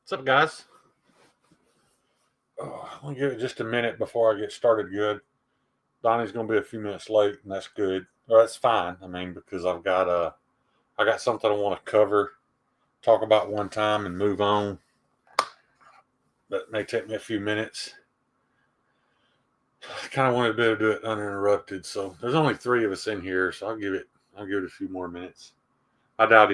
What's up, guys? I'll give it just a minute before I get started good. Donnie's going to be a few minutes late, and that's good. Or that's fine. I mean, because I got something I want to cover, talk about one time, and move on. That may take me a few minutes. I kind of wanted to be able to do it uninterrupted. So there's only 3 of us in here, so I'll give it a few more minutes. I doubt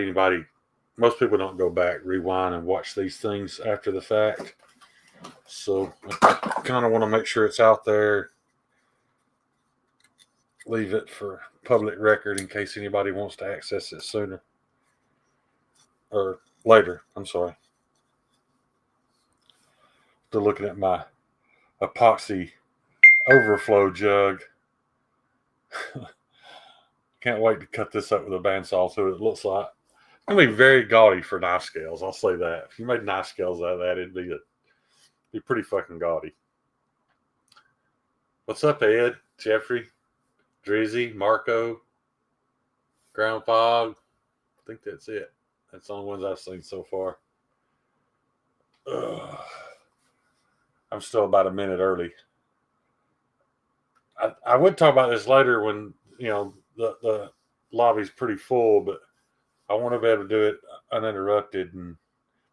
most people don't go back, rewind, and watch these things after the fact. So I kind of want to make sure it's out there. Leave it for public record in case anybody wants to access it sooner or later. I'm sorry. Still looking at my epoxy overflow jug. Can't wait to cut this up with a bandsaw. So it looks like it's gonna be very gaudy for knife scales. I'll say that. If you made knife scales out of that, it'd be pretty fucking gaudy. What's up, Ed, Jeffrey, Drizzy, Marco, Ground Fog? I think that's it. That's the only ones I've seen so far. I'm still about a minute early. I would talk about this later when, the lobby's pretty full, but I want to be able to do it uninterrupted. And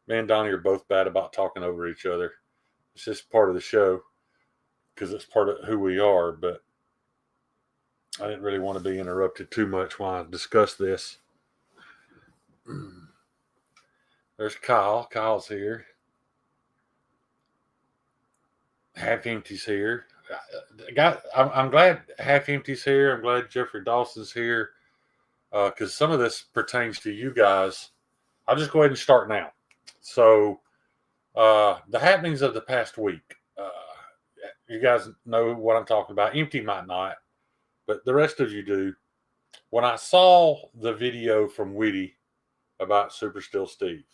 me and Donnie are both bad about talking over each other. It's just part of the show because it's part of who we are, but I didn't really want to be interrupted too much while I discuss this. There's Kyle. Kyle's here. Half Empty's here. I'm glad Half Empty's here. I'm glad Jeffrey Dawson's here because some of this pertains to you guys. I'll just go ahead and start now. So, the happenings of the past week. You guys know what I'm talking about. Empty might not, but the rest of you do. When I saw the video from Witty about Super Still Steve,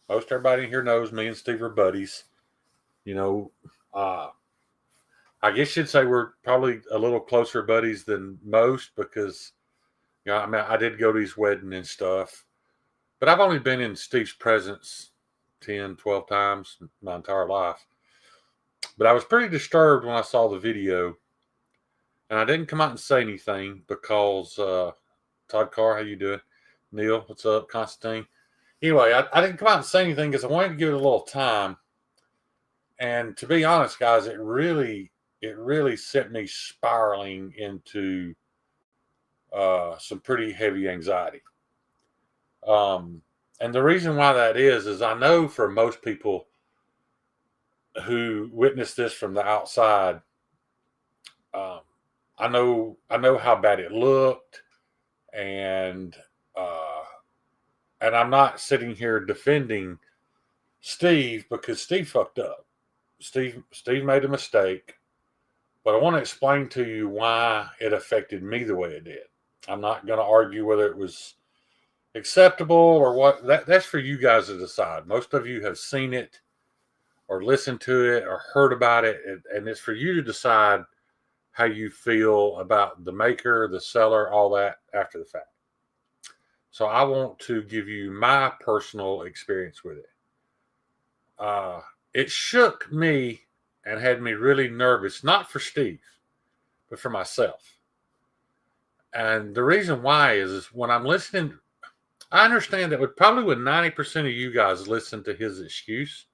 most everybody in here knows me and Steve are buddies. I guess you'd say we're probably a little closer buddies than most because, I did go to his wedding and stuff, but I've only been in Steve's presence 10, 12 times my entire life. But I was pretty disturbed when I saw the video, and I didn't come out and say anything because Todd Carr, how you doing? Neil, what's up? Constantine. Anyway, I didn't come out and say anything because I wanted to give it a little time. And to be honest, guys, it really sent me spiraling into some pretty heavy anxiety. And the reason why that is I know for most people who witnessed this from the outside, I know how bad it looked, and I'm not sitting here defending Steve because Steve fucked up. Steve made a mistake, but I want to explain to you why it affected me the way it did. I'm not going to argue whether it was acceptable or what. That's for you guys to decide. Most of you have seen it or listened to it or heard about it, and it's for you to decide how you feel about the maker, the seller, all that after the fact. So I want to give you my personal experience with it. It shook me and had me really nervous, not for Steve, but for myself. And the reason why is when I'm listening, I understand that when 90% of you guys listen to his excuse,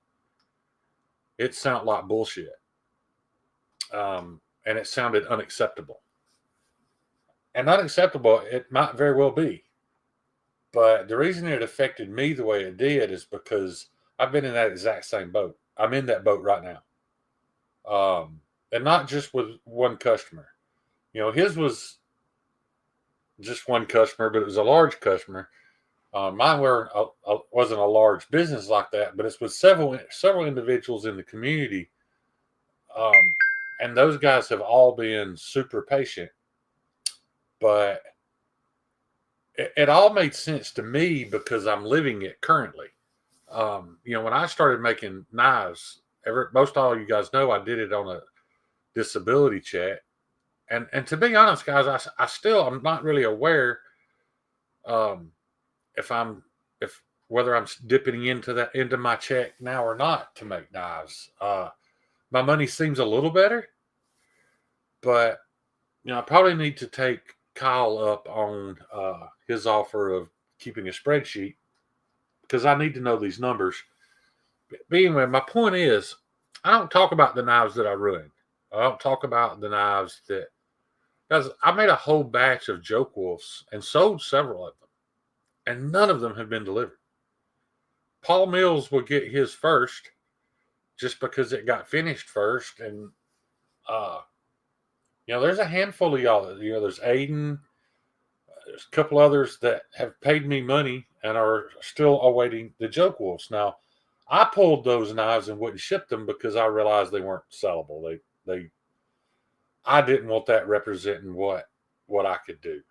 it sounded like bullshit. And it sounded unacceptable. And unacceptable, it might very well be. But the reason it affected me the way it did is because I've been in that exact same boat. I'm in that boat right now. And not just with one customer. His was just one customer, but it was a large customer. Mine wasn't a large business like that, but it's with several individuals in the community. And those guys have all been super patient. But it all made sense to me because I'm living it currently. When I started making knives, most all you guys know I did it on a disability check. And to be honest, guys, I'm not really aware if whether I'm dipping into my check now or not to make knives. My money seems a little better, but I probably need to take Kyle up on his offer of keeping a spreadsheet because I need to know these numbers. But anyway, my point is, I don't talk about the knives that I ruined. I don't talk about the knives that, because I made a whole batch of joke wolves and sold several of them, and none of them have been delivered. Paul Mills will get his first just because it got finished first. And, uh, there's a handful of y'all. There's Aiden, there's a couple others that have paid me money and are still awaiting the joke wolves. Now, I pulled those knives and wouldn't ship them because I realized they weren't sellable. I didn't want that representing what I could do.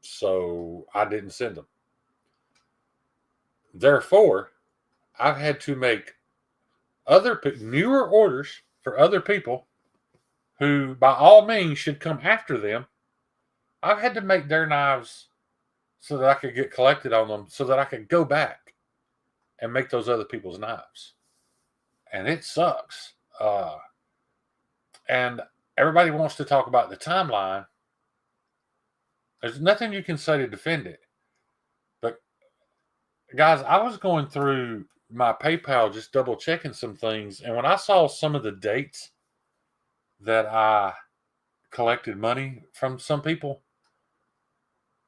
So I didn't send them. Therefore, I've had to make newer orders for other people who, by all means, should come after them. I've had to make their knives so that I could get collected on them, so that I could go back and make those other people's knives. And it sucks. And everybody wants to talk about the timeline. There's nothing you can say to defend it. But guys, I was going through my PayPal just double checking some things, and when I saw some of the dates that I collected money from some people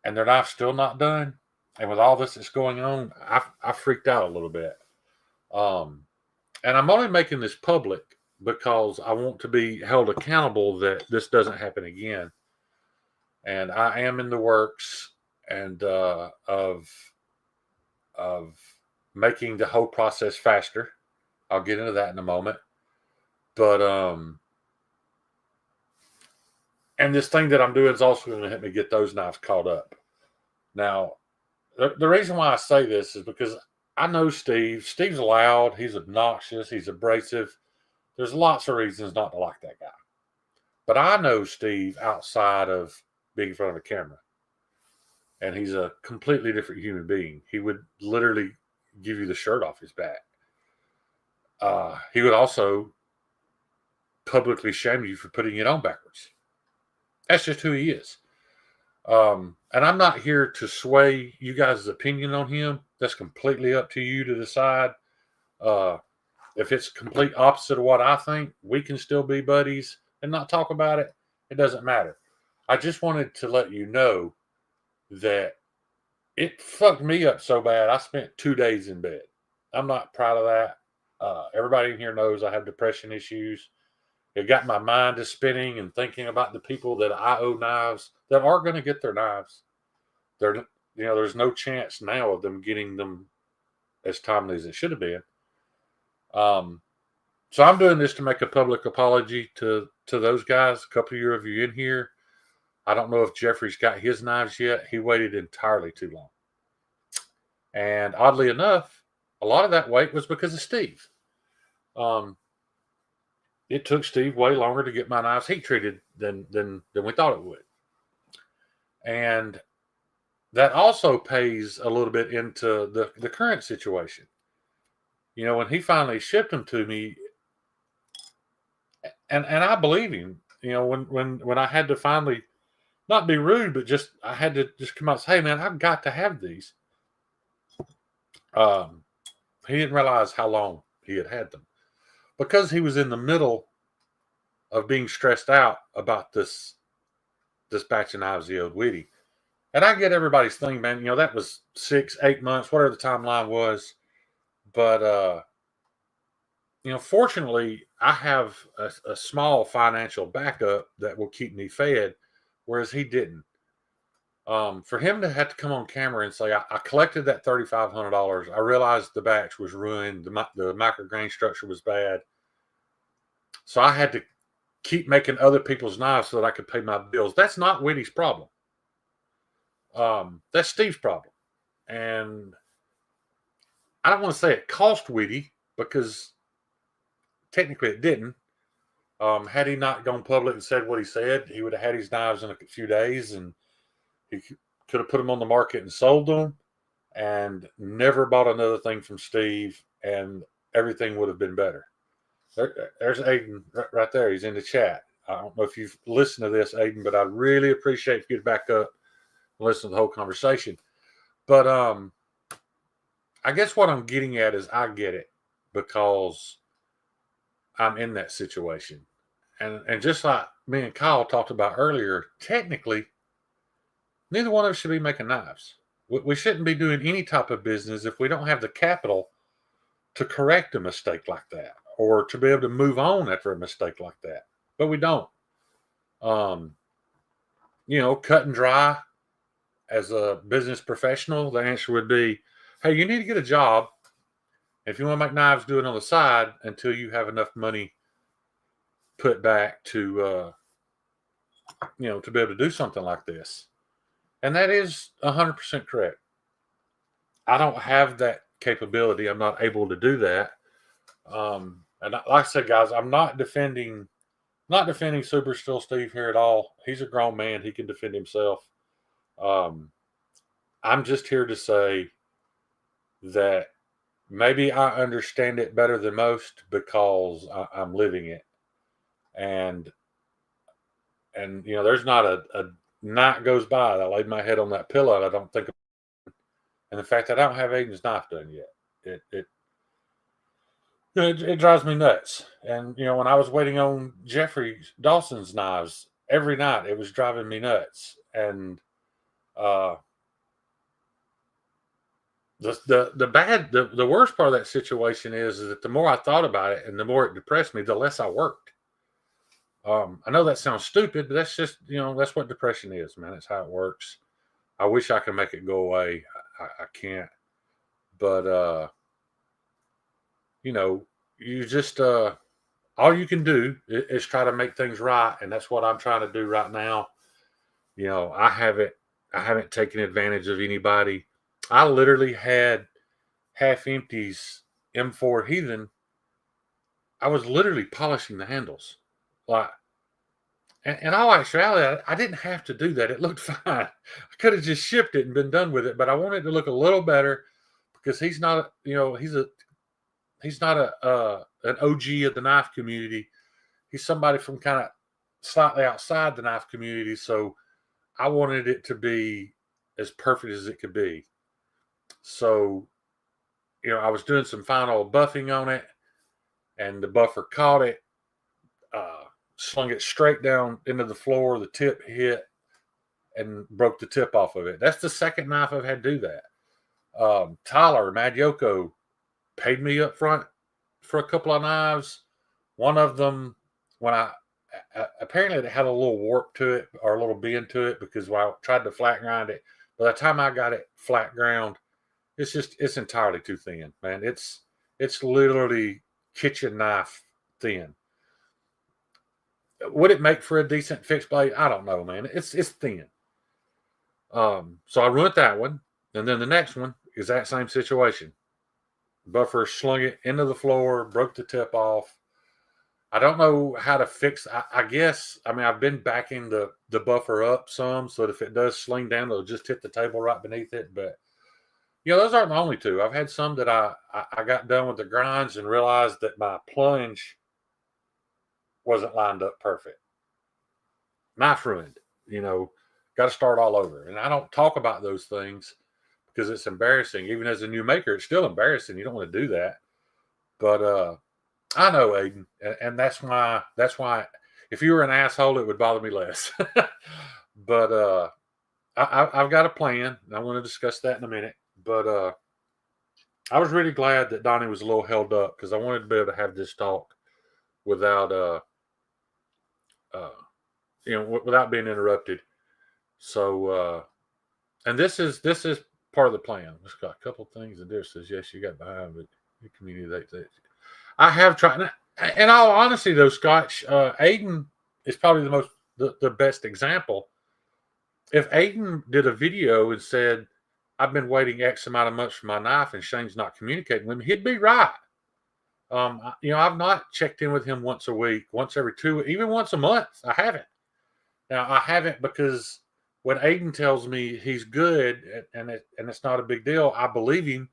and their knife's still not done, and with all this that's going on, I freaked out a little bit. And I'm only making this public because I want to be held accountable that this doesn't happen again. And I am in the works and of making the whole process faster. I'll get into that in a moment. But and this thing that I'm doing is also going to help me get those knives caught up. Now, the reason why I say this is because I know Steve. Steve's loud. He's obnoxious. He's abrasive. There's lots of reasons not to like that guy. But I know Steve outside of being in front of a camera. And he's a completely different human being. He would literally give you the shirt off his back. He would also publicly shame you for putting it on backwards. That's just who he is. And I'm not here to sway you guys' opinion on him. That's completely up to you to decide. If it's complete opposite of what I think, we can still be buddies and not talk about it. It doesn't matter. I just wanted to let you know that it fucked me up so bad. I spent 2 days in bed. I'm not proud of that. Everybody in here knows I have depression issues. It got my mind to spinning and thinking about the people that I owe knives that are going to get their knives. There's no chance now of them getting them as timely as it should have been. So I'm doing this to make a public apology to those guys. A couple of you in here. I don't know if Jeffrey's got his knives yet. He waited entirely too long. And oddly enough, a lot of that wait was because of Steve. It took Steve way longer to get my knives heat treated than we thought it would. And that also pays a little bit into the current situation. When he finally shipped them to me, and I believe him, when I had to finally not be rude, but I had to just come out and say, hey man, I've got to have these. He didn't realize how long he had them because he was in the middle of being stressed out about this batch of knives he owed Whitty. And I get everybody's thing, man. That was 6-8 months, whatever the timeline was. But, fortunately, I have a small financial backup that will keep me fed, whereas he didn't. For him to have to come on camera and say, I collected that $3,500. I realized the batch was ruined. The micrograin structure was bad. So I had to keep making other people's knives so that I could pay my bills. That's not Whitty's problem. That's Steve's problem. And I don't want to say it cost Whitty because technically it didn't. Had he not gone public and said what he said, he would have had his knives in a few days and he could have put them on the market and sold them. and never bought another thing from Steve, and everything would have been better. There's Aiden right there. He's in the chat. I don't know if you've listened to this, Aiden, but I'd really appreciate if you'd back up and listen to the whole conversation. But I guess what I'm getting at is I get it because I'm in that situation. And just like me and Kyle talked about earlier, technically, neither one of us should be making knives. We shouldn't be doing any type of business if we don't have the capital to correct a mistake like that or to be able to move on after a mistake like that. But we don't. Cut and dry as a business professional, the answer would be, hey, you need to get a job. If you want to make knives, do it on the side until you have enough money put back to to be able to do something like this. And that is 100% correct. I don't have that capability. I'm not able to do that. And like I said, guys, I'm not defending Super Still Steve here at all. He's a grown man. He can defend himself. I'm just here to say that maybe I understand it better than most because I'm living it. And there's not a night goes by that I laid my head on that pillow and I don't think about it. And the fact that I don't have Aiden's knife done yet, it drives me nuts. And when I was waiting on Jeffrey Dawson's knives every night, it was driving me nuts. And the worst part of that situation is that the more I thought about it and the more it depressed me, the less I worked. I know that sounds stupid, but that's just, that's what depression is, man. That's how it works. I wish I could make it go away. I can't. But, you just, all you can do is try to make things right. And that's what I'm trying to do right now. I haven't taken advantage of anybody. I literally had half empties M4 Heathen. I was literally polishing the handles. Like, in all actuality, I didn't have to do that. It looked fine. I could have just shipped it and been done with it, but I wanted it to look a little better because he's not, he's not an OG of the knife community. He's somebody from kind of slightly outside the knife community. So I wanted it to be as perfect as it could be. So, I was doing some final buffing on it, and the buffer caught it. Slung it straight down into the floor. The tip hit and broke the tip off of it. That's the second knife I've had to do that. Tyler, Mad Yoko, paid me up front for a couple of knives. One of them, when apparently it had a little warp to it or a little bend to it because when I tried to flat grind it, by the time I got it flat ground, it's entirely too thin, man. It's literally kitchen knife thin. Would it make for a decent fixed blade? I don't know, man. It's thin. So I ruined that one. And then the next one is that same situation. Buffer slung it into the floor, broke the tip off. I don't know how to fix. I guess, I've been backing the buffer up some so that if it does sling down, it'll just hit the table right beneath it. But, those aren't the only two. I've had some that I got done with the grinds and realized that my plunge wasn't lined up perfect. Knife ruined, got to start all over. And I don't talk about those things because it's embarrassing. Even as a new maker, it's still embarrassing. You don't want to do that. But I know, Aiden, and that's why if you were an asshole, it would bother me less. But I've got a plan, and I want to discuss that in a minute. But I was really glad that Donnie was a little held up because I wanted to be able to have this talk without without being interrupted. So and this is part of the plan. It's got a couple things in there. Says yes, you got behind, but your community that I have tried. In all honesty, though, Scotch, Aiden is probably the best example. If Aiden did a video and said, "I've been waiting X amount of months for my knife," and Shane's not communicating with him, he'd be right. I've not checked in with him once a week, once every 2 weeks, even once a month. I haven't. Now, I haven't because when Aiden tells me he's good and it's not a big deal, I believe him.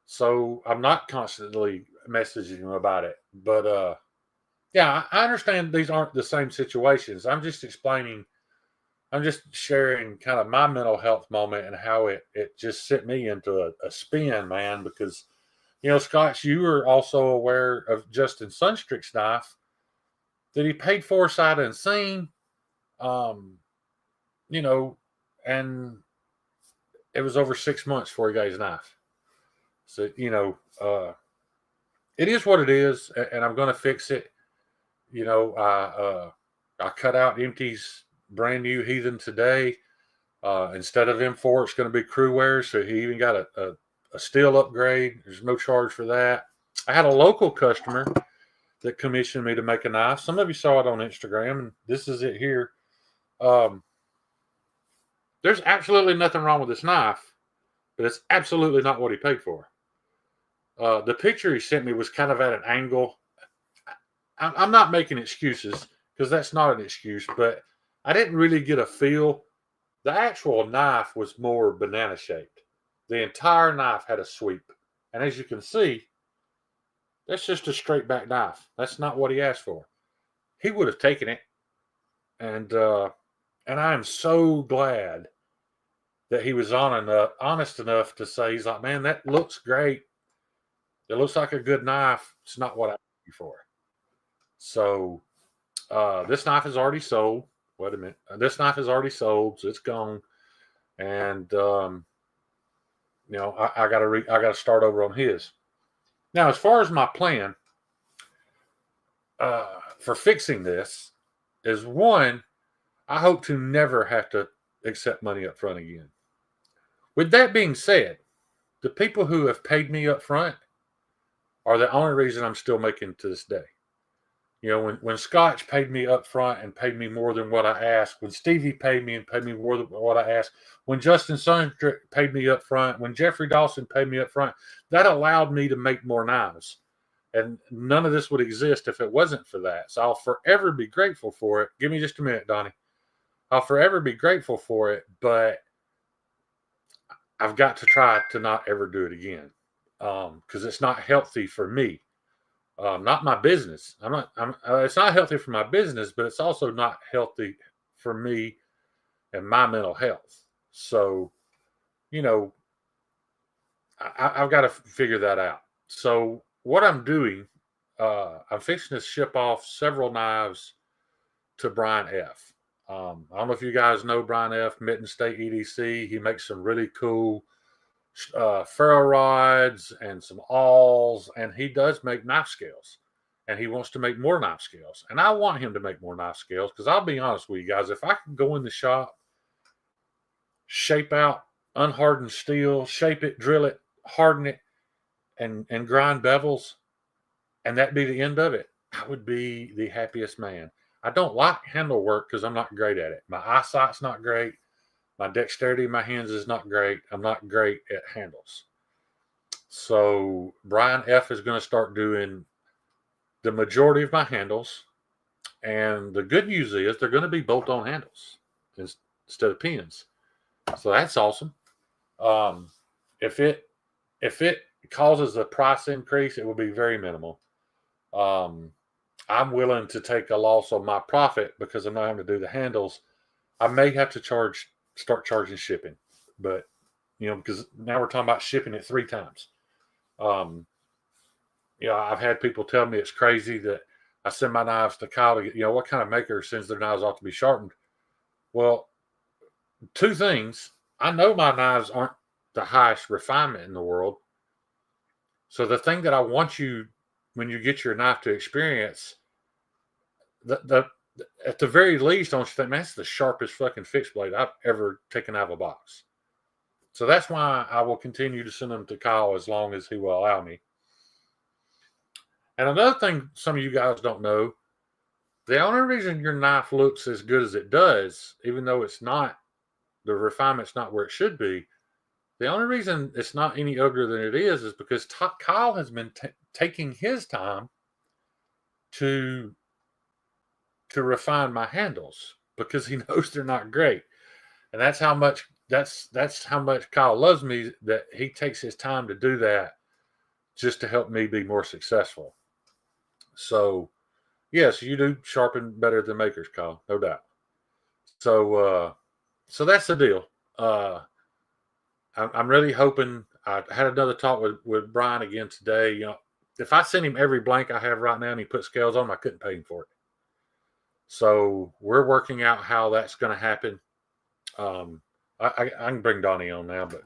So I'm not constantly messaging him about it. But yeah, I understand these aren't the same situations. I'm just explaining. I'm just sharing kind of my mental health moment and how it just sent me into a spin, man. Because Scotch, you were also aware of Justin Sunstrick's knife that he paid for sight unseen. Um, you know, and it was over 6 months before he got his knife. So, it is what it is, and I'm going to fix it. I cut out Empty's brand new Heathen today. Instead of M4, it's going to be crew wear. So he even got a steel upgrade. There's no charge for that. I had a local customer that commissioned me to make a knife. Some of you saw it on Instagram, and this is it here. There's absolutely nothing wrong with this knife, but it's absolutely not what he paid for. The picture he sent me was kind of at an angle. I'm not making excuses because that's not an excuse, but I didn't really get a feel. The actual knife was more banana shaped. The entire knife had a sweep. And as you can see, that's just a straight back knife. That's not what he asked for. He would have taken it. And I am so glad that he was honest enough to say, he's like, man, that looks great. It looks like a good knife. It's not what I asked you for. So this knife is already sold. Wait a minute. This knife is already sold, so it's gone. And I gotta start over on his. Now, as far as my plan for fixing this is, one, I hope to never have to accept money up front again. With that being said, the people who have paid me up front are the only reason I'm still making to this day. When Scotch paid me up front and paid me more than what I asked, when Stevie paid me and paid me more than what I asked, when Justin Sunstrick paid me up front, when Jeffrey Dawson paid me up front, that allowed me to make more knives. And none of this would exist if it wasn't for that. So I'll forever be grateful for it. Give me just a minute, Donnie. I'll forever be grateful for it, but I've got to try to not ever do it again because it's not healthy for me. Not my business. It's not healthy for my business, but it's also not healthy for me and my mental health. So, I've got to figure that out. So what I'm doing, I'm fixing to ship off several knives to Brian F. I don't know if you guys know Brian F. Mitten State EDC. He makes some really cool ferro rods and some awls, and he does make knife scales, and he wants to make more knife scales, and I want him to make more knife scales because I'll be honest with you guys, if I could go in the shop, shape out unhardened steel, shape it, drill it, harden it, and grind bevels, and that'd be the end of it, I would be the happiest man. I don't like handle work because I'm not great at it. My eyesight's not great. My dexterity in my hands is not great. I'm not great at handles. So Brian F. is going to start doing the majority of my handles. And the good news is they're going to be bolt-on handles instead of pins. So that's awesome. If it causes a price increase, it will be very minimal. I'm willing to take a loss on my profit because I'm not having to do the handles. I may have to start charging shipping, but because now we're talking about shipping it 3 times. I've had people tell me it's crazy that I send my knives to Kyle to get, what kind of maker sends their knives off to be sharpened? Well, 2 things. I know my knives aren't the highest refinement in the world. So the thing that I want you, when you get your knife, to experience, at the very least, I want you to think, man, that's the sharpest fucking fixed blade I've ever taken out of a box. So that's why I will continue to send them to Kyle as long as he will allow me. And another thing some of you guys don't know, the only reason your knife looks as good as it does, even though it's not, the refinement's not where it should be, the only reason it's not any uglier than it is because Kyle has been taking his time to refine my handles because he knows they're not great. And that's how much Kyle loves me, that he takes his time to do that just to help me be more successful. So yes, you do sharpen better than makers, Kyle, no doubt. So that's the deal. I'm really hoping. I had another talk with Brian again today. If I sent him every blank I have right now and he put scales on them, I couldn't pay him for it. So we're working out how that's going to happen. I can bring Donnie on now, but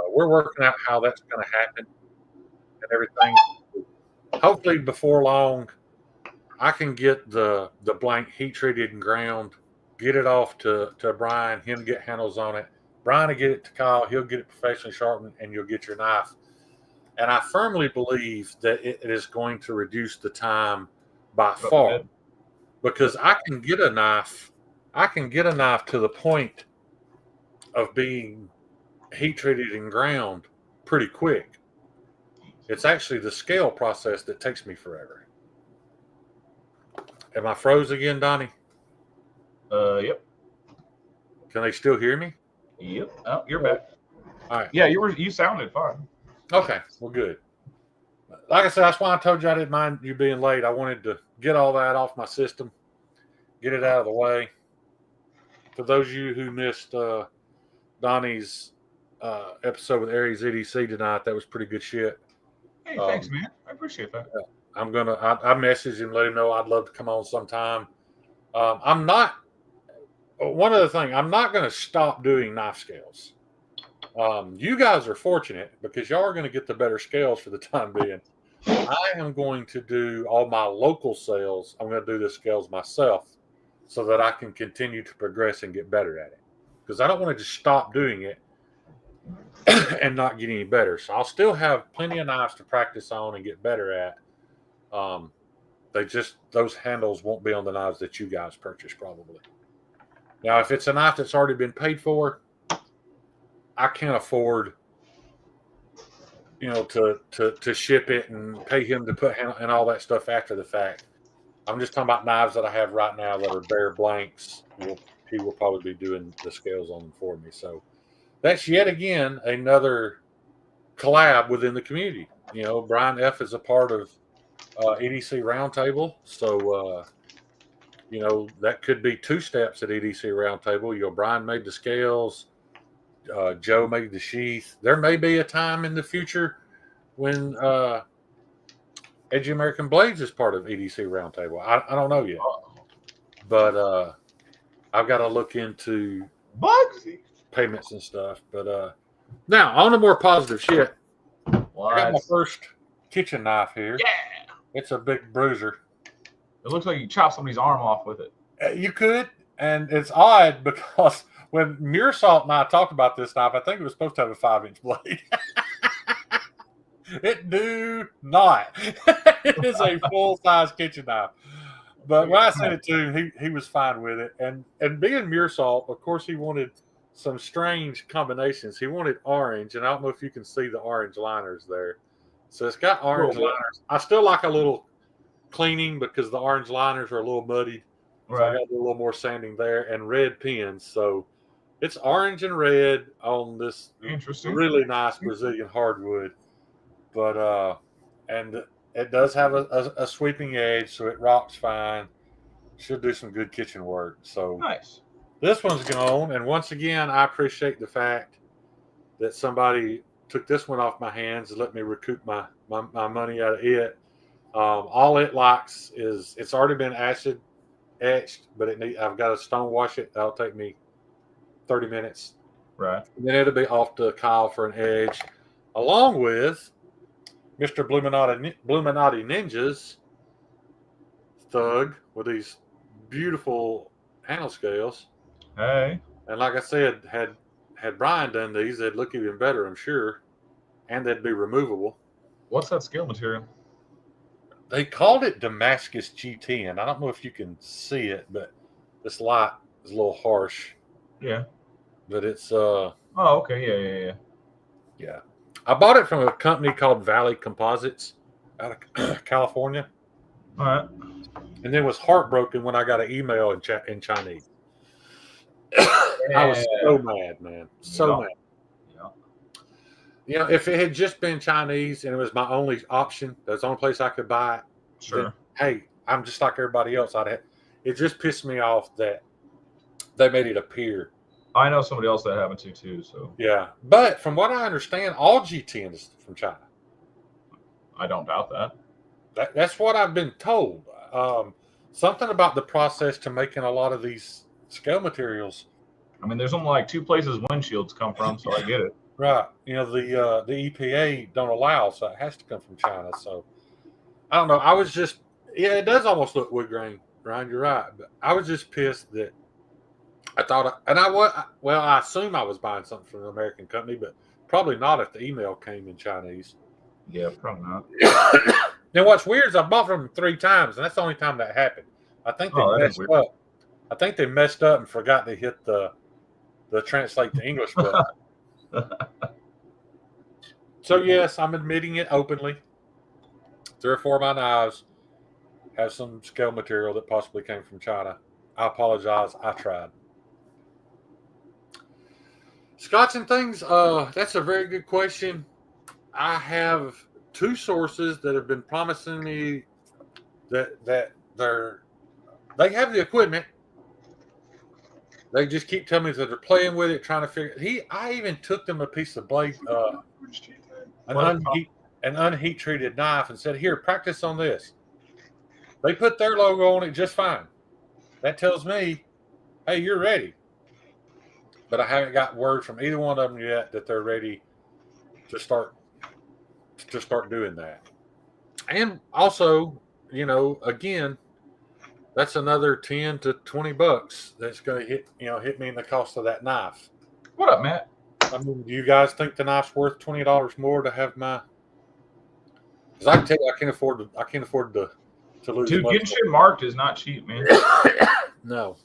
we're working out how that's going to happen and everything. Hopefully, before long, I can get the blank heat treated and ground, get it off to Brian, him get handles on it. Brian will get it to Kyle, he'll get it professionally sharpened, and you'll get your knife. And I firmly believe that it is going to reduce the time by far, because I can get a knife to the point of being heat treated and ground pretty quick. It's actually the scale process that takes me forever. Am I froze again, Donnie? Yep. Can they still hear me? Yep. Oh, you're back. All right. Yeah, you sounded fine. Okay. Well, good. Like I said, that's why I told you I didn't mind you being late. I wanted to get all that off my system, get it out of the way. For those of you who missed Donnie's episode with Aries EDC tonight, that was pretty good shit. Hey, thanks, man. I appreciate that. I messaged him, let him know I'd love to come on sometime. I'm not going to stop doing knife scales. You guys are fortunate because y'all are going to get the better scales for the time being. I am going to do all my local sales. I'm going to do the scales myself so that I can continue to progress and get better at it. Because I don't want to just stop doing it and not get any better. So I'll still have plenty of knives to practice on and get better at. Those handles won't be on the knives that you guys purchase probably. Now, if it's a knife that's already been paid for, I can't afford, to ship it and pay him to put and all that stuff after the fact. I'm just talking about knives that I have right now that are bare blanks. He will probably be doing the scales on them for me. So that's yet again another collab within the community. Brian F. is a part of EDC Roundtable. So, that could be two steps at EDC Roundtable. Brian made the scales. Joe made the sheath. There may be a time in the future when Edgy American Blades is part of EDC Roundtable. I don't know yet. But I've got to look into Bugsy payments and stuff. But now, on to more positive shit. What? I got my first kitchen knife here. Yeah. It's a big bruiser. It looks like you chopped somebody's arm off with it. You could, and it's odd because when Muirsalt and I talked about this knife, I think it was supposed to have a 5-inch blade. It do not. It is a full-size kitchen knife. But when I sent it to him, he was fine with it. And being Muirsalt, of course, he wanted some strange combinations. He wanted orange, and I don't know if you can see the orange liners there. So it's got orange liners. I still like a little cleaning because the orange liners are a little muddy. So I got to do a little more sanding there, and red pins. So it's orange and red on this really nice Brazilian hardwood. But and it does have a sweeping edge, so it rocks fine. Should do some good kitchen work. So nice. This one's gone, and once again, I appreciate the fact that somebody took this one off my hands and let me recoup my money out of it. All it likes is it's already been acid etched, but I've got to stone wash it. That'll take me 30 minutes. Right. And then it'll be off to Kyle for an edge, along with Mr. Bluminati Ninja's thug with these beautiful handle scales. Hey. And like I said, had Brian done these, they'd look even better, I'm sure, and they'd be removable. What's that scale material? They called it Damascus G10. I don't know if you can see it, but this light is a little harsh. Yeah. But it's Oh, okay. Yeah. I bought it from a company called Valley Composites out of California. All right. And then was heartbroken when I got an email in Chinese. I was so mad, man. So Yeah. mad. Yeah. You know, if it had just been Chinese and it was my only option, that's the only place I could buy it, then Sure. hey, I'm just like everybody else. It just pissed me off that they made it appear. I know somebody else that happened to too. So Yeah. But from what I understand, all G10 is from China. I don't doubt that. That's what I've been told. Something about the process to making a lot of these scale materials. I mean, there's only like 2 places windshields come from, so I get it. Right. You know, the EPA don't allow, so it has to come from China. So I don't know. I was just it does almost look wood grain, Ryan. You're right. But I was just pissed that I thought and I was well, I assume I was buying something from an American company, but probably not if the email came in Chinese. Yeah, probably not. Now what's weird is I bought from them 3 times, and that's the only time that happened. I think they Oh, that is messed weird. up. I think they messed up and forgot to hit the translate to English button. So yes, I'm admitting it openly. 3 or 4 of my knives have some scale material that possibly came from China. I apologize. I tried. Scotch and things. That's a very good question. I have 2 sources that have been promising me that they have the equipment. They just keep telling me that they're playing with it, trying to figure. I even took them a piece of blade, an unheat treated knife, and said, "Here, practice on this." They put their logo on it just fine. That tells me, "Hey, you're ready." But I haven't got word from either one of them yet that they're ready to start doing that. And also, you know, again, that's another $10 to $20 that's going to hit me in the cost of that knife. What up, Matt? I mean, do you guys think the knife's worth $20 more to have my? Because I can tell you, I can't afford to lose Dude, money. getting shit marked is not cheap, man. No.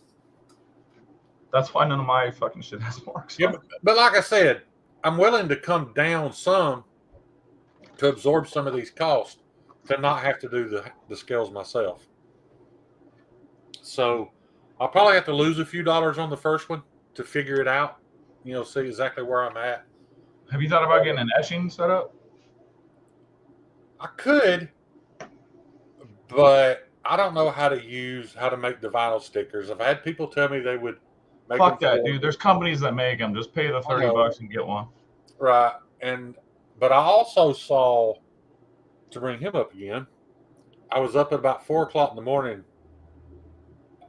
That's why none of my fucking shit has marks. Yeah, but like I said, I'm willing to come down some to absorb some of these costs to not have to do the scales myself. So I'll probably have to lose a few dollars on the first one to figure it out. You know, see exactly where I'm at. Have you thought about getting an etching set up? I could, but I don't know how to make the vinyl stickers. I've had people tell me they would make Fuck them that, dude. There's companies that make them. Just pay the $30 and get one. Right. But I also saw, to bring him up again, I was up at about 4 o'clock in the morning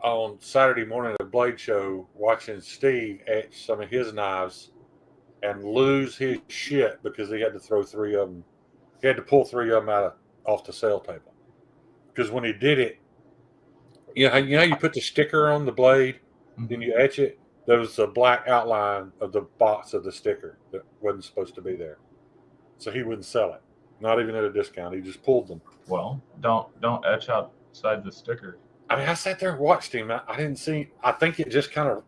on Saturday morning at a blade show watching Steve etch some of his knives and lose his shit because he had to throw 3 of them. He had to pull 3 of them off the sale table. Because when he did it, you know you put the sticker on the blade, then you etch it. There was a black outline of the box of the sticker that wasn't supposed to be there. So he wouldn't sell it. Not even at a discount. He just pulled them. Well, don't etch outside the sticker. I mean, I sat there and watched him. I didn't see. I think it just kind of.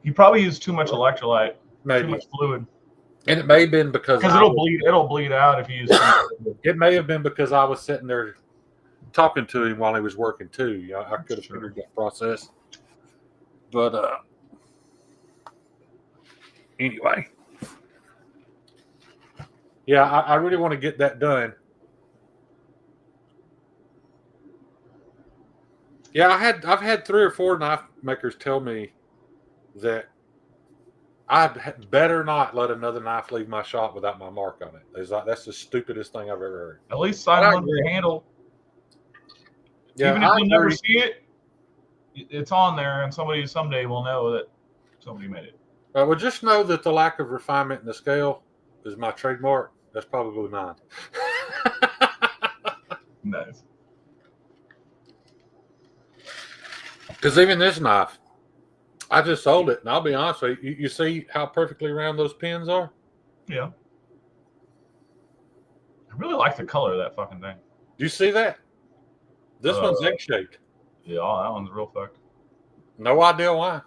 He probably used too much electrolyte, maybe too much fluid. And it may have been because it'll bleed out if you use. It may have been because I was sitting there talking to him while he was working too. You know, I could have figured that process. But anyway, yeah, I really want to get that done. Yeah, I've had 3 or 4 knife makers tell me that I'd better not let another knife leave my shop without my mark on it. It's like that's the stupidest thing I've ever heard. At least sign on the handle. Yeah, even if you never see it, it's on there, and somebody someday will know that somebody made it. Well, just know that the lack of refinement in the scale is my trademark. That's probably mine. Nice. Because even this knife, I just sold it, and I'll be honest with you. You see how perfectly round those pins are? Yeah. I really like the color of that fucking thing. Do you see that? This one's egg-shaped. Yeah, that one's real fucked. No idea why.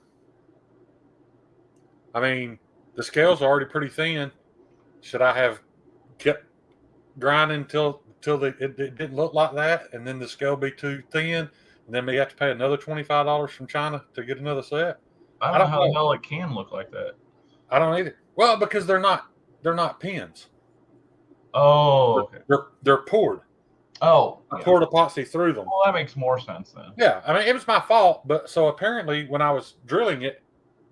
I mean, the scales are already pretty thin. Should I have kept grinding until it didn't look like that, and then the scale be too thin, and then we have to pay another $25 from China to get another set? I don't know how the hell it can look like that. I don't either. Well, because they're not pins. Oh, okay. They're poured. Oh, I poured epoxy through them. Well, that makes more sense then. Yeah, I mean, it was my fault, but so apparently when I was drilling it,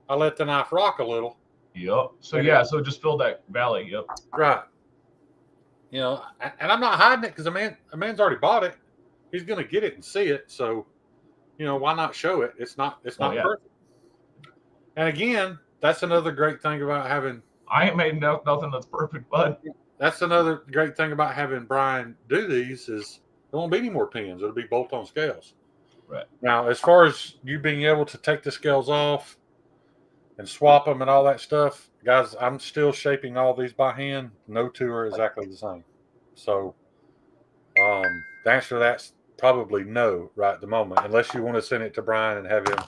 I let the knife rock a little. Yep. So yeah, so it just filled that valley. Yep. Right. You know, and I'm not hiding it because a man's already bought it. He's going to get it and see it. So, you know, why not show it? It's not perfect. And again, that's another great thing about having. I ain't made nothing that's perfect, bud. That's another great thing about having Brian do these is there won't be any more pins. It'll be bolt-on scales. Right. Now, as far as you being able to take the scales off and swap them and all that stuff, guys, I'm still shaping all these by hand. No two are exactly the same. So the answer to that's probably no right at the moment, unless you want to send it to Brian and have him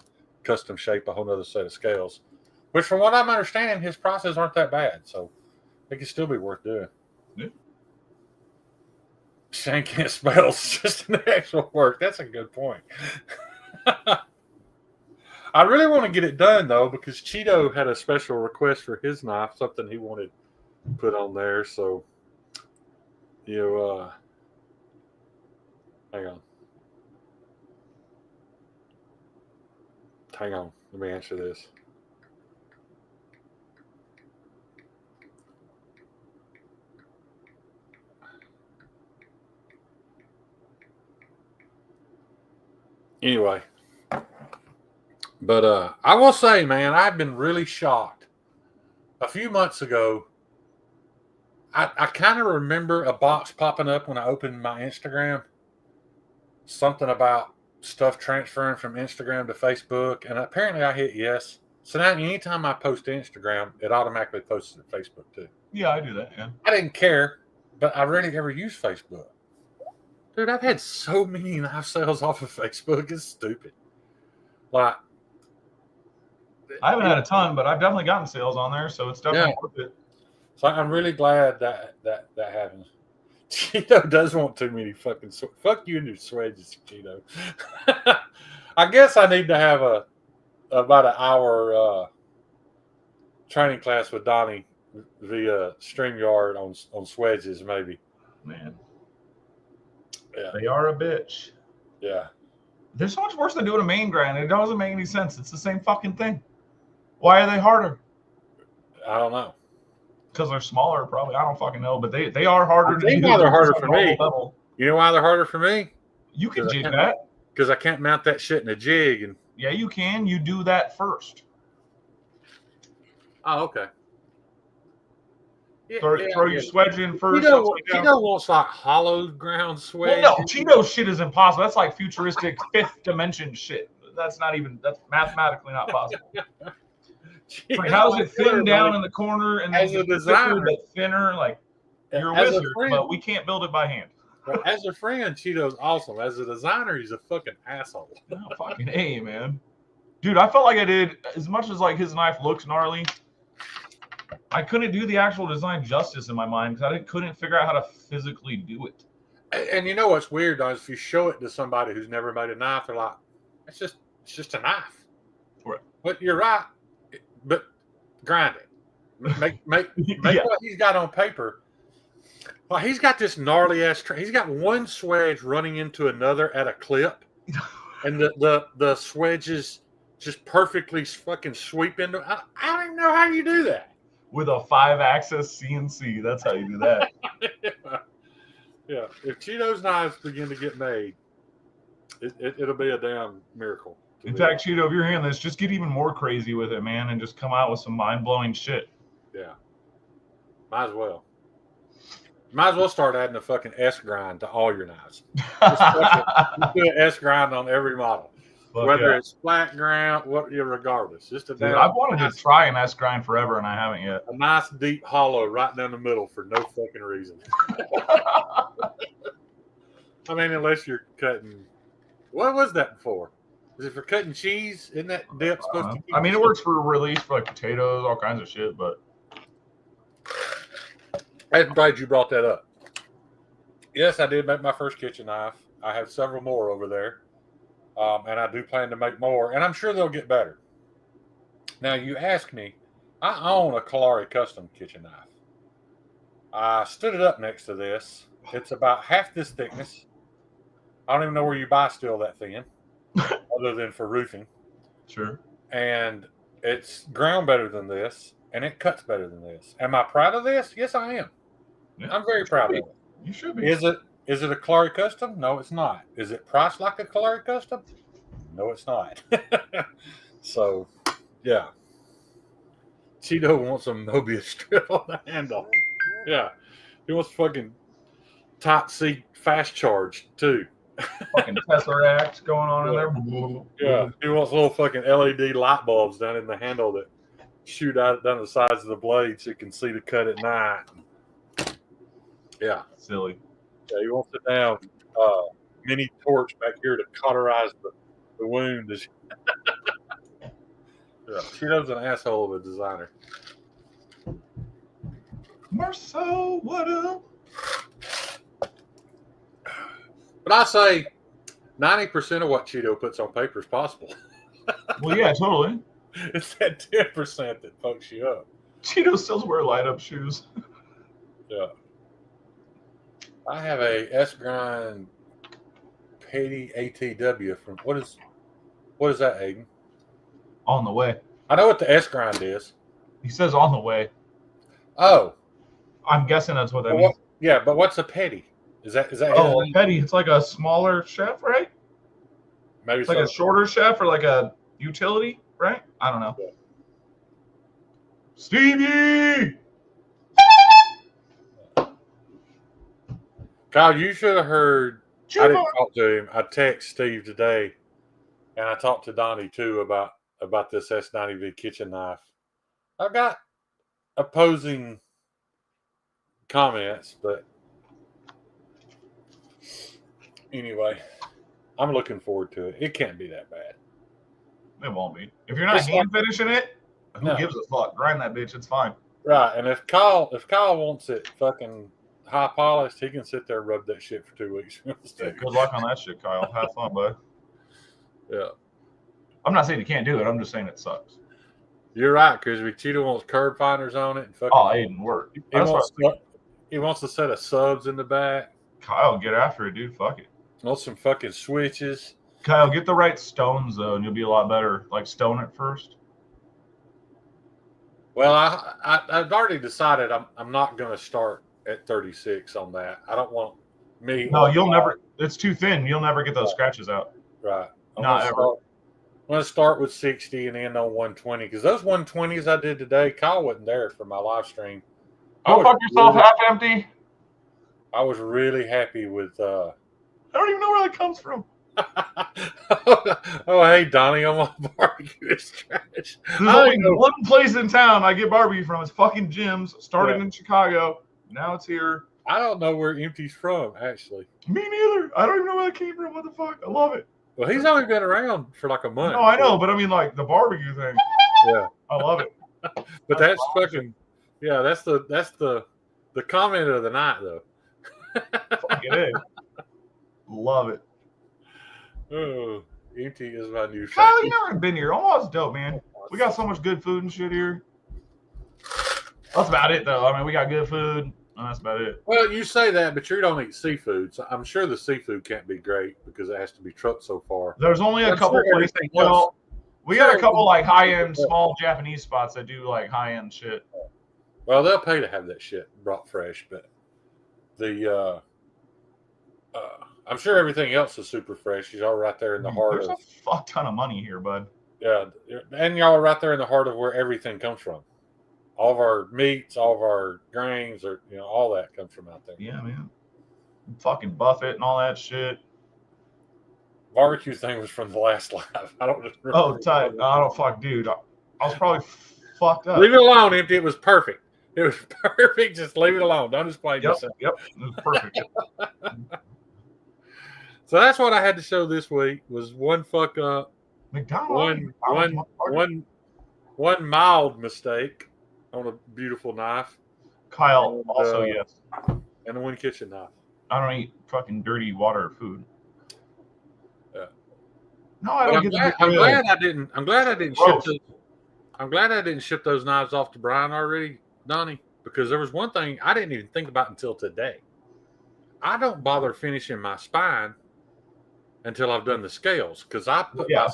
custom shape a whole other set of scales, which from what I'm understanding, his prices aren't that bad. So it could still be worth doing. Yeah. Shane can't spell. It's just an actual work. That's a good point. I really want to get it done, though, because Cheeto had a special request for his knife, something he wanted put on there. So, hang on. Hang on. Let me answer this. Anyway, but I will say, man, I've been really shocked. A few months ago, I kind of remember a box popping up when I opened my Instagram. Something about stuff transferring from Instagram to Facebook, and apparently I hit yes. So now anytime I post to Instagram, it automatically posts to Facebook too. Yeah, I do that, yeah. I didn't care, but I rarely ever use Facebook. Dude, I've had so many knife sales off of Facebook. It's stupid. Like, I haven't had a ton, but I've definitely gotten sales on there, so it's definitely worth it. So I'm really glad that happens. Cheeto does want too many fucking fuck you and your swedges, Cheeto. I guess I need to have about an hour training class with Donnie via StreamYard on swedges, maybe. Man. Yeah. They are a bitch. Yeah. They're so much worse than doing a main grind. It doesn't make any sense. It's the same fucking thing. Why are they harder? I don't know. Because they're smaller, probably. I don't fucking know, but they are harder to do. Why they're harder for me. Level. You know why they're harder for me? You can jig that. Because I can't mount that shit in a jig. And yeah, you can. You do that first. Oh, okay. Yeah, throw your swedge in first. Cheeto wants like hollow ground swedge. Well, no, Cheeto shit is impossible. That's like futuristic fifth dimension shit. That's mathematically not possible. Like, how's it thin down in the corner and then thicker but thinner? Like, you're a wizard, but we can't build it by hand. As a friend, Cheeto's awesome. As a designer, he's a fucking asshole. No, fucking A, man. Dude, I felt like I did, as much as like his knife looks gnarly, I couldn't do the actual design justice in my mind because I couldn't figure out how to physically do it. And you know what's weird, though, is if you show it to somebody who's never made a knife, they're like, it's just a knife. Right. But you're right. But grind it. Make what he's got on paper. Well, he's got this gnarly ass. He's got one swedge running into another at a clip, and the swedges just perfectly fucking sweep into. I don't even know how you do that. With a 5-axis CNC, that's how you do that. Yeah. If Cheeto's knives begin to get made, it'll be a damn miracle. In fact, Cheeto, if you're hearing this, just get even more crazy with it, man, and just come out with some mind-blowing shit. Yeah. Might as well. Might as well start adding a fucking S grind to all your knives. Just do an S grind on every model. Whether it's flat ground, regardless. Just I've wanted to try an S grind forever, and I haven't yet. A nice deep hollow right down the middle for no fucking reason. I mean, unless you're cutting. What was that for? Is it for cutting cheese? Isn't that depth supposed to? I mean, it works for release for like potatoes, all kinds of shit. But I'm glad you brought that up. Yes, I did make my first kitchen knife. I have several more over there. And I do plan to make more, and I'm sure they'll get better. Now, you ask me, I own a Kalari Custom kitchen knife. I stood it up next to this. It's about half this thickness. I don't even know where you buy steel that thin, other than for roofing. Sure. And it's ground better than this, and it cuts better than this. Am I proud of this? Yes, I am. Yeah, I'm very proud of it. You should be. Is it a Kalari Custom? No, it's not. Is it priced like a Kalari Custom? No, it's not. So, yeah. Cheeto wants a Mobius strip on the handle. Yeah. He wants fucking Type C fast charge, too. Fucking Tesseract going on in there. Yeah. He wants little fucking LED light bulbs down in the handle that shoot out down the sides of the blade so you can see the cut at night. Yeah. Silly. Yeah, he wants a damn mini torch back here to cauterize the wound. Yeah, Cheeto's an asshole of a designer. Marcel, what up? But I say 90% of what Cheeto puts on paper is possible. Well, yeah, totally. It's that 10% that fucks you up. Cheeto still wear light-up shoes. Yeah. I have a S-Grind Petty ATW from what is that, Aiden? On the way. I know what the S-Grind is. He says on the way. Oh. I'm guessing that's what that means. Yeah, but what's a Petty? Is that Oh, a Petty. It's like a smaller chef, right? Maybe it's like a shorter chef or like a utility, right? I don't know. Yeah. Stevie! Kyle, you should have heard. I didn't talk to him. I text Steve today, and I talked to Donnie too about this S90V kitchen knife. I've got opposing comments, but anyway, I'm looking forward to it. It can't be that bad. It won't be. If you're not hand finishing it, who gives a fuck? Grind that bitch. It's fine. Right, and if Kyle wants it fucking high polished, he can sit there and rub that shit for 2 weeks. Yeah, good luck on that shit, Kyle. Have fun, bud. Yeah. I'm not saying you can't do it. I'm just saying it sucks. You're right, because Cheeto wants curb finders on it. And fucking, oh, it didn't work. He wants a set of subs in the back. Kyle, get after it, dude. Fuck it. Wants some fucking switches. Kyle, get the right stones, though, and you'll be a lot better. Like, stone it first. Well, I've already decided I'm not going to start at 36 on that. I don't want me. No, you'll never. It's too thin. You'll never get those scratches out. Right. Not ever. I'm going to start with 60 and end on 120 because those 120s I did today, Kyle wasn't there for my live stream. Go fuck yourself half empty. I was really happy with. I don't even know where that comes from. Oh, hey, Donnie, I'm on barbecue. It's trash. There's only one place in town I get barbecue from. It's fucking Jim's. Started in Chicago. Now it's here. I don't know where Empty's from, actually. Me neither. I don't even know where that came from. What the fuck? I love it. Well, he's only been around for like a month. No, I know, but I mean, like the barbecue thing. Yeah, I love it. But that's fucking. Yeah, that's the comment of the night, though. Fuck it is. Love it. Oh, Empty is my new. Kyle, you never been here. Oh, it's dope, man. We got so much good food and shit here. That's about it, though. I mean, we got good food. That's about it. Well, you say that, but you don't eat seafood. So I'm sure the seafood can't be great because it has to be trucked so far. There's only a couple places. Well, we got a couple like high-end small Japanese spots that do like high-end shit. Well, they'll pay to have that shit brought fresh, but I'm sure everything else is super fresh. Y'all are right there in the heart of. There's a fuck ton of money here, bud. Yeah, and y'all are right there in the heart of where everything comes from. All of our meats, all of our grains, or all that comes from out there. Yeah, man. Fucking Buffett and all that shit. Barbecue thing was from the last live. I don't just remember. Oh, tight. No, I don't fuck, dude. I was probably fucked up. Leave it alone, Empty. It was perfect. It was perfect. Just leave it alone. Don't explain yourself. Yep. It was perfect. So that's what I had to show this week was one fuck up, McDonald's. one mild mistake on a beautiful knife. Kyle, also yes. And one kitchen knife. I don't eat fucking dirty water or food. Yeah. No, I don't get I'm glad I didn't ship this. I'm glad I didn't ship those knives off to Brian already, Donnie, because there was one thing I didn't even think about until today. I don't bother finishing my spine until I've done the scales, because I put my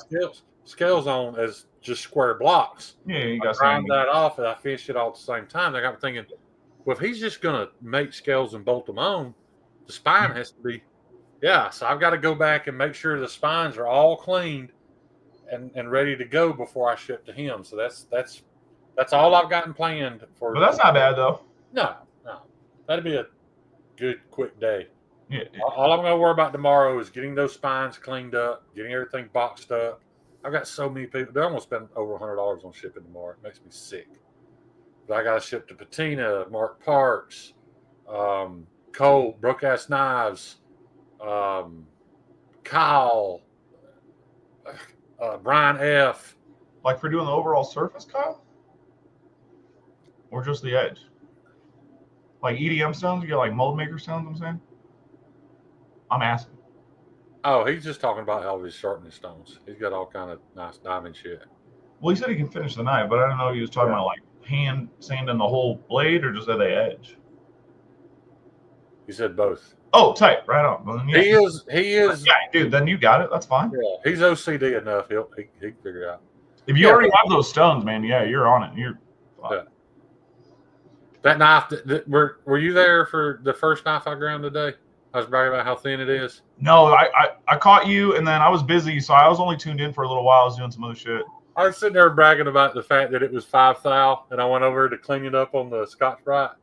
scales on as just square blocks. Yeah, you got to round that off, and I finish it all at the same time. I got thinking, well, if he's just gonna make scales and bolt them on, the spine has to be, So I've got to go back and make sure the spines are all cleaned and ready to go before I ship to him. So that's all I've gotten planned for. But that's not bad though. No, that'd be a good quick day. Yeah. All I'm going to worry about tomorrow is getting those spines cleaned up, getting everything boxed up. I've got so many people. They're almost spend over $100 on shipping tomorrow. It makes me sick. But I got to ship to Patina, Mark Parks, Cole, Broke Ass Knives, Kyle, Brian F. Like for doing the overall surface, Kyle? Or just the edge? Like EDM stones? You get like mold maker stones, I'm saying? I'm asking. Oh, he's just talking about all his sharpening stones. He's got all kind of nice diamond shit. Well, he said he can finish the knife, but I don't know if he was talking about like hand sanding the whole blade or just at the edge. He said both. Oh, tight, right on. Well, He is. Yeah, dude. Then you got it. That's fine. Yeah, he's OCD enough. He can figure it out. If you already have those stones, man, you're on it. You're fine. Yeah. That knife. Were you there for the first knife I ground today? I was bragging about how thin it is. No, I caught you, and then I was busy, so I was only tuned in for a little while. I was doing some other shit. I was sitting there bragging about the fact that it was 5 thou, and I went over to clean it up on the Scotch-Brite,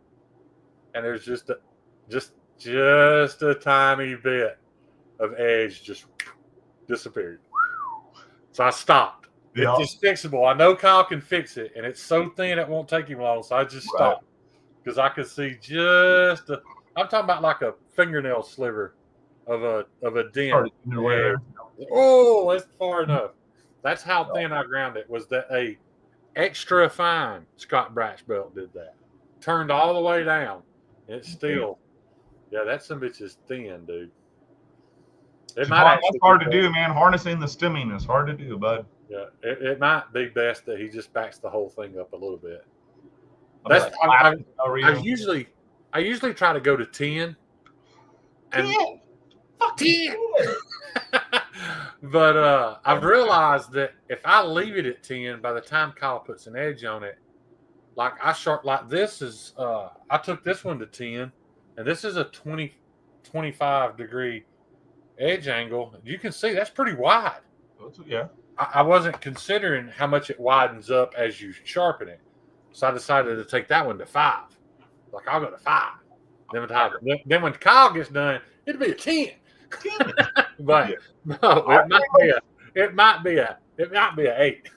and there's just a tiny bit of edge just disappeared. So I stopped. Yeah. It's just fixable. I know Kyle can fix it, and it's so thin it won't take him long. So I just stopped because I could see just I'm talking about like a fingernail sliver of a dent. Oh, that's far enough. That's how thin I ground it. Was that a extra fine Scotch-Brite belt did that? Turned all the way down. It's still, that some bitch is thin, dude. That's hard to do, man. Harnessing the stimming is hard to do, bud. Yeah, it might be best that he just backs the whole thing up a little bit. I usually try to go to 10. 10. But I've realized that if I leave it at 10, by the time Kyle puts an edge on it, like this is I took this one to 10, and this is a 25 degree edge angle. You can see that's pretty wide. Yeah. I wasn't considering how much it widens up as you sharpen it. So I decided to take that one to 5. Like, I'll go to 5. Then when Kyle gets done, it'll be a 10. But no, it might be a 8.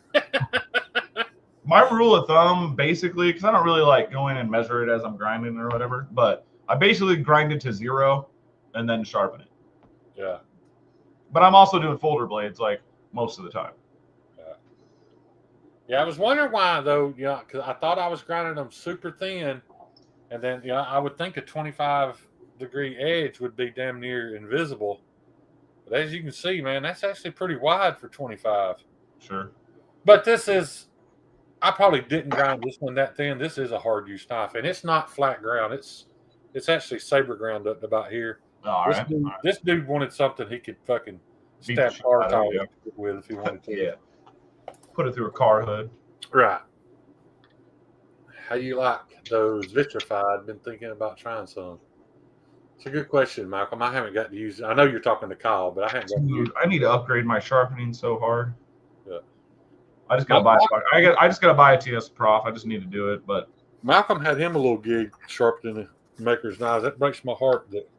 My rule of thumb, basically, because I don't really like go in and measure it as I'm grinding or whatever, but I basically grind it to 0 and then sharpen it. Yeah. But I'm also doing folder blades like most of the time. Yeah, I was wondering why though, because I thought I was grinding them super thin, and then I would think a 25 degree edge would be damn near invisible. But as you can see, man, that's actually pretty wide for 25. Sure. But I probably didn't grind this one that thin. This is a hard use knife, and it's not flat ground. It's actually saber ground up to about here. This dude wanted something he could fucking stab car tires with if he wanted to. Yeah. Put it through a car hood. Right. How you like those vitrified? Been thinking about trying some. It's a good question, Malcolm. I haven't got to use it. I know you're talking to Kyle, but I haven't got to use it. I need to upgrade my sharpening so hard. Yeah. I just gotta buy a TS Prof. I just need to do it. But Malcolm had him a little gig sharpening the maker's knives. That breaks my heart that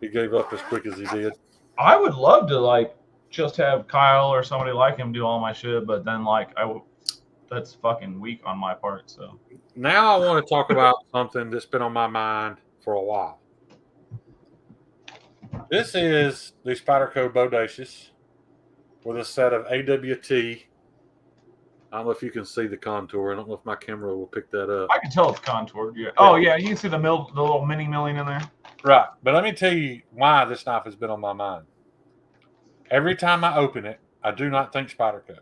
he gave up as quick as he did. I would love to just have Kyle or somebody like him do all my shit, but then that's fucking weak on my part. So now I want to talk about something that's been on my mind for a while. This is the Spyderco Bodacious with a set of AWT. I don't know if you can see the contour. I don't know if my camera will pick that up. I can tell it's contoured. Yeah. Oh yeah, you can see the little mini milling in there. Right, but let me tell you why this knife has been on my mind. Every time I open it, I do not think Spyderco.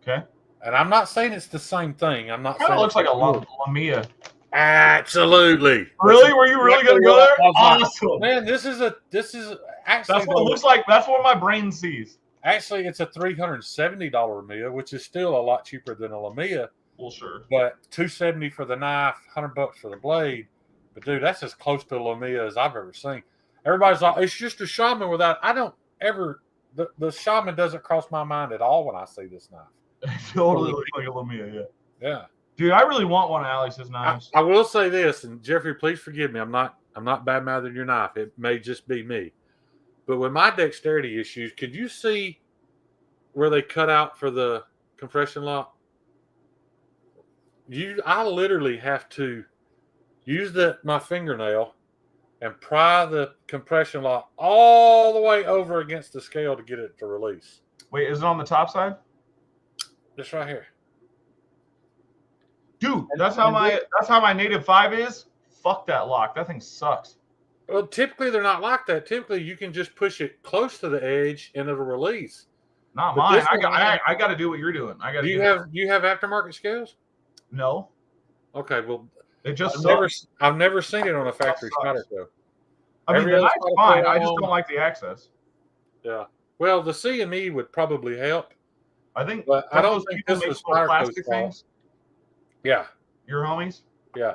Okay. And I'm not saying it's the same thing. I'm not Kind saying of looks like a good. Lamia. Absolutely. Really? Were you really gonna go there? Awesome. Man, this is actually That's what it looks like. That's what my brain sees. Actually, it's a $370 Lamia, which is still a lot cheaper than a Lamia. Well, sure. But $270 for the knife, $100 for the blade. But dude, that's as close to a Lamia as I've ever seen. Everybody's like, it's just a shaman without. I don't ever. The shaman doesn't cross my mind at all when I see this knife. It totally looks like a Lamia, yeah. Yeah. Dude, I really want one of Alex's knives. I will say this, and Jeffrey, please forgive me. I'm not bad mouthing your knife. It may just be me. But with my dexterity issues, could you see where they cut out for the compression lock? I literally have to use my fingernail and pry the compression lock all the way over against the scale to get it to release. Wait, is it on the top side? Just right here. Dude, that's how my native 5 is. Fuck that lock. That thing sucks. Well, typically they're not like that. Typically you can just push it close to the edge and it'll release. Not mine. I got to do what you're doing. I got to. Do you have aftermarket scales? No. Okay, well, it just I've never seen it on a factory Spyderco. I mean, the knife's fine. I just don't like the access. Yeah. Well, the CME would probably help. I think, but I don't think this was plastic things. Yeah. Your homies? Yeah.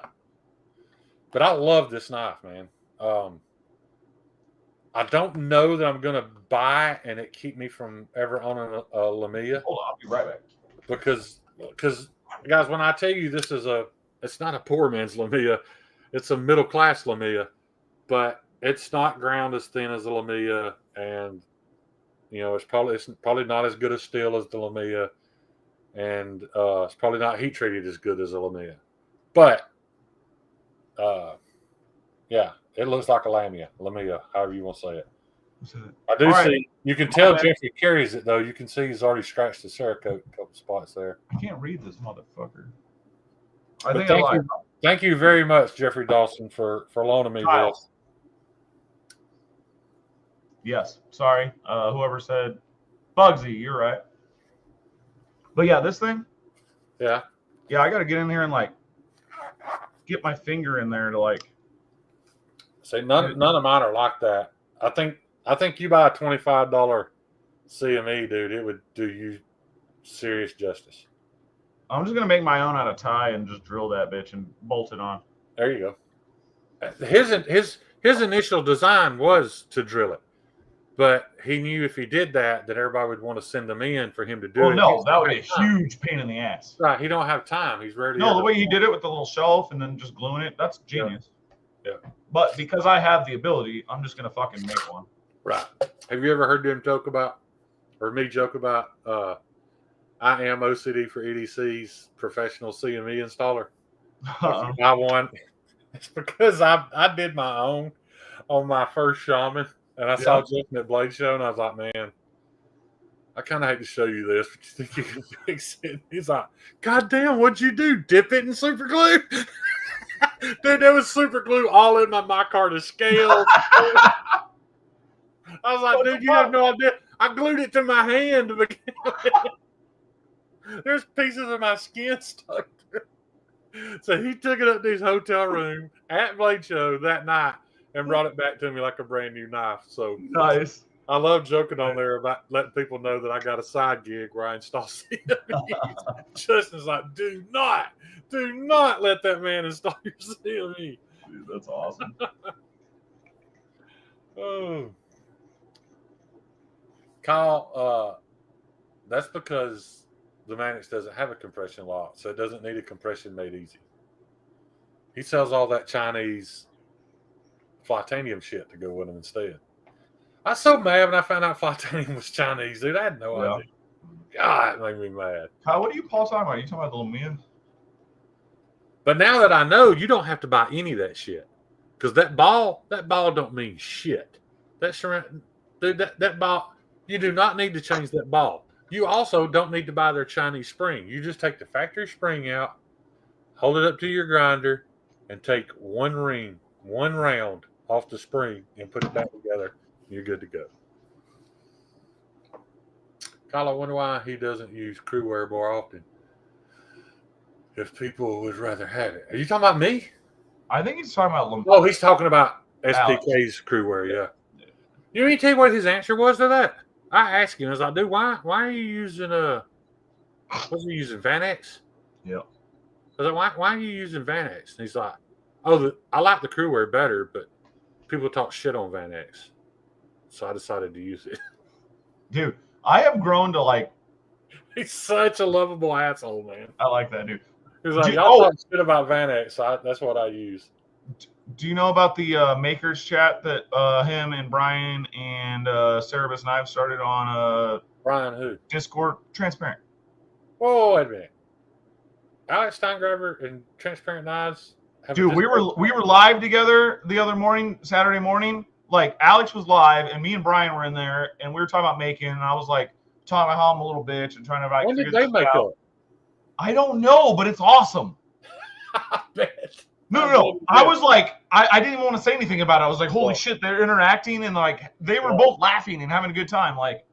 But I love this knife, man. I don't know that I'm going to buy and it keep me from ever owning a Lamia. Hold on, I'll be right back. Because guys, when I tell you this is it's not a poor man's Lamia, it's a middle class Lamia, but it's not ground as thin as a Lamia, and it's probably not as good a steel as the Lamia, and it's probably not heat treated as good as a Lamia, but yeah, it looks like a Lamia, however you want to say it. I do see. You can tell Jeffrey carries it though. You can see he's already scratched the Cerakote a couple spots there. I can't read this motherfucker. Thank you very much, Jeffrey Dawson, for loaning me this. Yes, sorry. Whoever said Bugsy, you're right. But yeah, this thing. Yeah. Yeah, I got to get in here and get my finger in there to See, none of mine are like that. I think you buy a $25 CME, dude, it would do you serious justice. I'm just gonna make my own out of tie and just drill that bitch and bolt it on. There you go. His initial design was to drill it, but he knew if he did that everybody would want to send them in for him to do it. Oh no, that would be a huge pain in the ass. Right, he don't have time. He's ready. No, the way he did it with the little shelf and then just gluing it, that's genius. Yeah. But because I have the ability, I'm just gonna fucking make one. Right. Have you ever heard them joke about I am OCD for EDC's professional CME installer? If you buy one, it's because I did my own on my first shaman, and I saw Justin at Blade Show, and I was like, man, I kind of hate to show you this, but you think you can fix it? He's like, God damn, what'd you do? Dip it in super glue? Dude, there was super glue all in my micarta scales. I was like, dude, you have no idea. I glued it to my hand to begin with. There's pieces of my skin stuck there. So he took it up to his hotel room at Blade Show that night and brought it back to me like a brand new knife. So nice. I love joking on there about letting people know that I got a side gig where I install CMEs. Justin's like, do not let that man install your CME. Dude, that's awesome. Oh. Kyle, that's because the Mannix doesn't have a compression lock, so it doesn't need a compression made easy. He sells all that Chinese Flytanium shit to go with him instead. I was so mad when I found out Flytanium was Chinese, dude. I had no idea. God, it made me mad. Kyle, what are you Paul talking about? Are you talking about the Lamia? But now that I know, you don't have to buy any of that shit. Because that ball don't mean shit. That ball, you do not need to change that ball. You also don't need to buy their Chinese spring. You just take the factory spring out, hold it up to your grinder, and take one round off the spring and put it back together. You're good to go. Kyle, I wonder why he doesn't use crew wear more often. If people would rather have it. Are you talking about me? I think he's talking about Oh, he's talking about Alex. SPK's crewwear, yeah. You want me to tell you what his answer was to that? I asked him, I was like, dude, why are you using what's he using, Van-X? Yeah. I was like, why are you using Van-X? And he's like, oh, I like the crewwear better, but people talk shit on Van-X. So I decided to use it. Dude, I have grown to like. He's such a lovable asshole, man. I like that dude. He's like, y'all talk shit about Van-X. That's what I use. Do you know about the makers chat that him and Brian and Cerebus Knives started on Brian who? Discord? Transparent. Whoa, wait a minute. Alex Steingraber and Transparent Knives. Dude, we were live together the other morning, Saturday morning. Like Alex was live, and me and Brian were in there, and we were talking about making. And I was like talking about how I'm a little bitch and trying to like. When did they make up? I don't know, but it's awesome. I bet. No. I was like, I didn't even want to say anything about it. I was like, holy shit, they're interacting and like they were both laughing and having a good time. Like,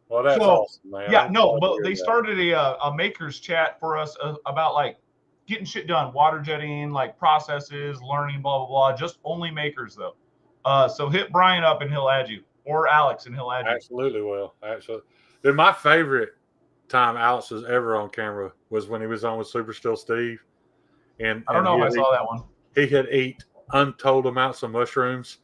well, that's awesome, man. Yeah, no, but they started a makers chat for us about like getting shit done, water jetting, like processes, learning, blah blah blah. Just only makers though. So hit Brian up and he'll add you, or Alex and he'll add you. Absolutely will. Absolutely. Dude, my favorite time Alex was ever on camera was when he was on with Super Still Steve. And I don't know if I saw that one. He had eat untold amounts of mushrooms.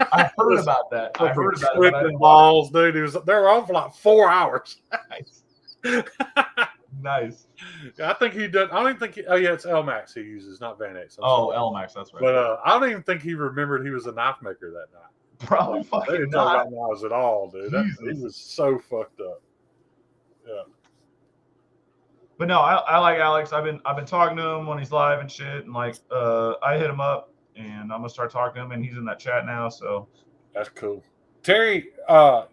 I heard about that. I heard about it. Balls, dude. They were on for like 4 hours. Nice. Nice. I think he does. I don't even think. It's LMAX he uses, not Van-X. LMAX, that's right. But I don't even think he remembered he was a knife maker that night. Probably fucking they didn't not. talk about knives at all, dude. He was so fucked up. Yeah. But no, I like Alex. I've been talking to him when he's live and shit, and like I hit him up, and I'm gonna start talking to him, and he's in that chat now. So that's cool. Terry,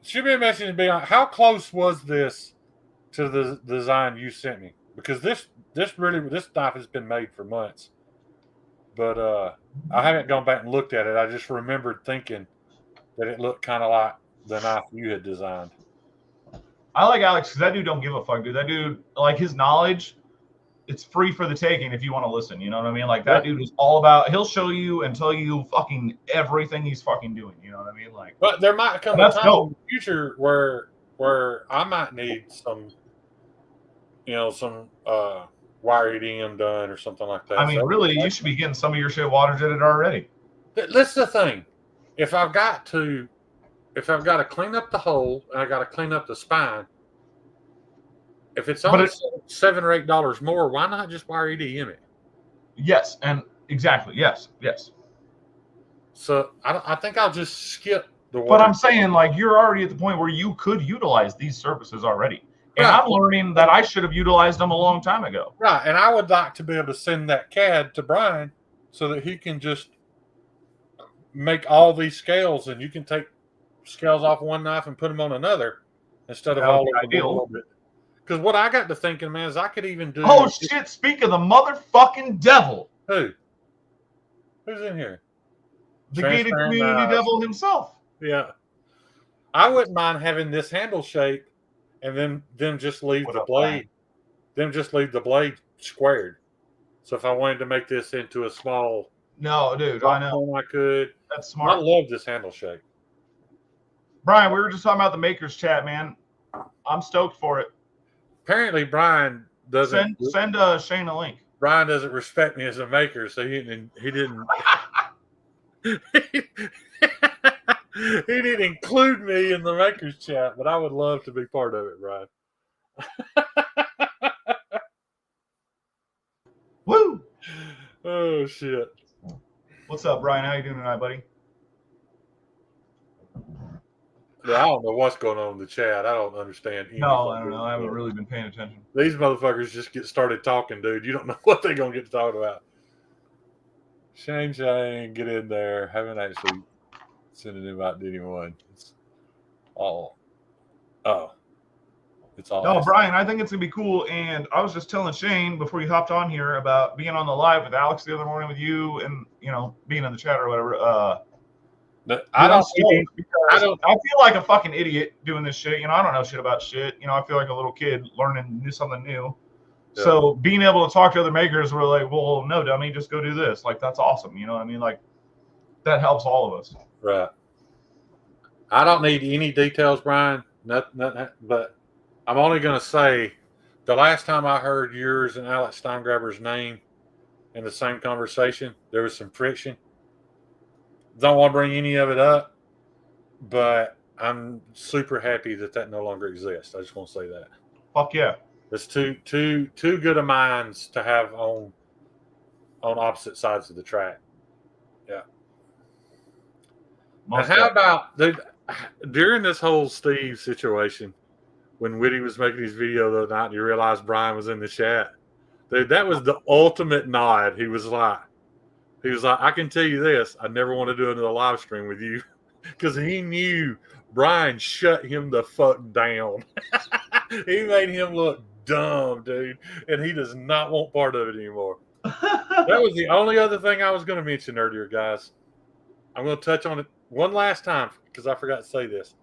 shoot me a message and be on. How close was this to the design you sent me? Because this knife has been made for months, but I haven't gone back and looked at it. I just remembered thinking that it looked kind of like the knife you had designed. I like Alex because that dude don't give a fuck, dude. That dude, like his knowledge, it's free for the taking if you want to listen. You know what I mean? Like that dude is all about. He'll show you and tell you fucking everything he's fucking doing. You know what I mean? Like, but there might come a time in the future where I might need some, some wire EDM done or something like that. I mean, really, you should be getting some of your shit water jetted already. That's the thing. If I've got to clean up the hole and I got to clean up the spine, if it's only $7 or $8 more, why not just wire EDM it? Yes, and exactly, yes. So I think I'll just skip the water. But I'm saying, like, you're already at the point where you could utilize these surfaces already. And I'm learning that I should have utilized them a long time ago. Right, and I would like to be able to send that CAD to Brian so that he can just make all these scales, and you can take scales off one knife and put them on another instead of all of them a little bit. Because what I got to thinking, man, is I could even do. Oh shit! Speak of the motherfucking devil. Who's in here? The gated community devil himself. Yeah, I wouldn't mind having this handle shape, and then them just leave the blade. Them just leave the blade squared. So if I wanted to make this into a small. No, dude, I know. I could. That's smart. I love this handle shape. Brian, we were just talking about the makers chat, man. I'm stoked for it. Apparently, Brian doesn't send Shane a link. Brian doesn't respect me as a maker, so he didn't. he didn't include me in the makers chat, but I would love to be part of it, Brian. Woo! Oh shit! What's up, Brian? How you doing tonight, buddy? Yeah, I don't know what's going on in the chat. I don't understand. No, I don't know. I haven't really been paying attention. These motherfuckers just get started talking, dude. You don't know what they're going to get to talk about. Shane, get in there. Haven't actually sent an invite to anyone. It's all. Oh. It's all. No, Brian, I think it's going to be cool. And I was just telling Shane before you hopped on here about being on the live with Alex the other morning with you and, being in the chat or whatever. I feel like a fucking idiot doing this shit. I don't know shit about shit. I feel like a little kid learning something new. Yeah. So being able to talk to other makers, we're like, well, no, dummy, just go do this. Like, that's awesome. You know what I mean? Like, that helps all of us. Right. I don't need any details, Brian. Nothing, but I'm only going to say the last time I heard yours and Alex Steingraber's name in the same conversation, there was some friction. Don't want to bring any of it up, but I'm super happy that no longer exists. I just want to say that. Fuck yeah. It's too good of minds to have on opposite sides of the track. Yeah. Most and how about during this whole Steve situation, when Whitty was making his video the other night and you realized Brian was in the chat, dude, that was the ultimate nod. He was like, I can tell you this, I never want to do another live stream with you, because he knew Brian shut him the fuck down. He made him look dumb, dude, and he does not want part of it anymore. That was the only other thing I was going to mention earlier, guys. I'm going to touch on it one last time because I forgot to say this.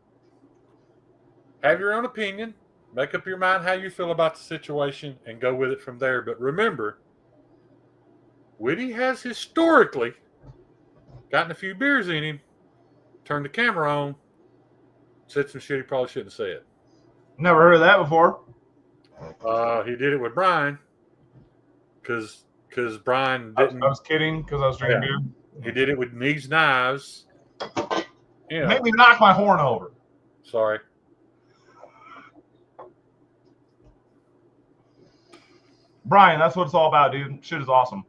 Have your own opinion. Make up your mind how you feel about the situation and go with it from there. But remember, Whitty has historically gotten a few beers in him, turned the camera on, said some shit he probably shouldn't have said. Never heard of that before. He did it with Brian because Brian didn't. I was kidding because I was drinking beer. He did it with Knees Knives. You know. Made me knock my horn over. Sorry. Brian, that's what it's all about, dude. Shit is awesome.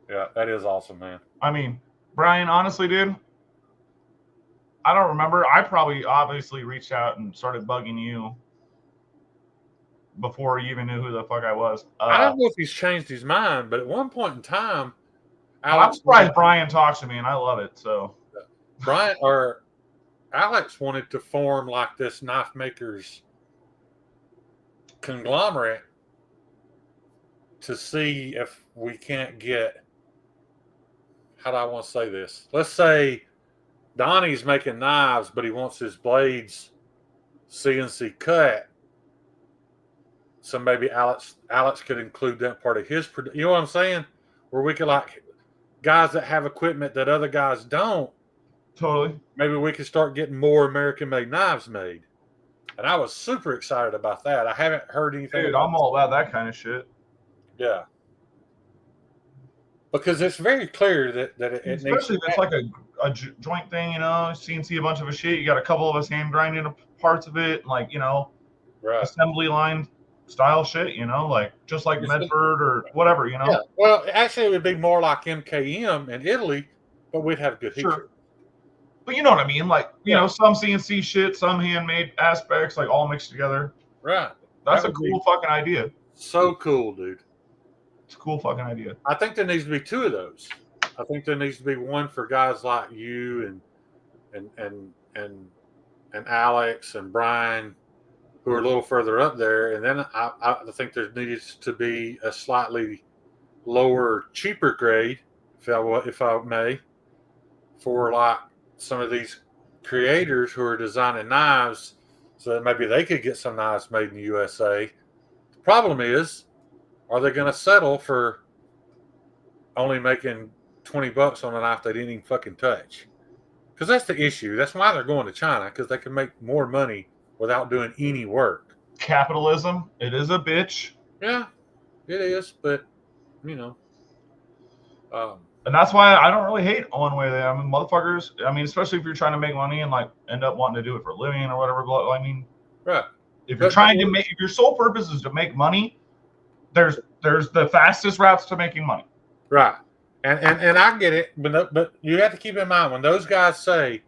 Yeah, that is awesome, man. I mean, Brian, honestly, dude, I don't remember. I probably obviously reached out and started bugging you before you even knew who the fuck I was. I don't know if he's changed his mind, but at one point in time, I'm surprised Brian talks to me, and I love it. So, Alex wanted to form like this knife makers conglomerate to see if we can't get. How do I want to say this? Let's say Donnie's making knives, but he wants his blades CNC cut. So maybe Alex could include that part of his. You know what I'm saying? Where we could, like, guys that have equipment that other guys don't. Totally. Maybe we could start getting more American-made knives made. And I was super excited about that. I haven't heard anything. Dude, I'm all about that kind of shit. Yeah. Because it's very clear that it especially if it's like a joint thing, you know, CNC a bunch of a shit. You got a couple of us hand grinding parts of it, like, you know, right. Assembly line style shit, you know, like just like Medford or whatever, you know. Yeah. Well, actually, it would be more like MKM in Italy, but we'd have good heat. Sure. But you know what I mean? Like, you know, some CNC shit, some handmade aspects, like all mixed together. Right. That's a cool fucking idea. So cool, dude. It's a cool fucking idea. I think there needs to be two of those. I think there needs to be one for guys like you and Alex and Brian, who are a little further up there, and then I think there needs to be a slightly lower, cheaper grade, if I may, for like some of these creators who are designing knives, so that maybe they could get some knives made in the USA. The problem is, are they going to settle for only making $20 on a knife they didn't even fucking touch? Because that's the issue. That's why they're going to China, because they can make more money without doing any work. Capitalism, it is a bitch. Yeah, it is, but, you know. And that's why I don't really hate one way there. I mean, motherfuckers, I mean, especially if you're trying to make money and, like, end up wanting to do it for a living or whatever. I mean, right. If you're trying to make, if your sole purpose is to make money, there's the fastest routes to making money. Right. And I get it, but you have to keep in mind when those guys say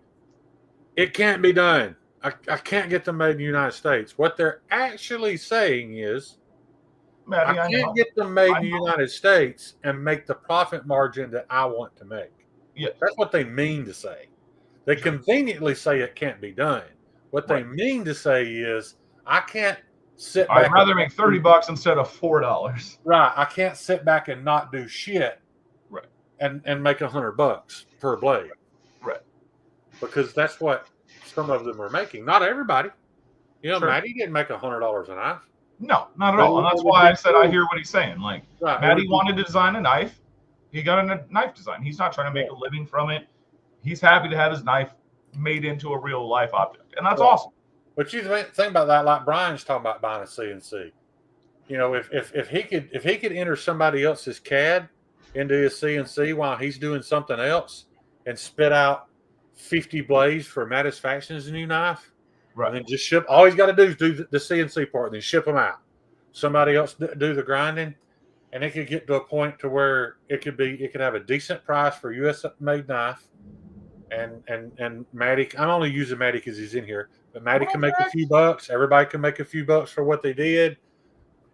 it can't be done, I can't get them made in the United States. What they're actually saying is, I can't get them made in the United States and make the profit margin that I want to make. Yeah, that's what they mean to say. They conveniently say it can't be done. What they mean to say is, I can't sit back. I'd rather make $30 instead of $4. Right. I can't sit back and not do shit. Right. And make $100 per blade. Right. Because that's what some of them are making. Not everybody. You know, sure. Maddie didn't make $100 a knife. No, not at all. And that's why I said I hear what he's saying. Like, right, Maddie wanted to design a knife. He got a knife design. He's not trying to make a living from it. He's happy to have his knife made into a real life object. And that's awesome. But you think about that, like Brian's talking about buying a CNC. You know, if he could enter somebody else's CAD into his CNC while he's doing something else and spit out 50 blades for Mattisfaction's new knife, right? And then just ship. All he's got to do is do the CNC part, and then ship them out. Somebody else do the grinding, and it could get to a point to where it could have a decent price for a U.S. made knife. And Matty, I'm only using Matty because he's in here, but Matty can make a few bucks. Everybody can make a few bucks for what they did.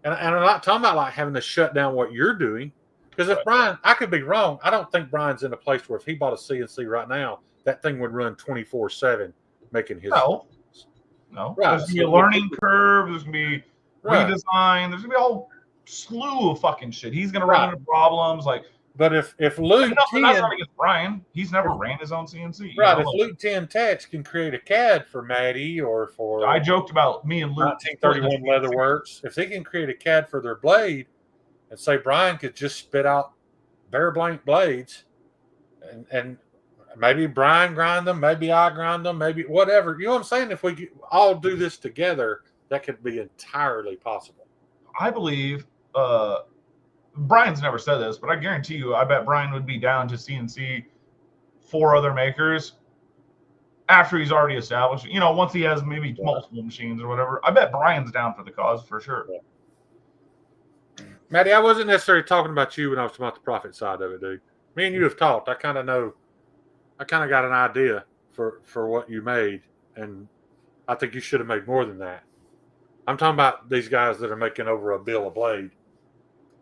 And I'm not talking about like having to shut down what you're doing. Because if Brian, I could be wrong. I don't think Brian's in a place where if he bought a CNC right now, that thing would run 24/7 making his. No. Right. There's going to be a learning curve. There's going to be redesign. There's going to be a whole slew of fucking shit. He's going to run into problems like. But if Luke 10, that's not against Brian. He's never ran his own CNC. Right. If Luke 10 Tats can create a CAD for Matty or for I joked about me and Luke 1931 Leatherworks. If they can create a CAD for their blade, and say Brian could just spit out bare blank blades, and maybe Brian grind them, maybe I grind them, maybe whatever. You know what I'm saying? If we all do this together, that could be entirely possible. I believe. Brian's never said this, but I guarantee you, I bet Brian would be down to CNC 4 other makers after he's already established. You know, once he has maybe multiple machines or whatever. I bet Brian's down for the cause for sure. Yeah. Matty, I wasn't necessarily talking about you when I was talking about the profit side of it, dude. Me and you have talked. I kind of know. I kind of got an idea for what you made, and I think you should have made more than that. I'm talking about these guys that are making over $1 bill a blade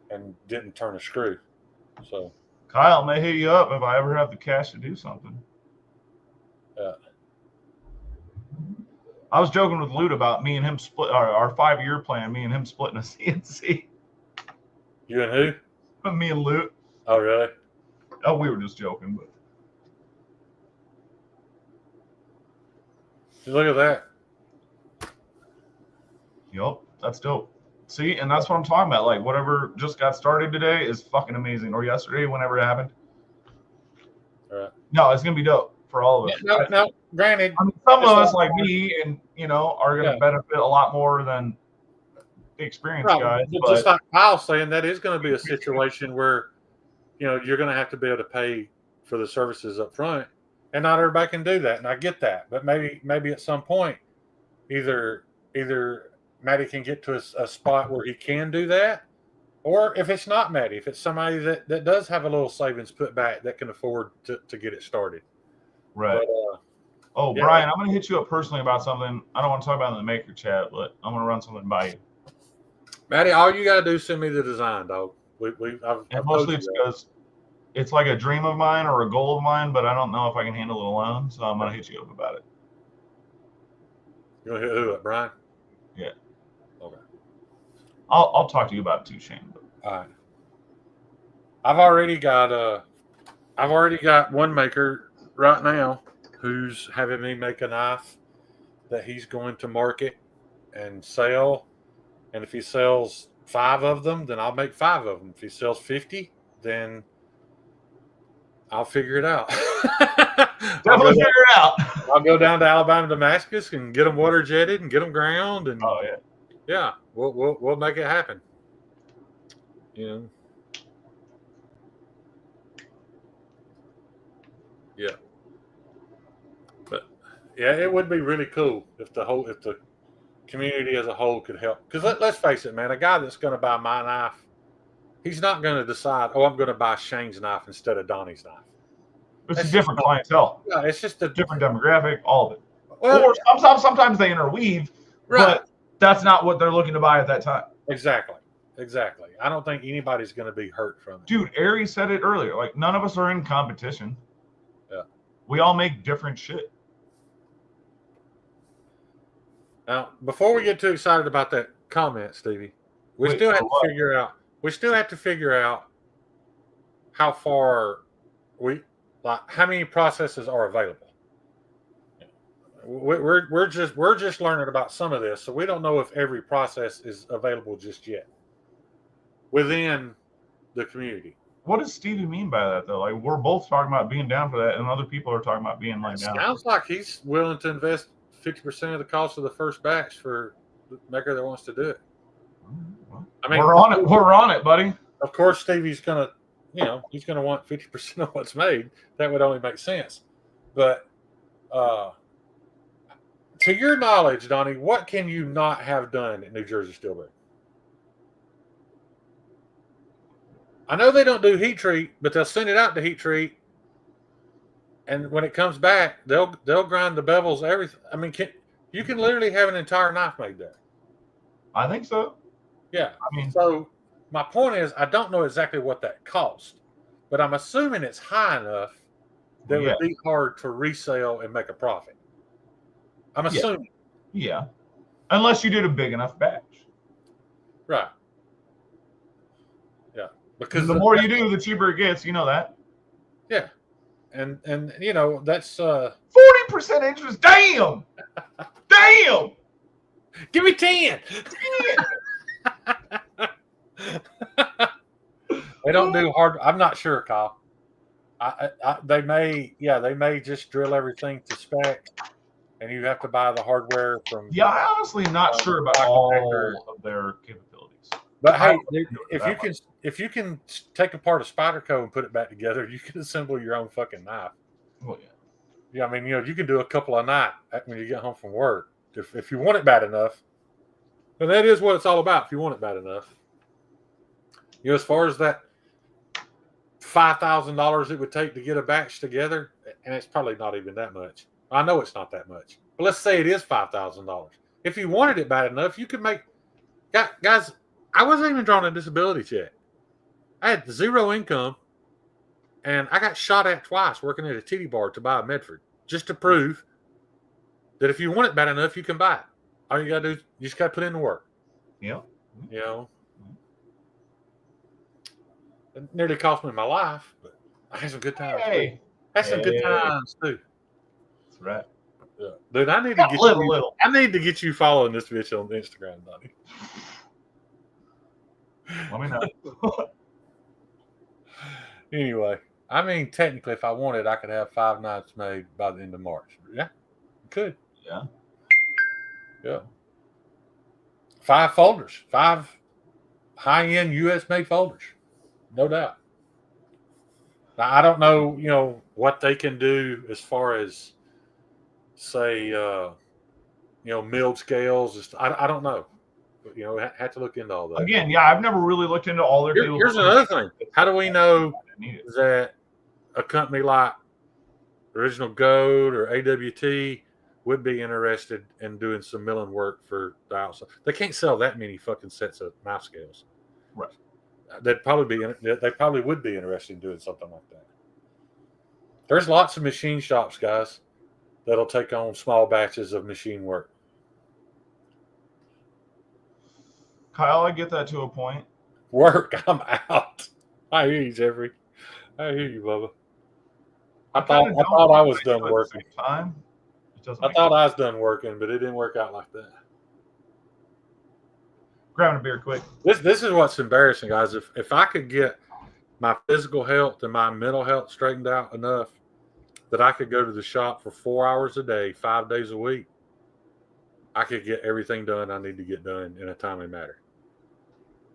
and didn't turn a screw. So Kyle may hit you up if I ever have the cash to do something. Yeah. I was joking with Lute about me and him split our 5-year plan, me and him splitting a CNC. You and who? Me and Lute. Oh, really? Oh, we were just joking, but look at that. Yup, that's dope. See, and that's what I'm talking about. Like, whatever just got started today is fucking amazing. Or yesterday, whenever it happened. All right. No, it's going to be dope for all of us. Yeah, no, granted. I mean, some of us, like me, and, you know, are going to benefit a lot more than the experienced guys. But just like Kyle's saying, that is going to be a situation where, you know, you're going to have to be able to pay for the services up front. And not everybody can do that. And I get that. But maybe at some point, either Matty can get to a spot where he can do that, or if it's not Matty, if it's somebody that does have a little savings put back that can afford to get it started. Right. But, Brian, I'm going to hit you up personally about something. I don't want to talk about it in the maker chat, but I'm going to run something by you. Matty, all you got to do is send me the design, dog. I've mostly it's because it's like a dream of mine or a goal of mine, but I don't know if I can handle it alone, so I'm going to hit you up about it. You want to hit who up, Brian? Yeah. Okay. I'll talk to you about it too, Shane. But. All right. I've already got one maker right now who's having me make a knife that he's going to market and sell. And if he sells 5 of them, then I'll make 5 of them. If he sells 50, then I'll figure it out. Definitely figure it out. I'll go down to Alabama, Damascus, and get them water jetted and get them ground. And yeah, we'll make it happen. You know. Yeah. But yeah, it would be really cool if the community as a whole could help. Because let's face it, man, a guy that's going to buy my knife, he's not going to decide, I'm going to buy Shane's knife instead of Donnie's knife. It's a different clientele. Yeah, it's just a different demographic, all of it. Well, or sometimes they interweave, but that's not what they're looking to buy at that time. Exactly. I don't think anybody's going to be hurt from it. Dude, Ari said it earlier. Like, none of us are in competition. Yeah. We all make different shit. Now, before we get too excited about that comment, Stevie, we still have to figure out how far how many processes are available. we're just learning about some of this, so we don't know if every process is available just yet within the community. What does Stevie mean by that, though? Like, we're both talking about being down for that, and other people are talking about being like down. Sounds like he's willing to invest 50% of the cost of the first batch for the maker that wants to do it. Well, I mean, we're on it. We're on it, buddy. Of course, Stevie's gonna, he's gonna want 50% of what's made. That would only make sense. But to your knowledge, Donnie, what can you not have done at New Jersey Steelberg? I know they don't do heat treat, but they'll send it out to heat treat, and when it comes back, they'll grind the bevels, everything. I mean, you can literally have an entire knife made there. I think so. Yeah. I mean, so my point is, I don't know exactly what that cost, but I'm assuming it's high enough that it would be hard to resell and make a profit. I'm assuming. Yeah. Unless you did a big enough batch. Right. Yeah. Because the more you do, the cheaper it gets. You know that. Yeah. And that's 40% interest. Damn. Damn. Give me 10. They don't do hard. I'm not sure, Kyle. They may just drill everything to spec, and you have to buy the hardware from. Yeah, I honestly am not sure about all of their capabilities. But hey, if you can take apart a Spyderco and put it back together, you can assemble your own fucking knife. Well, yeah. Yeah, I mean, you can do a couple a night when you get home from work if you want it bad enough. And that is what it's all about. If you want it bad enough, as far as that $5,000 it would take to get a batch together, and it's probably not even that much. I know it's not that much, but let's say it is $5,000. If you wanted it bad enough, you could make. Guys, I wasn't even drawing a disability check. I had 0 income, and I got shot at twice working at a titty bar to buy a Medford, just to prove that if you want it bad enough, you can buy it. All you got to do, you just got to put in the work. Yeah. It nearly cost me my life, but I had some good times. Hey. I had some good times, too. That's right. Yeah. Dude, I need to get you. I need to get you following this bitch on Instagram, Donnie. Let me know. Anyway, I mean, technically, if I wanted, I could have 5 knives made by the end of March. Yeah, could. Yeah. Yeah. 5 folders, 5 high-end U.S.-made folders, no doubt. Now, I don't know, what they can do as far as, say, milled scales. I don't know. But, had to look into all that. Again, yeah, I've never really looked into all their. Here's another thing. How do we know that a company like Original Gold or AWT would be interested in doing some milling work for the outside? They can't sell that many fucking sets of knife scales. Right. They probably would be interested in doing something like that. There's lots of machine shops, guys, that'll take on small batches of machine work. Kyle, I get that to a point. Work, I'm out. I hear you, Jeffrey. I hear you, Bubba. I thought I was done working. I thought I was done working, but it didn't work out like that. Grabbing a beer quick. This is what's embarrassing, guys. If I could get my physical health and my mental health straightened out enough that I could go to the shop for 4 hours a day, 5 days a week, I could get everything done I need to get done in a timely manner.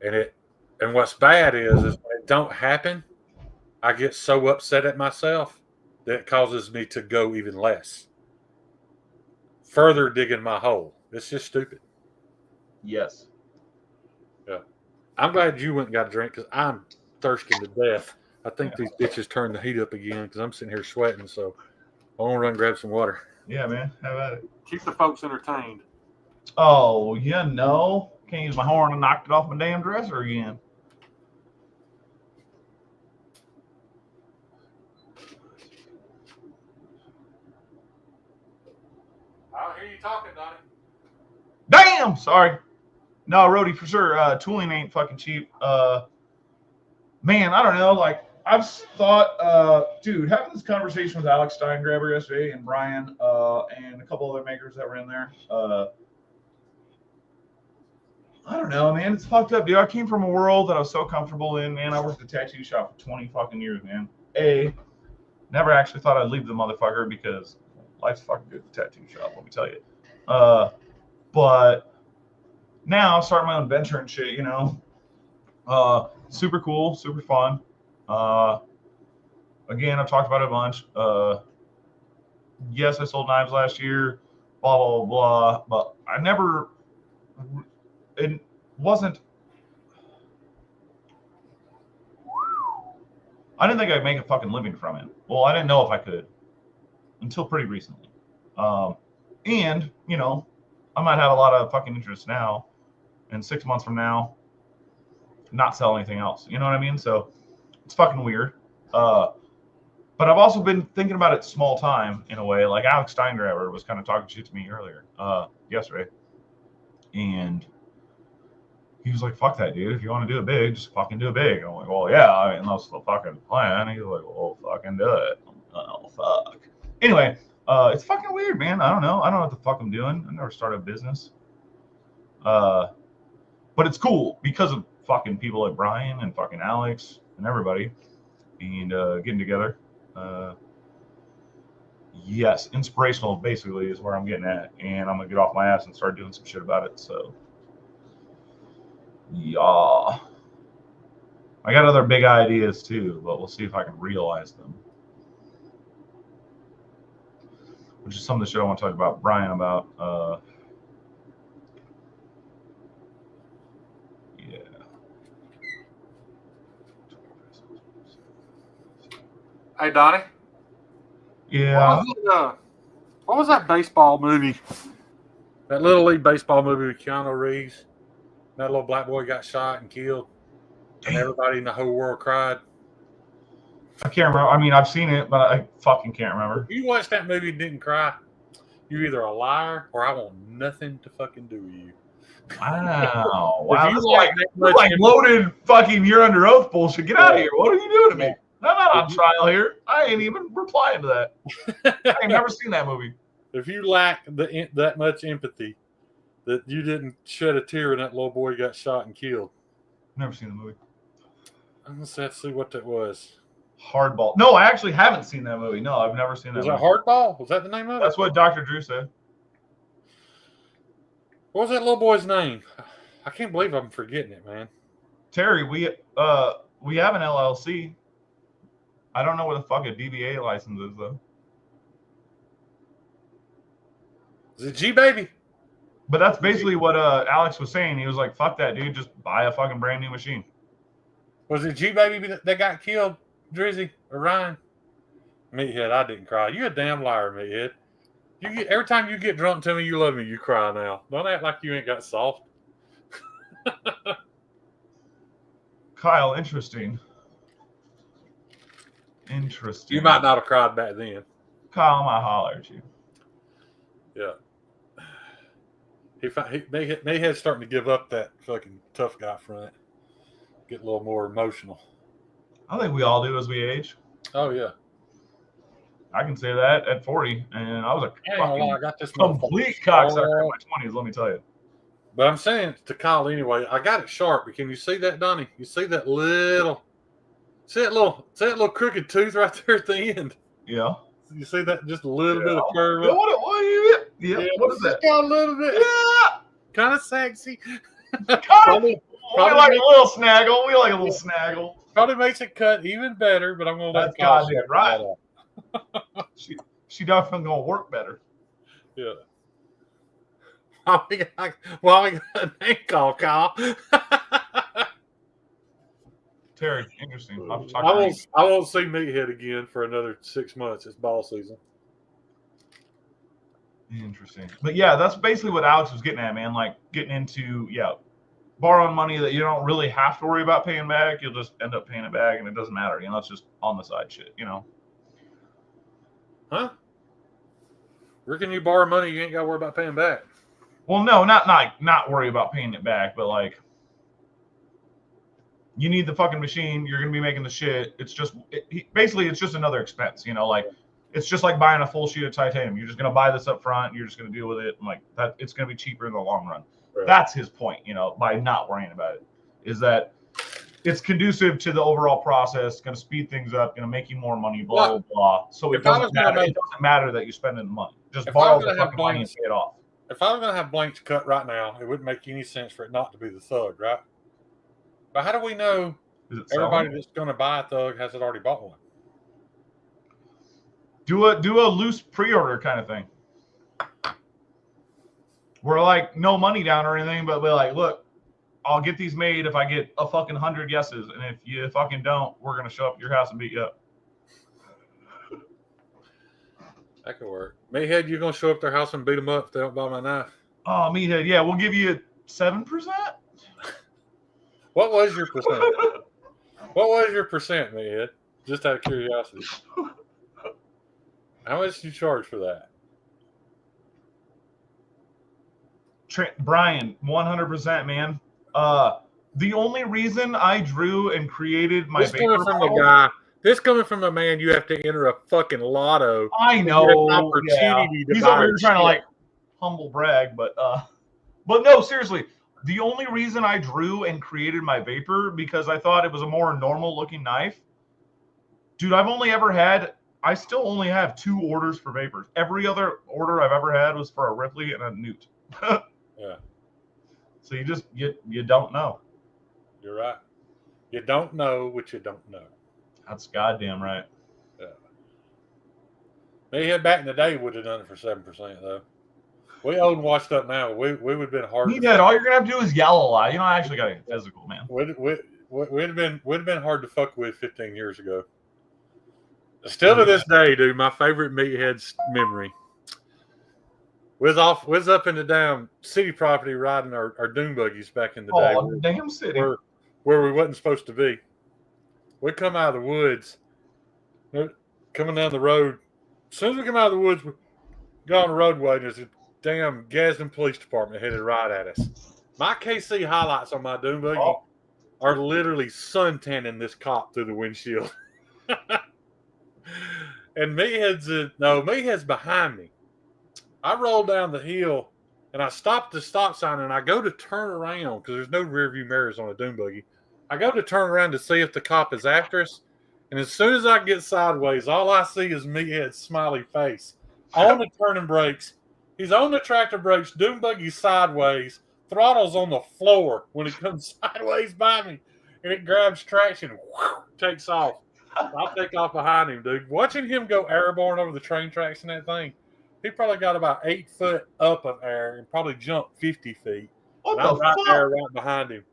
And what's bad is when it don't happen, I get so upset at myself that it causes me to go even less. Further digging my hole. It's just stupid. Yes. Yeah. I'm glad you went and got a drink because I'm thirsty to death. I think these bitches turned the heat up again because I'm sitting here sweating. So I want to run and grab some water. Yeah, man. How about it? Keep the folks entertained. Oh, can't use my horn and knocked it off my damn dresser again. I hear you talking, Donnie. Damn, sorry. No, Rody, for sure. Tooling ain't fucking cheap. Man, I don't know. Like, I've thought, dude, having this conversation with Alex Steingraber yesterday and Brian and a couple other makers that were in there. I don't know, man. It's fucked up, dude. I came from a world that I was so comfortable in, man. I worked at a tattoo shop for 20 fucking years, man. Never actually thought I'd leave the motherfucker because life's fucking good at the tattoo shop, let me tell you. But now starting my own venture and shit, you know. Super cool, super fun. Again, I've talked about it a bunch. Yes, I sold knives last year, blah, blah, blah, but I never, it wasn't, I didn't think I'd make a fucking living from it. Well, I didn't know if I could until pretty recently. And, you know, I might have a lot of fucking interest now and 6 months from now, not sell anything else. You know what I mean? So it's fucking weird. But I've also been thinking about it small time in a way. Like Alex Steingraber was kind of talking shit to me earlier, yesterday. And he was like, fuck that, dude. If you want to do it big, just fucking do it big. And I'm like, well, yeah, I mean, that's the fucking plan. And he's like, well, fucking do it. Oh, fuck. Anyway, it's fucking weird, man. I don't know. I don't know what the fuck I'm doing. I never started a business. But it's cool because of fucking people like Brian and fucking Alex and everybody and getting together. Yes, inspirational basically is where I'm getting at, and I'm gonna get off my ass and start doing some shit about it. So yeah, I got other big ideas too, but we'll see if I can realize them, which is some of the shit I want to talk about Brian about. Yeah. Hey, Donnie. Yeah. What was that baseball movie? That Little League baseball movie with Keanu Reeves. That little black boy got shot and killed, and everybody in the whole world cried. I can't remember. I mean, I've seen it, but I fucking can't remember. If you watched that movie and didn't cry, you're either a liar or I want nothing to fucking do with you. Wow. If you like loaded fucking you're under oath bullshit. Get out of here. What are you doing to me? I'm not on trial here. I ain't even replying to that. I ain't never seen that movie. If you lack that much empathy that you didn't shed a tear when that little boy got shot and killed. Never seen the movie. I'm going to have to see what that was. Hardball. No, I actually haven't seen that movie. No, I've never seen that movie. Was that Hardball? Was that the name of it? That's what Dr. Drew said. What was that little boy's name? I can't believe I'm forgetting it, man. Terry, we have an LLC. I don't know what the fuck a DBA license is, though. Is it G-Baby? But that's basically what Alex was saying. He was like, fuck that, dude. Just buy a fucking brand new machine. Was it G-Baby that got killed, Drizzy or Ryan? Meathead, I didn't cry. You a damn liar, Meathead. Every time you get drunk, tell me you love me, you cry now. Don't act like you ain't got soft. Kyle, interesting. Interesting. You might not have cried back then. Kyle, I might holler at you. Yeah. Mayhead's starting to give up that fucking tough guy front. Get a little more emotional. I think we all do as we age. Oh, yeah. I can say that at 40, and I was a fucking I got this complete cocksucker in my 20s, let me tell you. But I'm saying to Kyle anyway, I got it sharp. But can you see that, Donnie? You see that little crooked tooth right there at the end? Yeah. You see that? Just a little bit of curve. Yeah, what is that? Got a little bit. Yeah. Kind of sexy. Probably like a little snaggle. We like a little snaggle. Probably makes it cut even better, but I'm going to let Kyle do it right. She definitely going to work better. Yeah. Why we got a name called Kyle? Terry, interesting. I won't see Meathead again for another 6 months. It's ball season. Interesting. But yeah, that's basically what Alex was getting at, man. Like getting into, borrowing money that you don't really have to worry about paying back. You'll just end up paying it back and it doesn't matter. It's just on the side shit, Huh? Where can you borrow money you ain't got to worry about paying back? Well, no, not worry about paying it back, but like You need the fucking machine. You're gonna be making the shit. It's just basically it's just another expense. Like it's just like buying a full sheet of titanium. You're just gonna buy this up front. You're just gonna deal with it, and like that, it's gonna be cheaper in the long run. Right. That's his point. By not worrying about it, is that it's conducive to the overall process. Going to speed things up. Going to make you more money. Blah blah blah. So it doesn't matter. It doesn't matter that you're spending the money. Just borrow the fucking money and pay it off. If I was gonna have blanks cut right now, it wouldn't make any sense for it not to be the Thug, right? But how do we know everybody that's going to buy a Thug hasn't already bought one? Do a loose pre-order kind of thing. We're like no money down or anything, but we're like, look, I'll get these made if I get a fucking 100 yeses, and if you fucking don't, we're gonna show up at your house and beat you up. That could work. Meathead, you gonna show up at their house and beat them up if they don't buy my knife? Oh, Meathead, yeah, we'll give you 7%. What was your percent? What was your percent, Meathead? Just out of curiosity. How much did you charge for that? Brian, 100%, man. The only reason I drew and created my this coming from a guy. This coming from a man, you have to enter a fucking lotto. I know. Opportunity to He's over here trying to like humble brag, but no, seriously. The only reason I drew and created my vapor because I thought it was a more normal looking knife. Dude, I still only have 2 orders for vapors. Every other order I've ever had was for a Ripley and a Newt. Yeah. So you don't know. You're right. You don't know what you don't know. That's goddamn right. Yeah. Maybe back in the day would have done it for 7% though. We old and washed up now. We would have been hard. He did. All you're gonna have to do is yell a lot. You know, I actually got to get physical, man. Would have been hard to fuck with 15 years ago. Still to this day, dude, my favorite Meathead's memory. Was up in the damn city property riding our dune buggies back in the day. Oh, damn city. Where we wasn't supposed to be. We come out of the woods, coming down the road. As soon as we come out of the woods, we go on the roadway, and there's a damn Gadsden Police Department headed right at us. My KC highlights on my dune buggy are literally suntanning this cop through the windshield. And Meathead's behind me. I roll down the hill and I stop at the stop sign and I go to turn around because there's no rear view mirrors on a dune buggy. I go to turn around to see if the cop is after us. And as soon as I get sideways, all I see is Meathead's smiley face on the turning brakes. He's on the tractor brakes, dune buggy sideways, throttle's on the floor when it comes sideways by me. And it grabs traction and takes off. I take off behind him, dude. Watching him go airborne over the train tracks and that thing. He probably got about 8 foot up of air and probably jumped 50 feet. I'm right there, right behind him.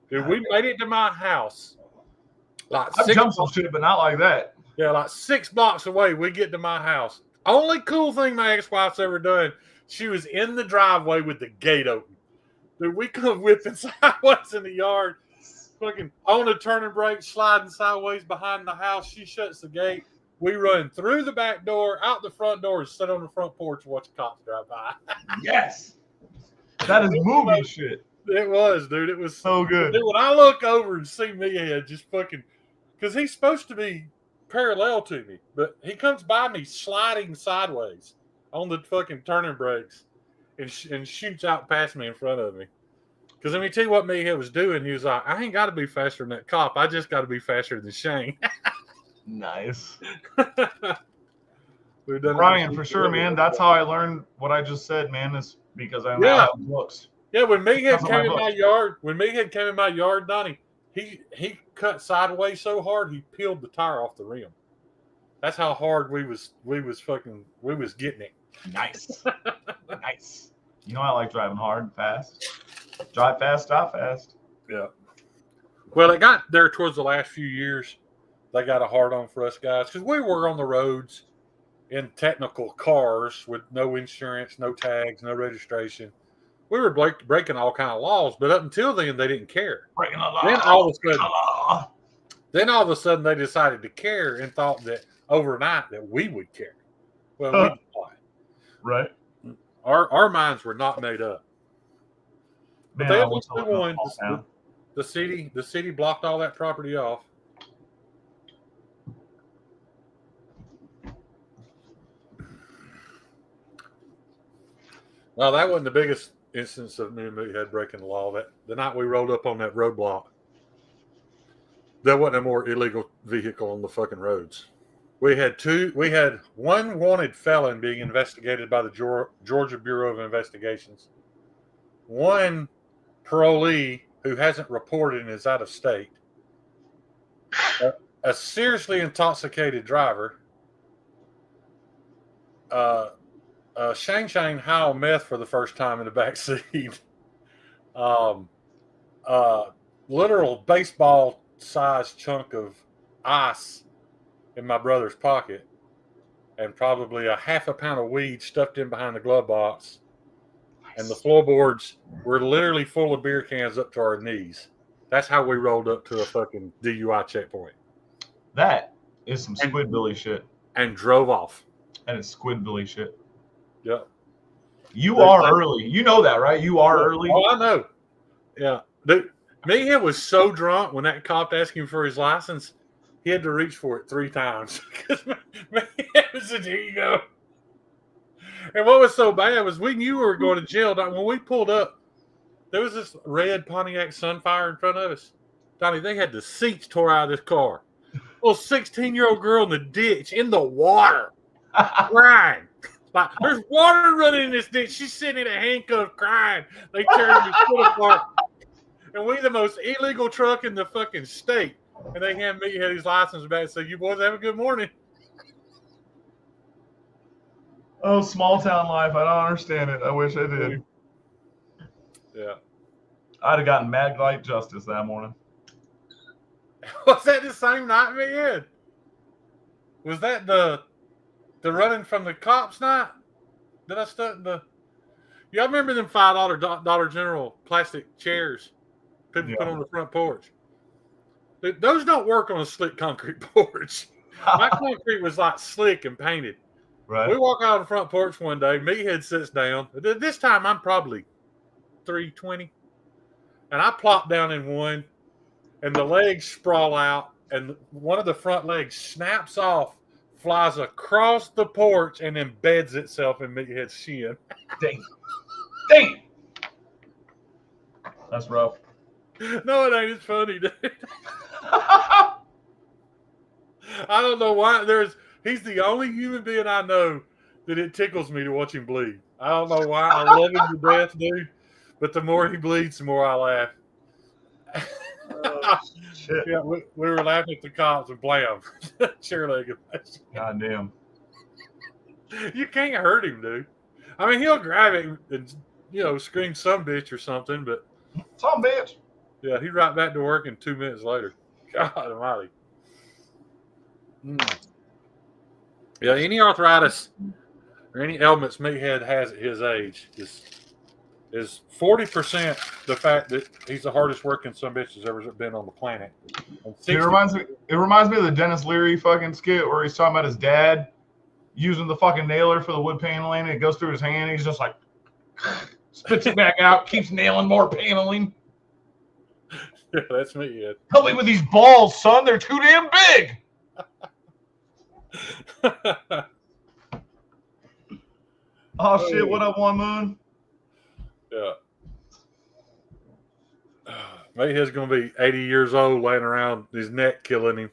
Dude, we made it to my house. I've jumped some shit, but not like that. Yeah, like 6 blocks away, we get to my house. Only cool thing my ex-wife's ever done, she was in the driveway with the gate open. Dude, we come whipping sideways in the yard, fucking on the turning brake, sliding sideways behind the house. She shuts the gate. We run through the back door, out the front door, and sit on the front porch and watch the cops drive by. Yes. That is movie shit. It was, dude. It was so good. Dude, when I look over and see Meathead just fucking, because he's supposed to be parallel to me, but he comes by me sliding sideways on the fucking turning brakes and shoots out past me in front of me. Because let me tell you what Meathead was doing. He was like, I ain't got to be faster than that cop. I just got to be faster than Shane. Nice. Brian, for sure, man. That's how I learned what I just said, man, is because I know how it looks. Yeah, when Meathead came in my yard, Donnie, he cut sideways so hard he peeled the tire off the rim. That's how hard we was getting it. Nice. Nice. You know I like driving hard and fast. Drive fast, stop fast. Yeah. Well, it got there towards the last few years. They got a hard on for us guys because we were on the roads in technical cars with no insurance, no tags, no registration. We were breaking all kind of laws, but up until then, they didn't care. Breaking the law. Then all of a sudden, they decided to care and thought that overnight that we would care. Well, we didn't. Right. Our minds were not made up. But Man, they eventually won. The city blocked all that property off. Well, that wasn't the biggest instance of me and Meathead breaking the law. That the night we rolled up on that roadblock, there wasn't a more illegal vehicle on the fucking roads. We had one wanted felon being investigated by the Georgia Bureau of Investigations, one parolee who hasn't reported and is out of state, a seriously intoxicated driver, Shane high on meth for the first time in the back seat, literal baseball-sized chunk of ice in my brother's pocket, and probably a half a pound of weed stuffed in behind the glove box. And the floorboards were literally full of beer cans up to our knees. That's how we rolled up to a fucking DUI checkpoint. That is some Squidbilly shit. And drove off. And it's Squidbilly shit. Yep. You are early. You know that, right? You are early. Oh, I know. Yeah. Meathead was so drunk when that cop asked him for his license, he had to reach for it 3 times. Because Meathead said, here you go. And what was so bad was we knew we were going to jail. When we pulled up, there was this red Pontiac Sunfire in front of us. Donnie, they had the seats tore out of this car. Little 16-year-old girl in the ditch, in the water, crying. Like, there's water running in this ditch. She's sitting in a handcuff crying. They tearing his foot apart. And we the most illegal truck in the fucking state. And they hand Meathead his license back and say, you boys have a good morning. Oh, small town life. I don't understand it. I wish I did. Yeah. I'd have gotten mad light justice that morning. Was that the same night, Meathead? Was that the running from the cops night? Did I stuck the... Y'all remember them $5 Dollar General plastic chairs people put on the front porch? Those don't work on a slick concrete porch. My concrete was like slick and painted. Right. We walk out on the front porch one day. Meathead sits down. This time I'm probably 320. And I plop down in one, and the legs sprawl out, and one of the front legs snaps off, flies across the porch, and embeds itself in Meathead's shin. Dang. That's rough. No, it ain't. It's funny, dude. I don't know why. He's the only human being I know that it tickles me to watch him bleed. I don't know why. I love him to death, dude. But the more he bleeds, the more I laugh. Shit. Yeah, we were laughing at the cops and blam. Cheerlegging. God damn. You can't hurt him, dude. I mean, he'll grab it and, scream some bitch or something, but. Some bitch. Yeah, he'd right back to work in 2 minutes later. God almighty. Yeah, any arthritis or any ailments Meathead has at his age is 40% the fact that he's the hardest working sumbitch that's ever been on the planet. It reminds me of the Dennis Leary fucking skit where he's talking about his dad using the fucking nailer for the wood paneling, and it goes through his hand, and he's just like spits it back out, keeps nailing more paneling. Yeah, that's Meathead. Help me with these balls, son. They're too damn big. Oh shit! What up, One Moon? Yeah. Meathead's gonna be 80 years old, laying around his neck killing him,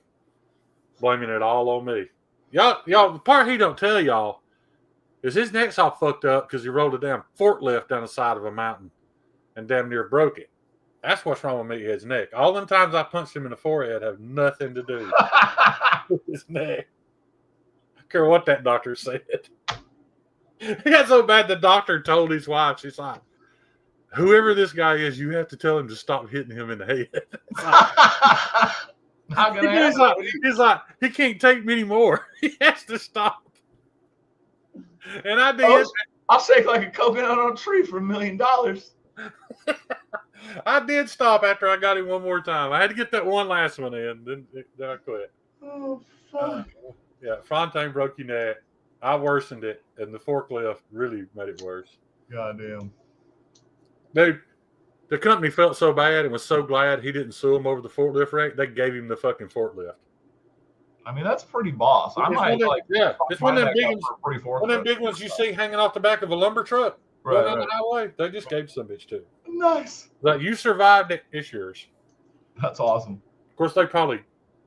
blaming it all on me. Y'all, the part he don't tell y'all is his neck's all fucked up because he rolled a damn forklift down the side of a mountain and damn near broke it. That's what's wrong with Meathead's neck. All them times I punched him in the forehead have nothing to do with his neck. I don't care what that doctor said. He got so bad the doctor told his wife, she's like, whoever this guy is, you have to tell him to stop hitting him in the head. Not gonna happen. He's like, he can't take me anymore. He has to stop. And I did. I'll shake like a coconut on a tree for $1 million. I did stop after I got him one more time. I had to get that one last one in, then I quit. Oh, fuck. Yeah, Fontaine broke your neck. I worsened it, and the forklift really made it worse. Goddamn. Dude, The company felt so bad and was so glad he didn't sue him over the forklift wreck, they gave him the fucking forklift. I mean, that's pretty boss. I might like. Yeah, it's one of them big ones. One of them big ones you see hanging off the back of a lumber truck going down the highway. They just gave some bitch to. Nice. Like, you survived it. It's yours. That's awesome. Of course, they probably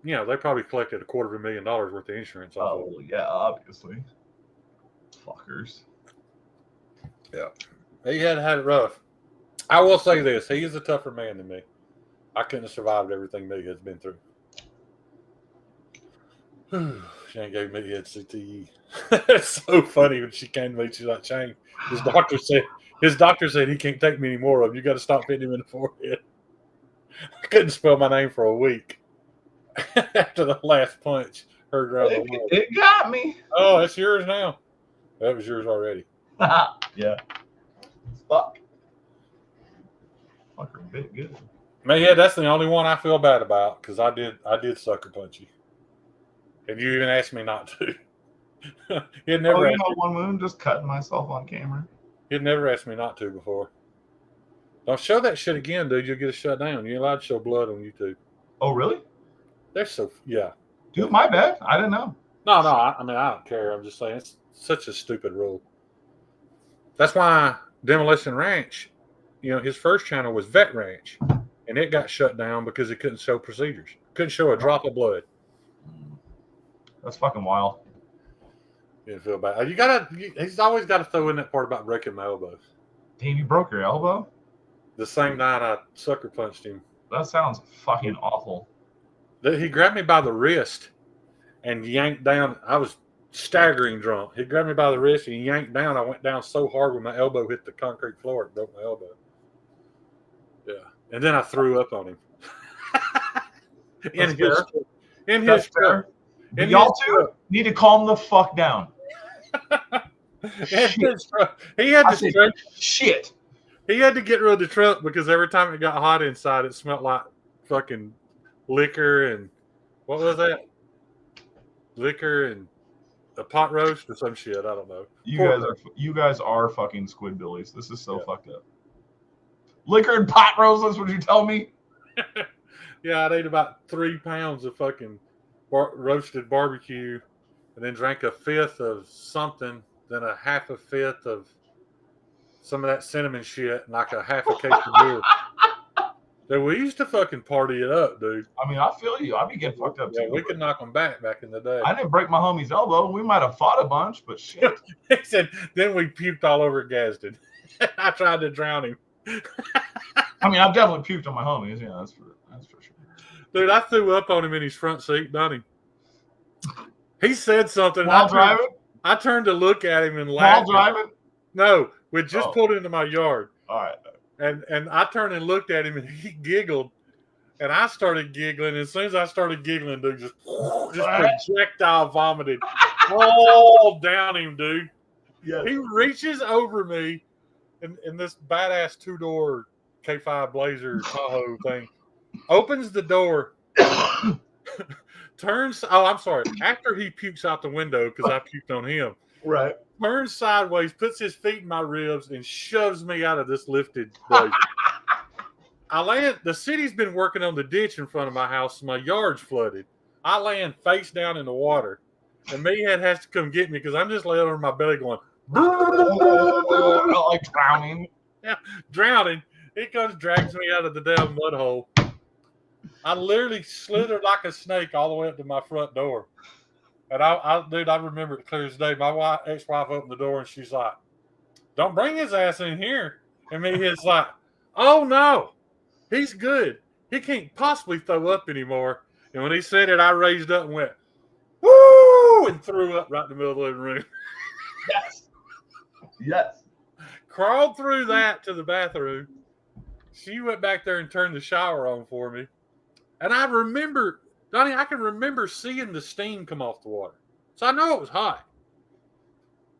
collected $250,000 worth of insurance. Oh yeah, obviously. Fuckers. Yeah, he had it rough. I will say this: he is a tougher man than me. I couldn't have survived everything Meg has been through. She ain't gave me CTE. It's so funny when she came to me. She's like, "Shane, his doctor said he can't take me anymore of. You got to stop hitting him in the forehead." I couldn't spell my name for a week after the last punch. Heard around the world. It got me. Oh, it's yours now. That was yours already. Yeah. Fuck. Fucker bit good. Man, yeah, that's the only one I feel bad about because I did sucker punch you. And you even asked me not to. You'd never one moon just cutting myself on camera. You'd never asked me not to before. Don't show that shit again, dude. You'll get us shut down. You're allowed to show blood on YouTube. Oh, really? They're so, yeah. Dude, my bad. I didn't know. No, I mean, I don't care. I'm just saying it's such a stupid rule. That's why Demolition Ranch, his first channel was Vet Ranch, and it got shut down because it couldn't show procedures. Couldn't show a drop of blood. That's fucking wild. You feel bad. He's always got to throw in that part about breaking my elbow. Damn, you broke your elbow? The same night I sucker punched him. That sounds fucking awful. He grabbed me by the wrist and yanked down. I was staggering drunk. He grabbed me by the wrist and yanked down. I went down so hard when my elbow hit the concrete floor, it broke my elbow. Yeah. And then I threw up on him. in his truck. Y'all two need to calm the fuck down. He had to shit. He had to get rid of the truck because every time it got hot inside, it smelled like fucking liquor and what was that? Liquor and a pot roast or some shit. I don't know. You guys are fucking squidbillies. This is so fucked up. Liquor and pot roast. That's what you tell me. Yeah, I ate about 3 pounds of fucking roasted barbecue, and then drank a fifth of something, then a half a fifth of some of that cinnamon shit, and like a half a case of beer. Dude, we used to fucking party it up, dude. I mean, I feel you. I'd be getting fucked up too. Yeah, we could knock them back in the day. I didn't break my homie's elbow. We might have fought a bunch, but shit. He said, then we puked all over Gadsden. I tried to drown him. I mean, I've definitely puked on my homies. Yeah, that's for sure. Dude, I threw up on him in his front seat, didn't he? He said something. While driving? I turned to look at him and laughed. While driving? No, we just pulled into my yard. All right. And I turned and looked at him, and he giggled, and I started giggling. And as soon as I started giggling, dude, just projectile vomited all down him, dude. Yes. He reaches over me in this badass 2-door K5 Blazer Tahoe thing, opens the door, turns. Oh, I'm sorry. After he pukes out the window because I puked on him. Right. Turns sideways, puts his feet in my ribs, and shoves me out of this lifted blazer. I land. The city's been working on the ditch in front of my house, so my yard's flooded. I land face down in the water, and Mayhead has to come get me because I'm just laying on my belly going, like drowning. Yeah, drowning. He comes, drags me out of the damn mud hole. I literally slithered like a snake all the way up to my front door. And I remember it clear as day. My ex-wife opened the door and she's like, "Don't bring his ass in here." And me, he's like, "Oh no, he's good. He can't possibly throw up anymore." And when he said it, I raised up and went, "Woo!" and threw up right in the middle of the living room. Yes. Crawled through that to the bathroom. She went back there and turned the shower on for me. And I remember, Donnie, I can remember seeing the steam come off the water. So I know it was hot.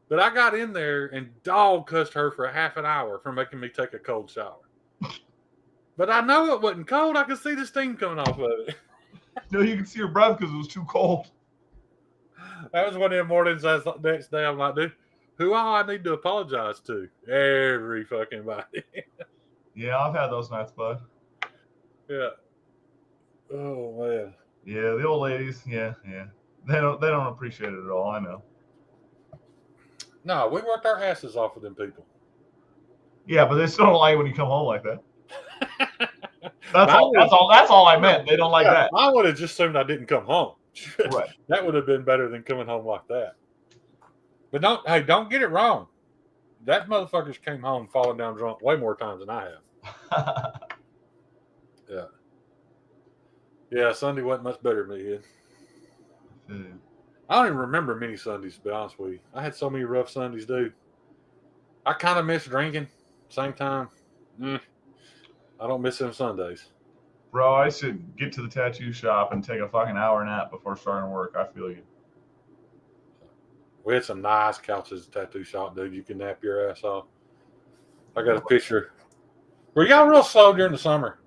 But I got in there and dog cussed her for half an hour for making me take a cold shower. But I know it wasn't cold. I could see the steam coming off of it. No, you could see her breath because it was too cold. That was one of the mornings. The next day, I'm like, dude, who all I need to apologize to? Every fucking body. Yeah, I've had those nights, bud. Yeah. Oh man. Yeah, the old ladies. Yeah. They don't appreciate it at all. I know. No, we worked our asses off with them people. Yeah, but they still don't like when you come home like that. That's all I meant. They don't like that. I would have just assumed I didn't come home. Right. That would have been better than coming home like that. But don't get it wrong. That motherfuckers came home falling down drunk way more times than I have. Yeah. Yeah, Sunday wasn't much better than me. I don't even remember many Sundays, to be honest with you. I had so many rough Sundays, dude. I kind of miss drinking. Same time, I don't miss them Sundays. Bro, I should get to the tattoo shop and take a fucking hour nap before starting work. I feel you. We had some nice couches at the tattoo shop, dude. You can nap your ass off. I got a picture. Were y'all real slow during the summer?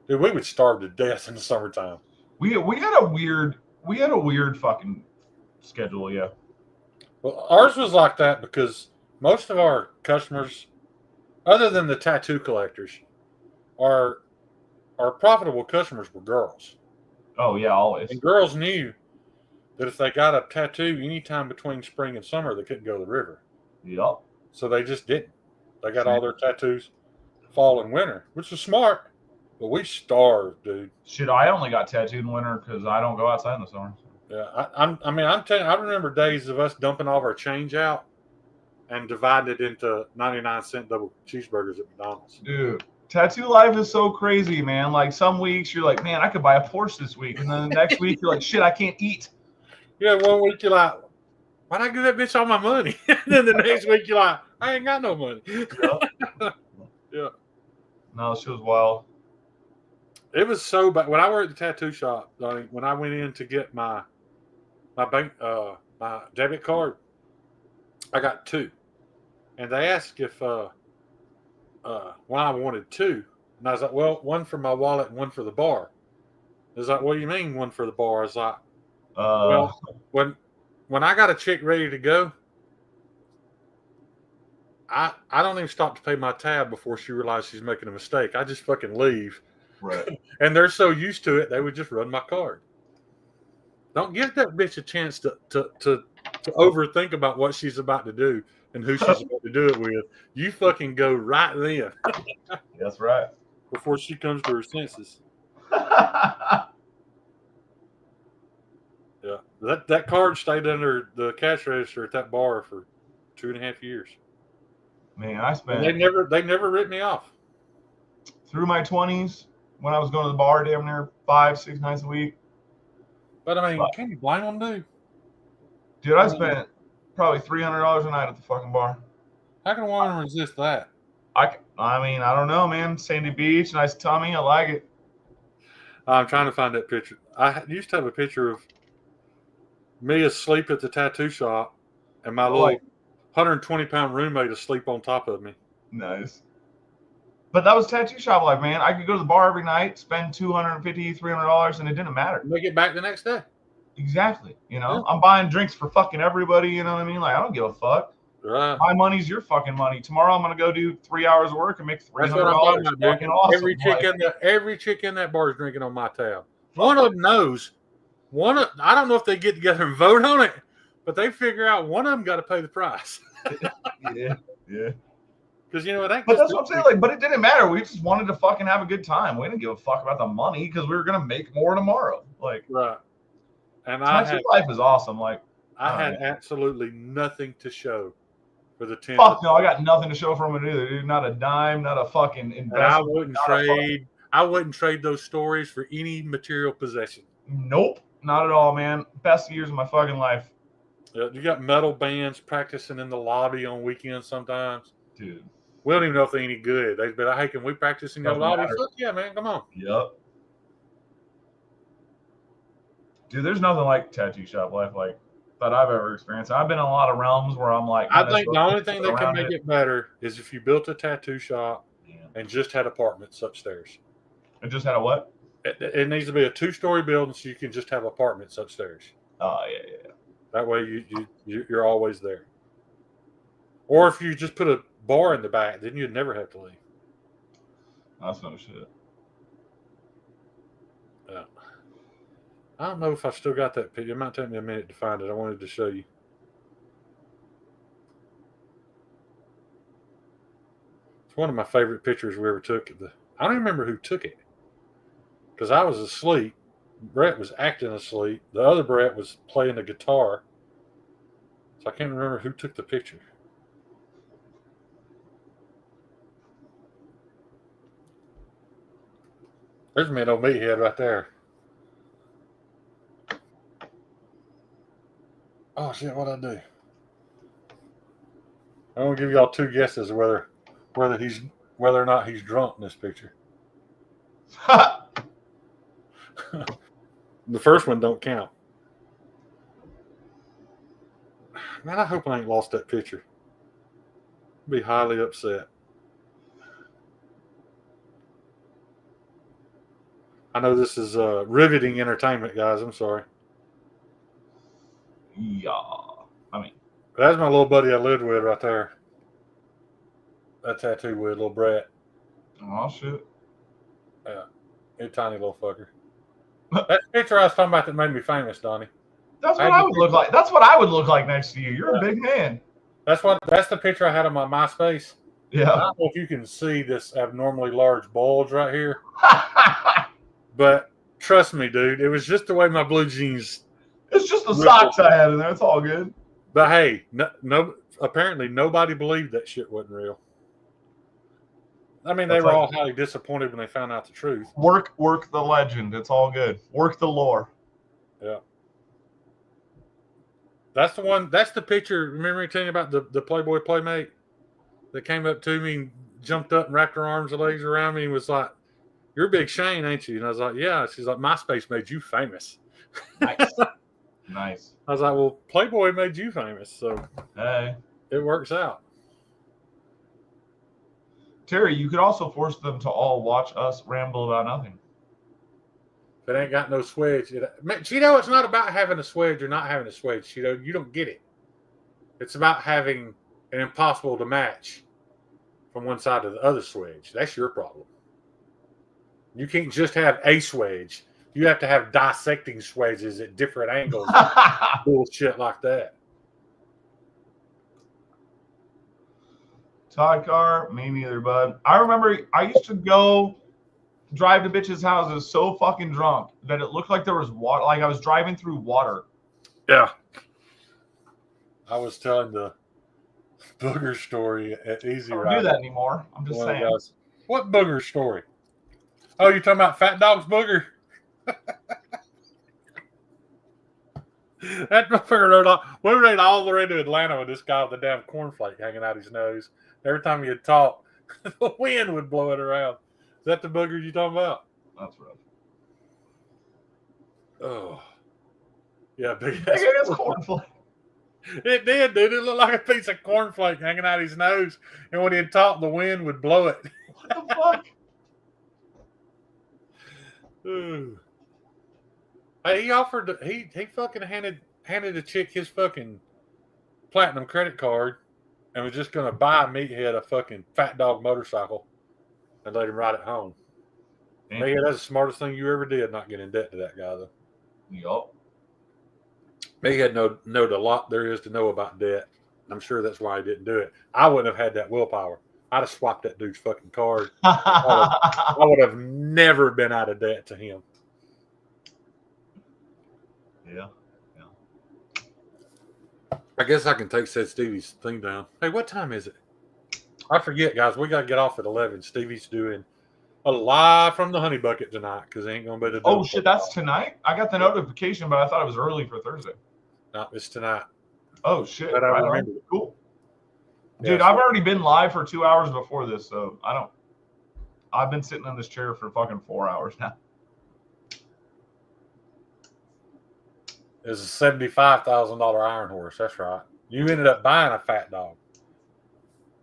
Dude, we would starve to death in the summertime. We had a weird fucking schedule, yeah. Well, ours was like that because most of our customers, other than the tattoo collectors, our profitable customers were girls. Oh yeah, always. And girls knew that if they got a tattoo anytime between spring and summer, they couldn't go to the river. Yep. So they just didn't. They got all their tattoos fall and winter, which was smart. But we starved, dude. Shit, I only got tattooed in winter because I don't go outside in the summer. Yeah, I'm telling you, I remember days of us dumping all of our change out and dividing it into 99-cent double cheeseburgers at McDonald's. Dude, tattoo life is so crazy, man. Like some weeks you're like, man, I could buy a Porsche this week, and then the next week you're like, shit, I can't eat. Yeah, one week you're like, why'd I give that bitch all my money? And then the next week you're like, I ain't got no money. Yeah. No, she was wild. It was so bad. When I worked at the tattoo shop, when I went in to get my bank my debit card, I got two. And they asked if why I wanted two. And I was like, well, one for my wallet and one for the bar. They was like, what do you mean one for the bar? I was like, well, when I got a check ready to go, I don't even stop to pay my tab before she realizes she's making a mistake. I just fucking leave. Right. And they're so used to it, they would just run my card. Don't give that bitch a chance to overthink about what she's about to do and who she's about to do it with. You fucking go right then. That's right. Before she comes to her senses. Yeah. That card stayed under the cash register at that bar for 2.5 years. Man, I spent. And they never ripped me off. Through my 20s, when I was going to the bar damn near 5-6 nights a week. But I mean, can you blame them, dude? Dude, I spent probably $300 a night at the fucking bar. How can a woman resist that? I mean, I don't know, man. Sandy Beach, nice tummy, I like it. I'm trying to find that picture. I used to have a picture of me asleep at the tattoo shop and my little 120-pound roommate asleep on top of me. Nice. But that was tattoo shop life, man. I could go to the bar every night, spend $250, $300, and it didn't matter. Make it back the next day. Exactly. You know, I'm buying drinks for fucking everybody. You know what I mean? Like, I don't give a fuck. Right. My money's your fucking money. Tomorrow I'm gonna go do 3 hours of work and make $300. Fucking awesome. Every chick in that bar is drinking on my tab. One of them knows. I don't know if they get together and vote on it, but they figure out one of them got to pay the price. Yeah. Because you know it ain't. But that's what I'm saying. Like, but it didn't matter. We just wanted to fucking have a good time. We didn't give a fuck about the money because we were gonna make more tomorrow. Like, right. And life is awesome. Like, I had absolutely nothing to show for the 10. Fuck no, I got nothing to show from it either, dude. Not a dime, not a fucking investment. I wouldn't trade those stories for any material possession. Nope, not at all, man. Best years of my fucking life. Yeah, you got metal bands practicing in the lobby on weekends sometimes. Dude. We don't even know if they're any good. They'd be like, hey, can we practice in your lobby? Fuck yeah, man, come on. Yep. Dude, there's nothing like tattoo shop life like that I've ever experienced. I've been in a lot of realms where I'm like, I think the only thing that can make it better is if you built a tattoo shop and just had apartments upstairs. It just had a what? It needs to be a 2-story building so you can just have apartments upstairs. Oh, yeah. That way you're always there. Or if you just put a bar in the back, then you'd never have to leave. That's no shit. Yeah. I don't know if I still got that picture. It might take me a minute to find it. I wanted to show you. It's one of my favorite pictures we ever took. I don't remember who took it because I was asleep. Brett was acting asleep. The other Brett was playing the guitar. So I can't remember who took the picture. There's me an old meathead right there. Oh shit! What'd I do? I'm gonna give y'all two guesses whether or not he's drunk in this picture. The first one don't count. Man, I hope I ain't lost that picture. I'd be highly upset. I know this is riveting entertainment, guys. I'm sorry. Yeah. I mean, that's my little buddy I lived with right there. That tattoo with little Brett. Oh shit. Yeah. A tiny little fucker. That picture I was talking about that made me famous, Donnie. That's what I would look like. That's what I would look like next to you. You're a big man. That's the picture I had on my MySpace. Yeah. I don't know if you can see this abnormally large bulge right here. But trust me, dude, it was just the way my blue jeans. It's just the socks I had in there. It's all good. But hey, no apparently nobody believed that shit wasn't real. I mean, they were all highly disappointed when they found out the truth. Work the legend. It's all good. Work the lore. Yeah. That's the one. That's the picture. Remember me telling you about the Playboy Playmate that came up to me and jumped up and wrapped her arms and legs around me and was like, "You're Big Shane, ain't you?" And I was like, "Yeah." She's like, "MySpace made you famous." Nice. Nice. I was like, "Well, Playboy made you famous, so hey, it works out." Terry, you could also force them to all watch us ramble about nothing. If it ain't got no swedge, Cheeto, it's not about having a swedge or not having a swedge, Cheeto. You don't get it. It's about having an impossible to match from one side to the other swedge. That's your problem. You can't just have a swedge. You have to have dissecting swedges at different angles. Bullshit like that. Todd Carr, me neither, bud. I remember I used to go drive to bitches' houses so fucking drunk that it looked like there was water, like I was driving through water. Yeah. I was telling the booger story at Easy Ride. I don't do that anymore. I'm just saying. Guys, what booger story? Oh, you're talking about Fat Dog's booger? That motherfucker we rode all the way to Atlanta with this guy with a damn cornflake hanging out his nose. Every time he'd talk, the wind would blow it around. Is that the booger you talking about? That's rough. Oh. Yeah, big ass cornflake. It did, dude. It looked like a piece of cornflake hanging out his nose. And when he'd talk, the wind would blow it. What the fuck? Ooh. Hey, he offered he fucking handed a chick his fucking platinum credit card and was just gonna buy Meathead a fucking Fat Dog motorcycle and let him ride it home. Meathead, that's the smartest thing you ever did, not get in debt to that guy though. Yup. Meathead knowed a lot there is to know about debt. I'm sure that's why he didn't do it. I wouldn't have had that willpower. I'd have swapped that dude's fucking card. I would have never been out of debt to him. Yeah. I guess I can take said Stevie's thing down. Hey, what time is it? I forget, guys. We got to get off at 11. Stevie's doing a live from the Honey Bucket tonight because they ain't going to be the. Oh, shit. That's tonight? I got the notification, but I thought it was early for Thursday. No, it's tonight. Oh, shit. But I remember. Cool. Dude, I've already been live for 2 hours before this, so I've been sitting in this chair for fucking 4 hours now. It's a $75,000 Iron Horse. That's right. You ended up buying a Fat Dog.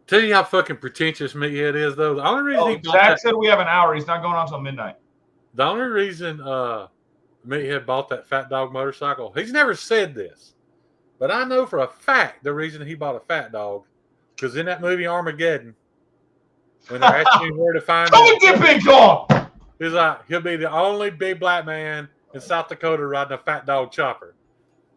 Tell you how fucking pretentious Meathead is, though. The only reason Zach said we have an hour. He's not going on until midnight. The only reason Meathead bought that Fat Dog motorcycle, he's never said this, but I know for a fact the reason he bought a Fat Dog, because in that movie Armageddon, when they're asking him where to find Come him. and get Big Dog. He's like, he'll be the only big black man in South Dakota riding a fat dog chopper.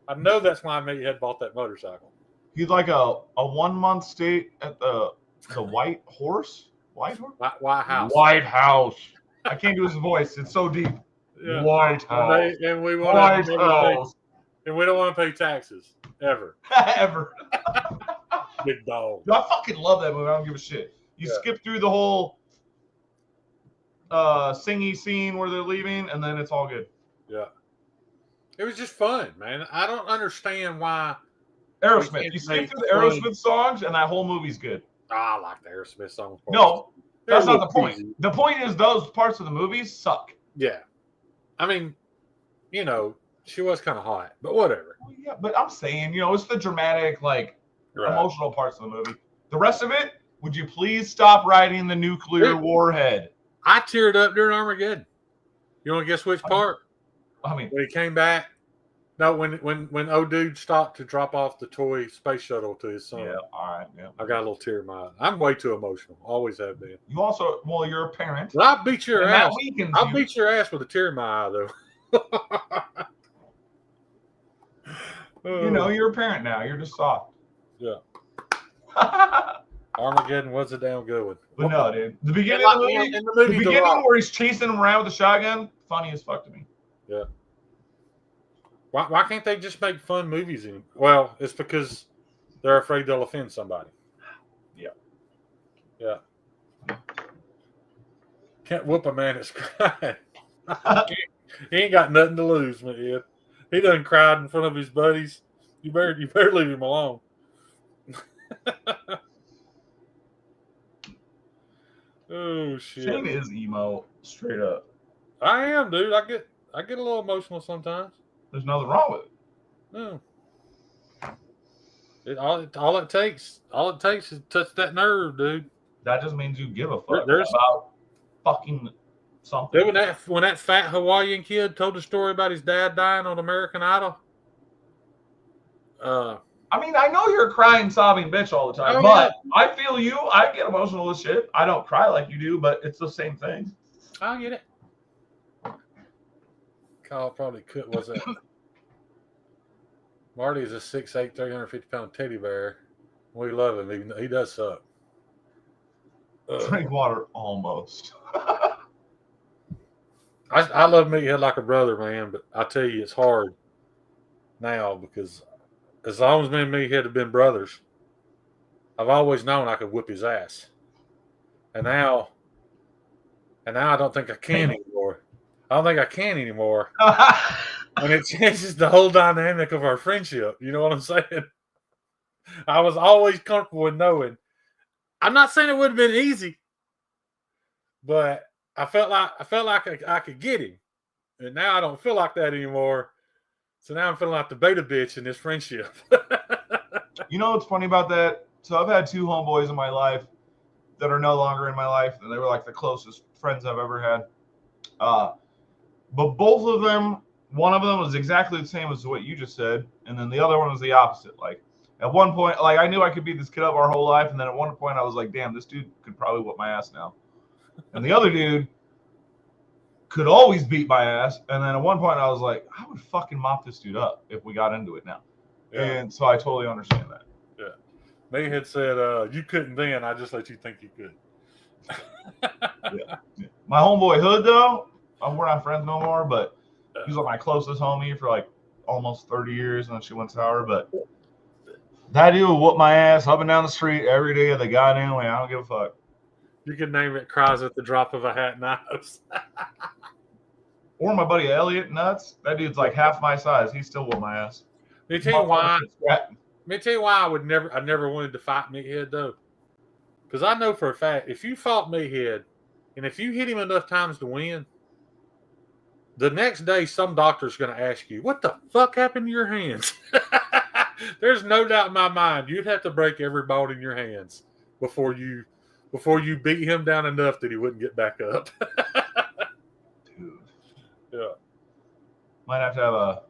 I know that's why Meathead bought that motorcycle. He's like a 1 month stay at the White Horse. White Horse. White House. White House. I can't do his voice. It's so deep. Yeah. White House. And we White House. And we don't want to pay taxes ever. Ever. Big dog. I fucking love that movie. I don't give a shit. You skip through the whole singy scene where they're leaving, and then it's all good. Yeah. It was just fun, man. I don't understand why. Aerosmith. You skip through the Aerosmith songs, and that whole movie's good. I like the Aerosmith songs. No, that's not the point. Easy. The point is those parts of the movies suck. Yeah. I mean, you know, she was kind of hot, but whatever. Yeah, but I'm saying, you know, it's the dramatic, emotional parts of the movie. The rest of it, would you please stop riding the nuclear warhead? I teared up during Armageddon. You want to guess which part? I mean, when he came back. No, when old dude stopped to drop off the toy space shuttle to his son. Yeah, all right. Yeah. I got a little tear in my eye. I'm way too emotional. Always have been. You also, you're a parent. Well, I'll beat your ass. I'll beat your ass with a tear in my eye, though. You know, you're a parent now. You're just soft. Yeah. Armageddon was a damn good one. But no, dude. The beginning of the movie, where he's chasing him around with a shotgun, funny as fuck to me. Yeah. Why can't they just make fun movies? Well, it's because they're afraid they'll offend somebody. Yeah. Yeah. Can't whoop a man that's crying. He ain't got nothing to lose, man. He done cried in front of his buddies. You better leave him alone. Oh shit. Shane is emo, straight up. I am, dude. I get a little emotional sometimes. There's nothing wrong with it. No. All it takes is touch that nerve, dude. That just means you give a fuck about fucking something. Dude, when that fat Hawaiian kid told the story about his dad dying on American Idol. I mean, I know you're a crying, sobbing bitch all the time, but I feel you. I get emotional as shit. I don't cry like you do, but it's the same thing. I get it. Kyle probably could. Was that? Marty is a 6'8", 350-pound teddy bear. We love him. Even though he does suck. Drink water almost. I love Meathead like a brother, man, but I tell you, it's hard now because as long as me and Meathead have been brothers, I've always known I could whip his ass. And now I don't think I can anymore. And it changes the whole dynamic of our friendship. You know what I'm saying? I was always comfortable with knowing. I'm not saying it would have been easy, but I felt like I could get him. And now I don't feel like that anymore. So now I'm feeling like the beta bitch in this friendship. You know what's funny about that? So I've had two homeboys in my life that are no longer in my life, and they were like the closest friends I've ever had. But both of them, one of them was exactly the same as what you just said, and then the other one was the opposite. Like at one point, like I knew I could beat this kid up our whole life, and then at one point I was like, damn, this dude could probably whip my ass now. And the other dude could always beat my ass. And then at one point I was like, I would fucking mop this dude up if we got into it now. Yeah. And so I totally understand that. Yeah. Meathead said, you couldn't then, I just let you think you could. Yeah. My homeboy Hood, though, we're not friends no more, but he's like my closest homie for like almost 30 years, and then she went sour. But that dude will whoop my ass up and down the street every day of the goddamn way. I don't give a fuck. You can name it cries at the drop of a hat and knives. Or my buddy Elliot Nuts. That dude's like half my size. He still whooped my ass. Let me tell you why I never wanted to fight Meathead though. Because I know for a fact, if you fought Meathead, and if you hit him enough times to win, the next day some doctor's going to ask you, what the fuck happened to your hands? There's no doubt in my mind you'd have to break every bone in your hands before you beat him down enough that he wouldn't get back up. Dude. Yeah. Might have to have a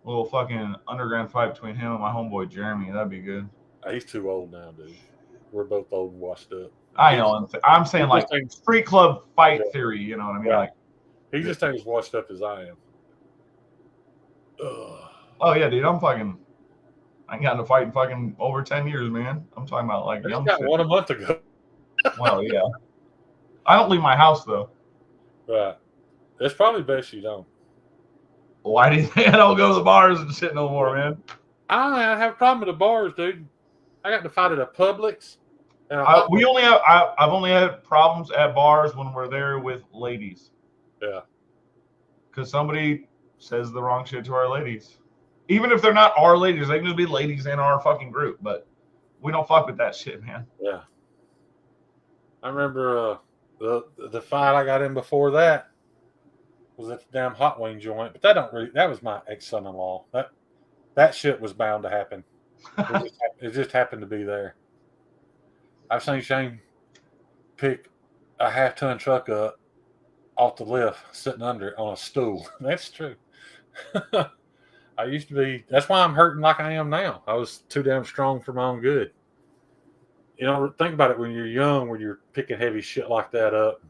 little fucking underground fight between him and my homeboy Jeremy. That'd be good. He's too old now, dude. We're both old and washed up. I know. I'm saying like street club fight theory. You know what I mean? Yeah. Like he just ain't as washed up as I am. Oh yeah, dude. I ain't gotten a fight in fucking over 10 years, man. I'm talking about like young got shit. one a month ago. Well, yeah. I don't leave my house though. Right. It's probably best you don't. Why do you think I don't go to the bars and shit no more, man? I don't have a problem with the bars, dude. I got to fight at a Publix. I've only had problems at bars when we're there with ladies. Yeah. Because somebody says the wrong shit to our ladies. Even if they're not our ladies, they can just be ladies in our fucking group. But we don't fuck with that shit, man. Yeah. I remember the fight I got in before that was at the damn hot wing joint. But that was my ex-son-in-law. That shit was bound to happen. It just happened to be there. I've seen Shane pick a half-ton truck up off the lift, sitting under it on a stool. That's true. I used to be. That's why I'm hurting like I am now. I was too damn strong for my own good. You know, think about it when you're young, when you're picking heavy shit like that up.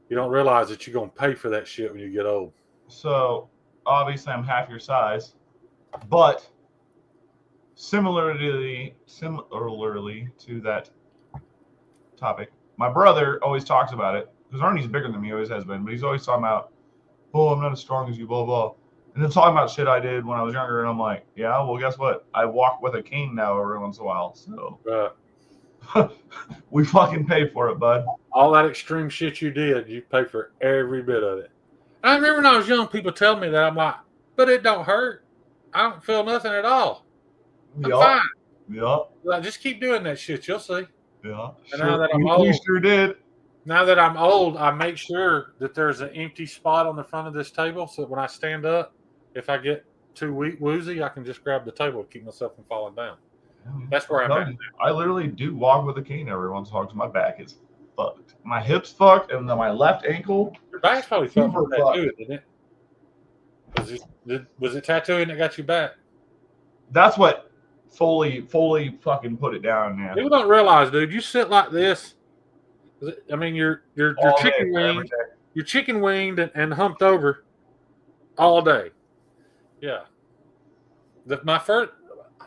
You don't realize that you're going to pay for that shit when you get old. So, obviously, I'm half your size. But similarly to that topic, my brother always talks about it because Arnie's bigger than me, always has been, but he's always talking about, oh, I'm not as strong as you, blah blah, and then talking about shit I did when I was younger, and I'm like, yeah, well, guess what? I walk with a cane now every once in a while, so we fucking pay for it, bud. All that extreme shit you did, you pay for every bit of it. I remember when I was young, people tell me that. I'm like, but it don't hurt. I don't feel nothing at all. I'm fine. Yeah. Like, just keep doing that shit. You'll see. Yeah. And now that I'm old, we sure did. Now that I'm old, I make sure that there's an empty spot on the front of this table so that when I stand up, if I get too woozy, I can just grab the table to keep myself from falling down. That's where I'm at. I literally do walk with a cane every once in a while because my back is fucked. My hip's fucked, and then my left ankle. Your back's probably fucked from tattooing, didn't it? Was it tattooing that got you back? That's what fully fucking put it down, man. People don't realize, dude. You sit like this. I mean, you're chicken winged. You're chicken winged and humped over all day. Yeah. My first,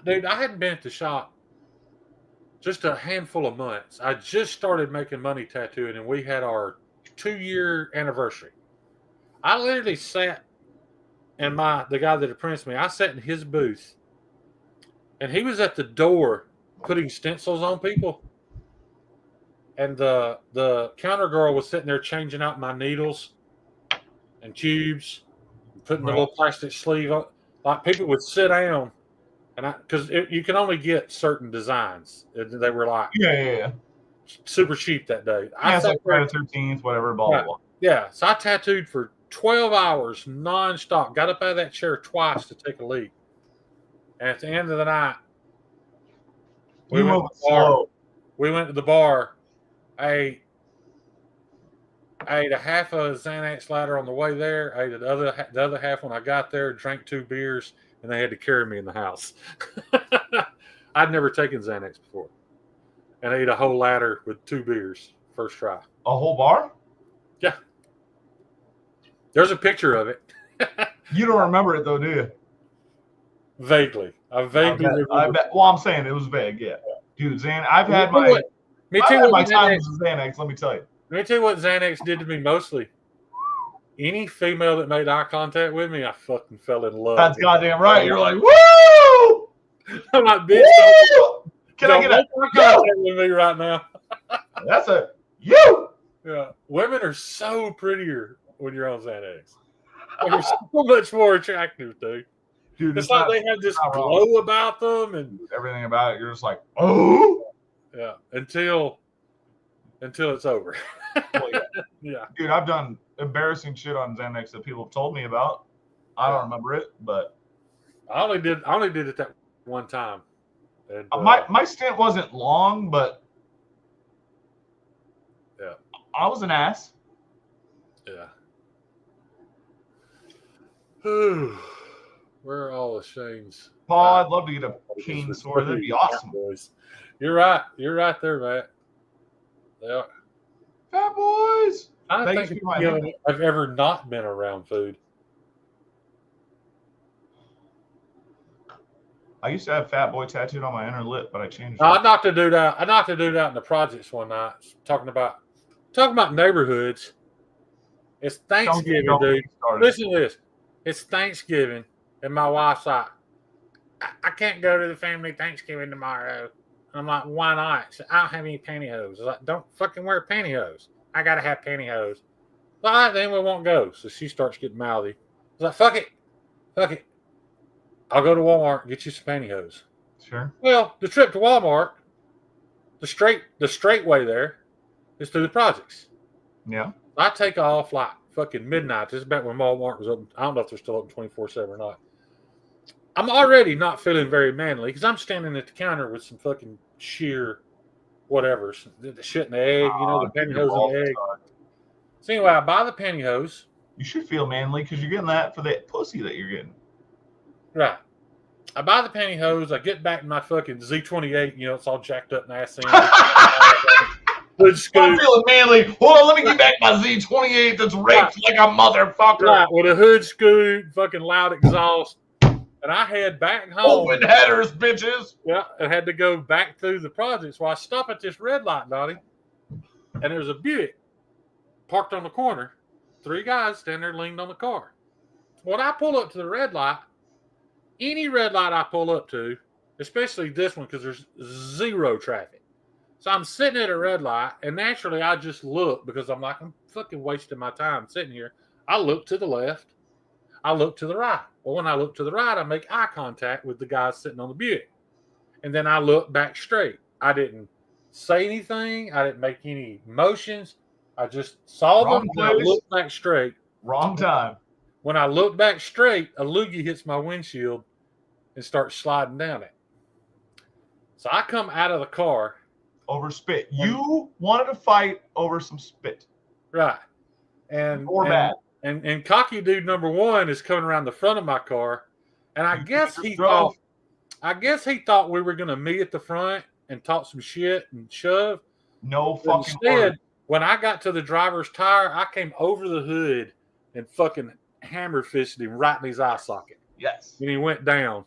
dude, I hadn't been at the shop just a handful of months. I just started making money tattooing, and we had our 2-year anniversary. I literally sat in the guy that apprenticed me, I sat in his booth, and he was at the door putting stencils on people. And the counter girl was sitting there changing out my needles and tubes, and putting the little plastic sleeve on. Like, people would sit down, and because you can only get certain designs. They were like super cheap that day. Yeah, it's like Friday the 13th, whatever, blah blah. Yeah, so I tattooed for 12 hours nonstop. Got up out of that chair twice to take a leak. And at the end of the night, we went to the bar. I ate a half a Xanax ladder on the way there. I ate the other half when I got there, drank 2 beers, and they had to carry me in the house. I'd never taken Xanax before. And I ate a whole ladder with 2 beers, first try. A whole bar? Yeah. There's a picture of it. You don't remember it, though, do you? Vaguely. I vaguely I bet. Well, I'm saying it was vague, yeah. Dude, I've had my times with Xanax, let me tell you. Let me tell you what Xanax did to me mostly. Any female that made eye contact with me, I fucking fell in love. That's goddamn right. You're like, woo! I'm like, bitch, can I get eye contact with me right now? That's a you. Yeah, women are so prettier when you're on Xanax. They're so much more attractive, dude. Dude, it's like they have this glow about them and everything about it. You're just like, oh, yeah. Until it's over. Well, yeah. Dude, I've done embarrassing shit on Xanax that people have told me about. I don't remember it, but I only did it that one time. And, my stint wasn't long, but yeah, I was an ass. Yeah. Where are all the Shanes? Paul, I'd love to get a cane sword. That'd be awesome. Boys. You're right. You're right there, Matt. They are. Fat boys. I don't think I've ever not been around food. I used to have Fat Boy tattooed on my inner lip, but I changed it. I knocked a dude out. I knocked a dude out in the projects one night, talking about neighborhoods. It's Thanksgiving, dude. Listen to this. It's Thanksgiving, and my wife's like, I can't go to the family Thanksgiving tomorrow. I'm like, why not? She said, I don't have any pantyhose. I was like, don't fucking wear pantyhose. I gotta have pantyhose. All right, then we won't go. So she starts getting mouthy. I was like, fuck it. I'll go to Walmart and get you some pantyhose. Sure. Well, the trip to Walmart, the straight way there is through the projects. Yeah. I take off like fucking midnight. This is about when Walmart was open. I don't know if they're still open 24/7 or not. I'm already not feeling very manly because I'm standing at the counter with some fucking sheer whatever, the shit in the egg, the pantyhose in the egg. So anyway, I buy the pantyhose. You should feel manly because you're getting that for that pussy that you're getting. Right. I buy the pantyhose. I get back in my fucking Z28. It's all jacked up and ass in. Hood scoop. I'm feeling manly. Hold on, let me get back my Z28 that's raped like a motherfucker. Right, with a hood scoop, fucking loud exhaust. And I head back home. Open headers, bitches. Yeah, and had to go back through the projects. Well, I stop at this red light, Donnie, and there's a Buick parked on the corner. 3 guys standing there leaned on the car. When I pull up to the red light, any red light I pull up to, especially this one because there's zero traffic. So I'm sitting at a red light, and naturally I just look because I'm like, I'm fucking wasting my time sitting here. I look to the left. I look to the right. Well, when I look to the right, I make eye contact with the guy sitting on the Buick. And then I look back straight. I didn't say anything. I didn't make any motions. I just saw them and I looked back straight. Wrong time. When I look back straight, a loogie hits my windshield and starts sliding down it. So I come out of the car. Over spit. You wanted to fight over some spit. Right. Bad. And cocky dude number 1 is coming around the front of my car. And I guess he thought we were gonna meet at the front and talk some shit and shove. No fucking instead, when I got to the driver's tire, I came over the hood and fucking hammer fisted him right in his eye socket. Yes. And he went down.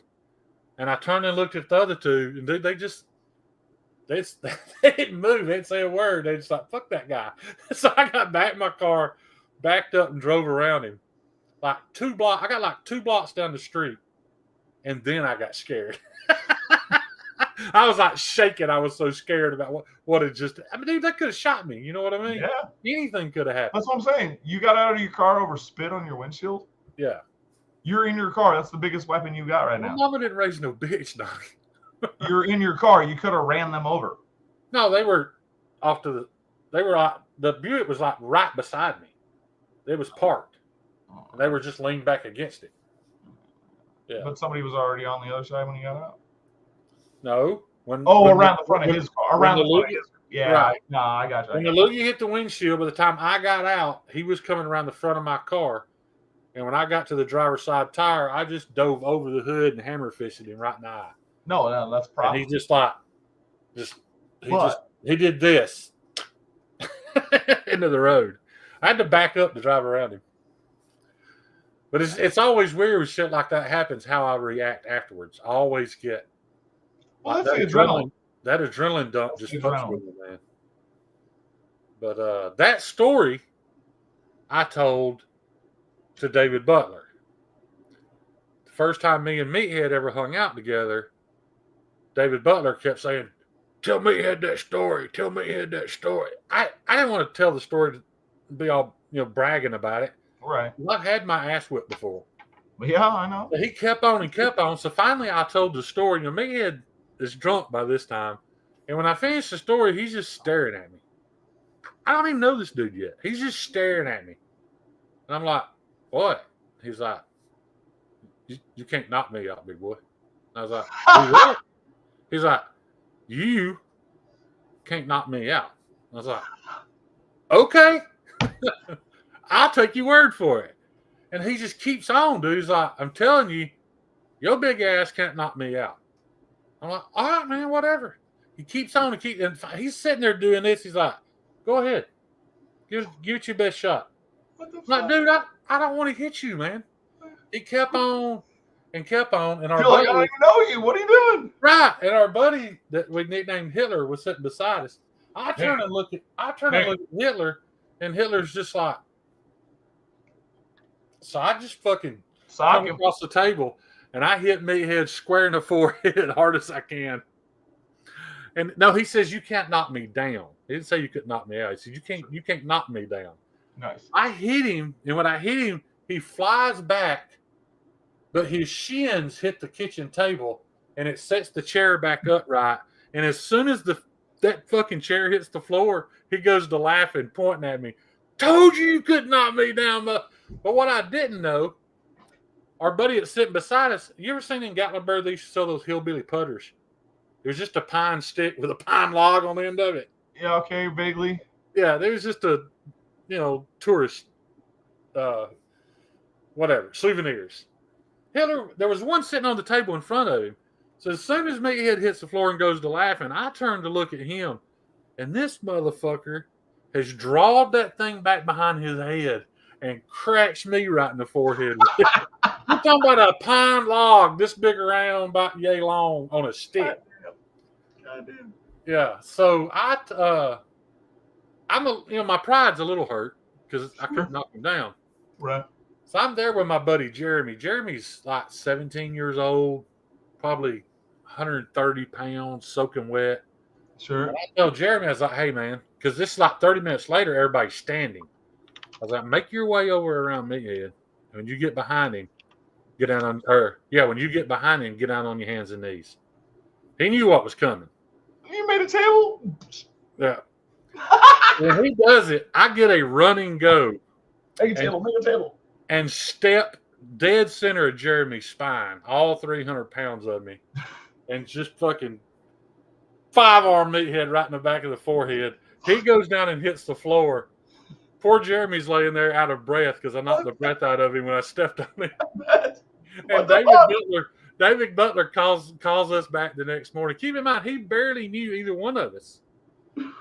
And I turned and looked at the other 2, and dude, they didn't move. They didn't say a word. They just like, fuck that guy. So I got back in my car, backed up and drove around him. I got like 2 blocks down the street. And then I got scared. I was like shaking. I was so scared about what had just. I mean, dude, that could have shot me. You know what I mean? Yeah. Anything could have happened. That's what I'm saying. You got out of your car over spit on your windshield? Yeah. You're in your car. That's the biggest weapon you got right now. Mama didn't raise no bitch, no. You're in your car. You could have ran them over. No, they were off to the Buick was like right beside me. It was parked. And they were just leaned back against it. Yeah. But somebody was already on the other side when you got out? No. Around the front of his car. Around the front of his car. Yeah. Right. No, I got you. When the loogie hit the windshield, by the time I got out, he was coming around the front of my car. And when I got to the driver's side tire, I just dove over the hood and hammer fisted him right in the eye. No, that's probably. And he just like, he did this into the road. I had to back up to drive around him. But it's always weird when shit like that happens, how I react afterwards. I always get that's the adrenaline. That adrenaline dump just fucks with me, man. But that story I told to David Butler. The first time me and Meathead ever hung out together, David Butler kept saying, tell Meathead that story. Tell Meathead that story. I didn't want to tell the story to be all bragging about it. Right. I've had my ass whipped before. Yeah, I know. But he kept on and kept on. So finally I told the story. Meathead is drunk by this time. And when I finished the story, he's just staring at me. I don't even know this dude yet. He's just staring at me. And I'm like, what? He's like, you can't knock me out, big boy. And I was like, what? He's like, you can't knock me out. I was like, okay. I'll take your word for it. And he just keeps on, dude. He's like, I'm telling you, your big ass can't knock me out. I'm like, all right, man, whatever. He keeps on and he's sitting there doing this. He's like, Go ahead. Give it your best shot. What the fuck? Like, dude, I don't want to hit you, man. He kept on and kept on. And our You're like, buddy, I don't even know you. What are you doing? right. And our buddy that we nicknamed Hitler was sitting beside us. I turn and look at Hitler, and Hitler's just like, so I just fucking come across the table and I hit Meathead square in the forehead hard as I can. And no, he says, you can't knock me down. He didn't say you couldn't knock me out. He said, you can't knock me down. Nice. I hit him, and when I hit him, he flies back, but his shins hit the kitchen table, and it sets the chair back upright. And as soon as that fucking chair hits the floor, he goes to laughing, pointing at me. Told you couldn't knock me down. But what I didn't know, our buddy that's sitting beside us, you ever seen in Gatlinburg, they used to sell those hillbilly putters? It was just a pine stick with a pine log on the end of it. Yeah, okay, vaguely. Yeah, there was just a, tourist, souvenirs. Hitler, there was one sitting on the table in front of him. So as soon as Meathead hits the floor and goes to laughing, I turn to look at him, and this motherfucker has drawed that thing back behind his head and cracks me right in the forehead. You're talking about a pine log this big around, about yay long, on a stick. God damn. Yeah, so my pride's a little hurt because I couldn't knock him down. Right. So I'm there with my buddy Jeremy. Jeremy's like 17 years old, probably 130 pounds, soaking wet. Sure. And I tell Jeremy, I was like, hey, man, because this is like 30 minutes later, everybody's standing. I was like, make your way over around Meathead. And when you get behind him, get down on your hands and knees. He knew what was coming. You made a table? Yeah. When he does it, I get a running go. Make a table. And step dead center of Jeremy's spine, all 300 pounds of me, and just fucking 5-arm Meathead right in the back of the forehead. He goes down and hits the floor. Poor Jeremy's laying there out of breath because I knocked the breath out of him when I stepped on him. And David Butler calls us back the next morning. Keep in mind, he barely knew either one of us.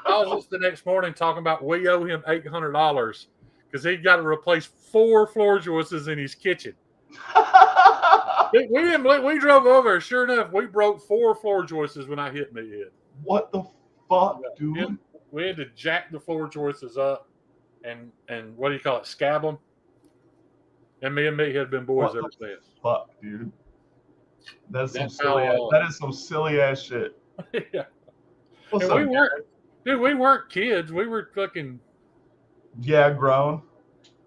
Calls us the next morning talking about we owe him $800 because he got to replace 4 floor joists in his kitchen. We drove over. Sure enough, we broke 4 floor joists when I hit Meathead. What the fuck, dude? We had to jack the floor joists up and what do you call it? Scab them. And me and Meathead have been boys ever since. Fuck, dude. That is some silly ass shit. Yeah. What's up, we weren't kids. We were fucking grown.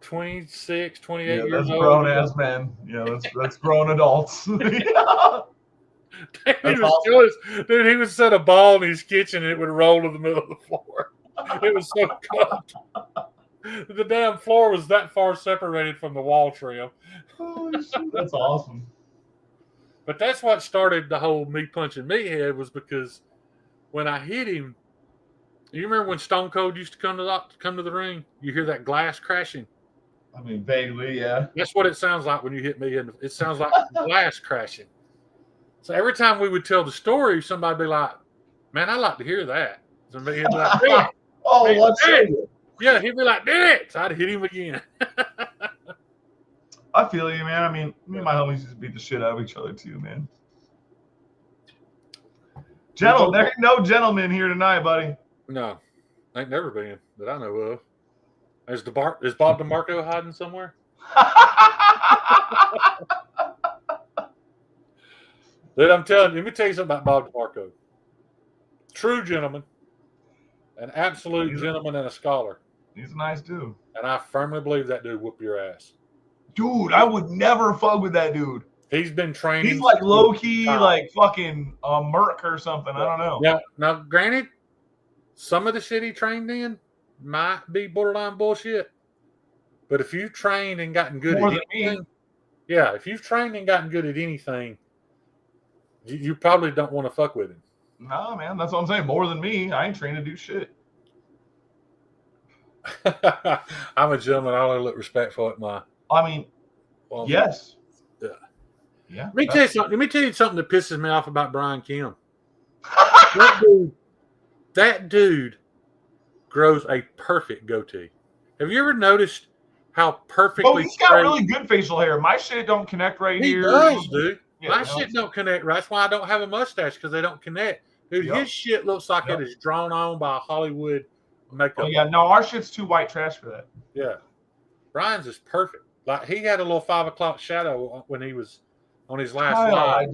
26, 28 years old. That's grown ass men. Yeah, that's grown adults. Yeah. Dude, he would set a ball in his kitchen and it would roll to the middle of the floor. It was so cooked. The damn floor was that far separated from the wall trim. Holy shit, that's awesome. But that's what started the whole me punching Meathead was because when I hit him, you remember when Stone Cold used to come to the ring? You hear that glass crashing. I mean, vaguely, yeah. That's what it sounds like when you hit me. It sounds like glass crashing. So every time we would tell the story, somebody'd be like, man, I'd like to hear that. So he'd be like, yeah. Yeah, he'd be like, it. So I'd hit him again. I feel you, man. I mean, me and my homies used to beat the shit out of each other too, man. Gentlemen, there ain't no gentleman here tonight, buddy. No, ain't never been that I know of. Is Bob DeMarco hiding somewhere? Dude, I'm telling you, let me tell you something about Bob DeMarco. True gentleman, an absolute gentleman and a scholar. He's a nice dude. And I firmly believe that dude whoop your ass. Dude, I would never fuck with that dude. He's been training. He's like low-key, like fucking Merc or something. I don't know. Now, granted, some of the shit he trained in might be borderline bullshit. But if you've trained and gotten good at anything, if you've trained and gotten good at anything, you probably don't want to fuck with him. Nah, man, that's what I'm saying. More than me, I ain't trained to do shit. I'm a gentleman. I only look respectful at my. I mean, yes. Yeah. Let me tell you something that pisses me off about Brian Kim. That dude grows a perfect goatee. Have you ever noticed how perfectly? Oh, he's got really good facial hair. My shit don't connect right he here. He does, dude. Yeah, my shit don't connect. That's why I don't have a mustache, because they don't connect. Dude, his shit looks like it is drawn on by a Hollywood makeup. Oh, yeah, no, our shit's too white trash for that. Yeah. Brian's is perfect. Like, he had a little 5 o'clock shadow when he was on his last live. I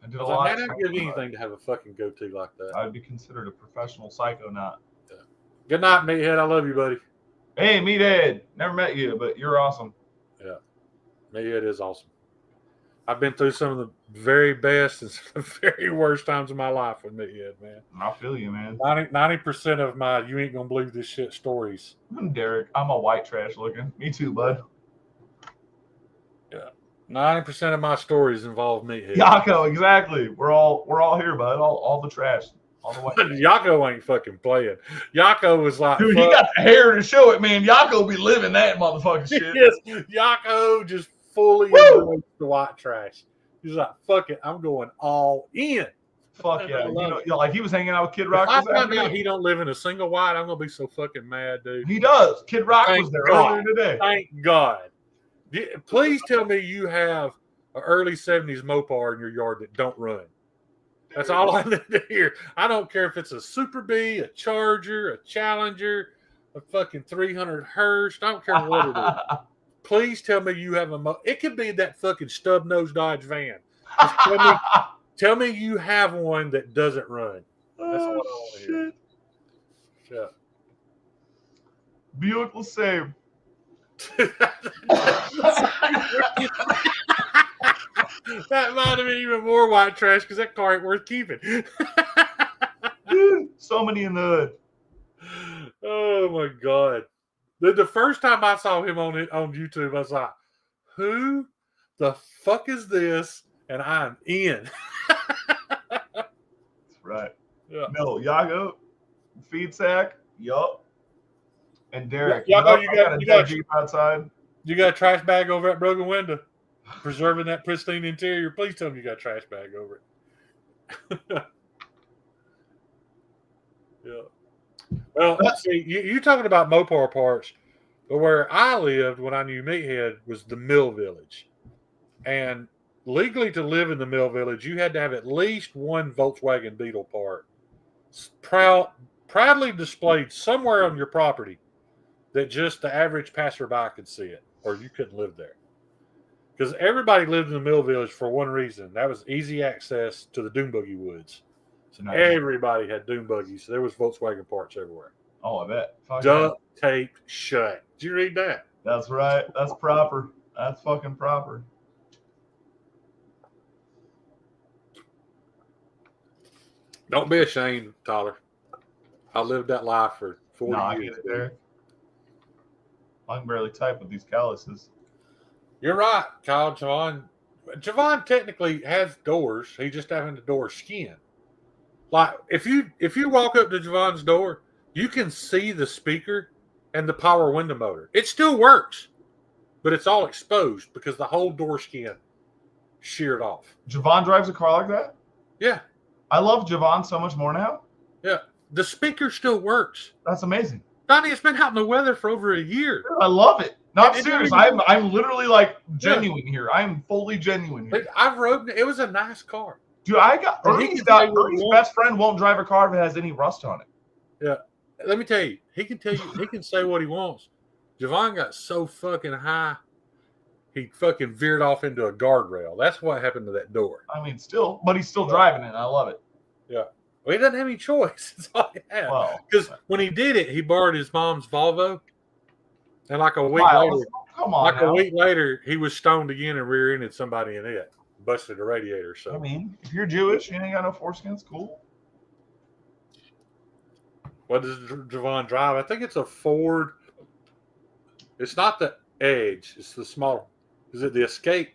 did a lot. Man, I'd give anything to have a fucking goatee like that. I'd be considered a professional psychonaut. Yeah. Good night, Meathead. I love you, buddy. Hey, Meathead. Never met you, but you're awesome. Yeah. Meathead is awesome. I've been through some of the very best and some of the very worst times of my life with Meathead, man. I feel you, man. 90% of my you ain't gonna believe this shit stories. I'm Derek. I'm a white trash looking. Me too, bud. Yeah. 90% of my stories involve Meathead. Yako, exactly. We're all here, bud. All the trash. All the white trash. Yako ain't fucking playing. Yako was like, dude, he got the hair to show it, man. Yako be living that motherfucking shit. Yes, Yako just fully embraced the white trash. He's like, fuck it, I'm going all in. Fuck yeah. Like he was hanging out with Kid Rock. If I find out he don't live in a single white, I'm gonna be so fucking mad, dude. He does. Kid Rock was there earlier today. Thank God. Please tell me you have an early 70s Mopar in your yard that don't run. That's all I need to hear. I don't care if it's a Super Bee, a Charger, a Challenger, a fucking 300 Hurst. I don't care what it is. Please tell me you have it could be that fucking stub-nosed Dodge van. Just tell me you have one that doesn't run. That's what I want to hear. Yeah. Buick LeSabre. That might have been even more white trash because that car ain't worth keeping. Dude, so many in the hood. Oh my God. The first time I saw him on YouTube, I was like, who the fuck is this? And I'm in. That's right. Yeah. No, Yago, feed sack, yup. And Derek, you got a Jeep outside. You got a trash bag over that broken window, preserving that pristine interior. Please tell me you got a trash bag over it. Yeah. Well, see, you talking about Mopar parts, but where I lived when I knew Meathead was the Mill Village. And legally to live in the Mill Village, you had to have at least one Volkswagen Beetle part proudly displayed somewhere on your property that just the average passerby could see it, or you couldn't live there. Because everybody lived in the Mill Village for one reason. That was easy access to the Dune Buggy Woods. So everybody had Dune Buggies. So there was Volkswagen parts everywhere. Oh, I bet. Duct taped shut. Did you read that? That's right. That's proper. That's fucking proper. Don't be ashamed, Tyler. I lived that life for 40 years. I get it, Derek. I can barely type with these calluses. You're right, Kyle. Javon technically has doors. He just having the door skin. Like if you walk up to Javon's door, you can see the speaker and the power window motor. It still works, but it's all exposed because the whole door skin sheared off. Javon drives a car like that? Yeah. I love Javon so much more now. Yeah. The speaker still works. That's amazing. Donnie, it's been out in the weather for over a year. I love it. Not serious. I'm literally like genuine here. I'm fully genuine here. I've rode it. It was a nice car. Dude, Ernie's best friend won't drive a car if it has any rust on it. Yeah. Let me tell you, he can say what he wants. Javon got so fucking high, he fucking veered off into a guardrail. That's what happened to that door. I mean, but he's still driving it. I love it. Yeah. Well, he doesn't have any choice. That's all he had. Because when he did it, he borrowed his mom's Volvo. And like a week later, he was stoned again and rear-ended somebody in it. Busted a radiator. So I mean, if you're Jewish, you ain't got no foreskins, cool. What does Javon drive? I think it's a Ford. It's not the Edge. It's the small. Is it the Escape?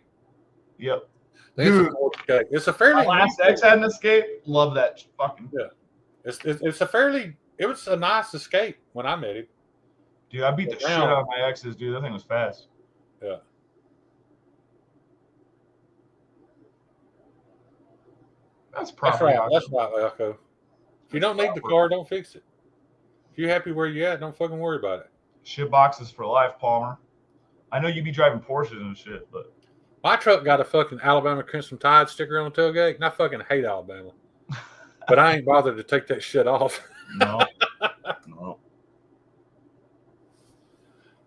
Yep. Dude, it's a Ford Escape. It's a fairly. My last ex had an Escape. Love that fucking. Yeah. It's a fairly. It was a nice Escape when I met him. Dude, I beat the shit out of my exes, dude. That thing was fast. Yeah. That's proper. That's right, Elko. If you don't need the car, don't fix it. If you're happy where you at, don't fucking worry about it. Shit boxes for life, Palmer. I know you be driving Porsches and shit, but my truck got a fucking Alabama Crimson Tide sticker on the tailgate, and I fucking hate Alabama. But I ain't bothered to take that shit off. No. No.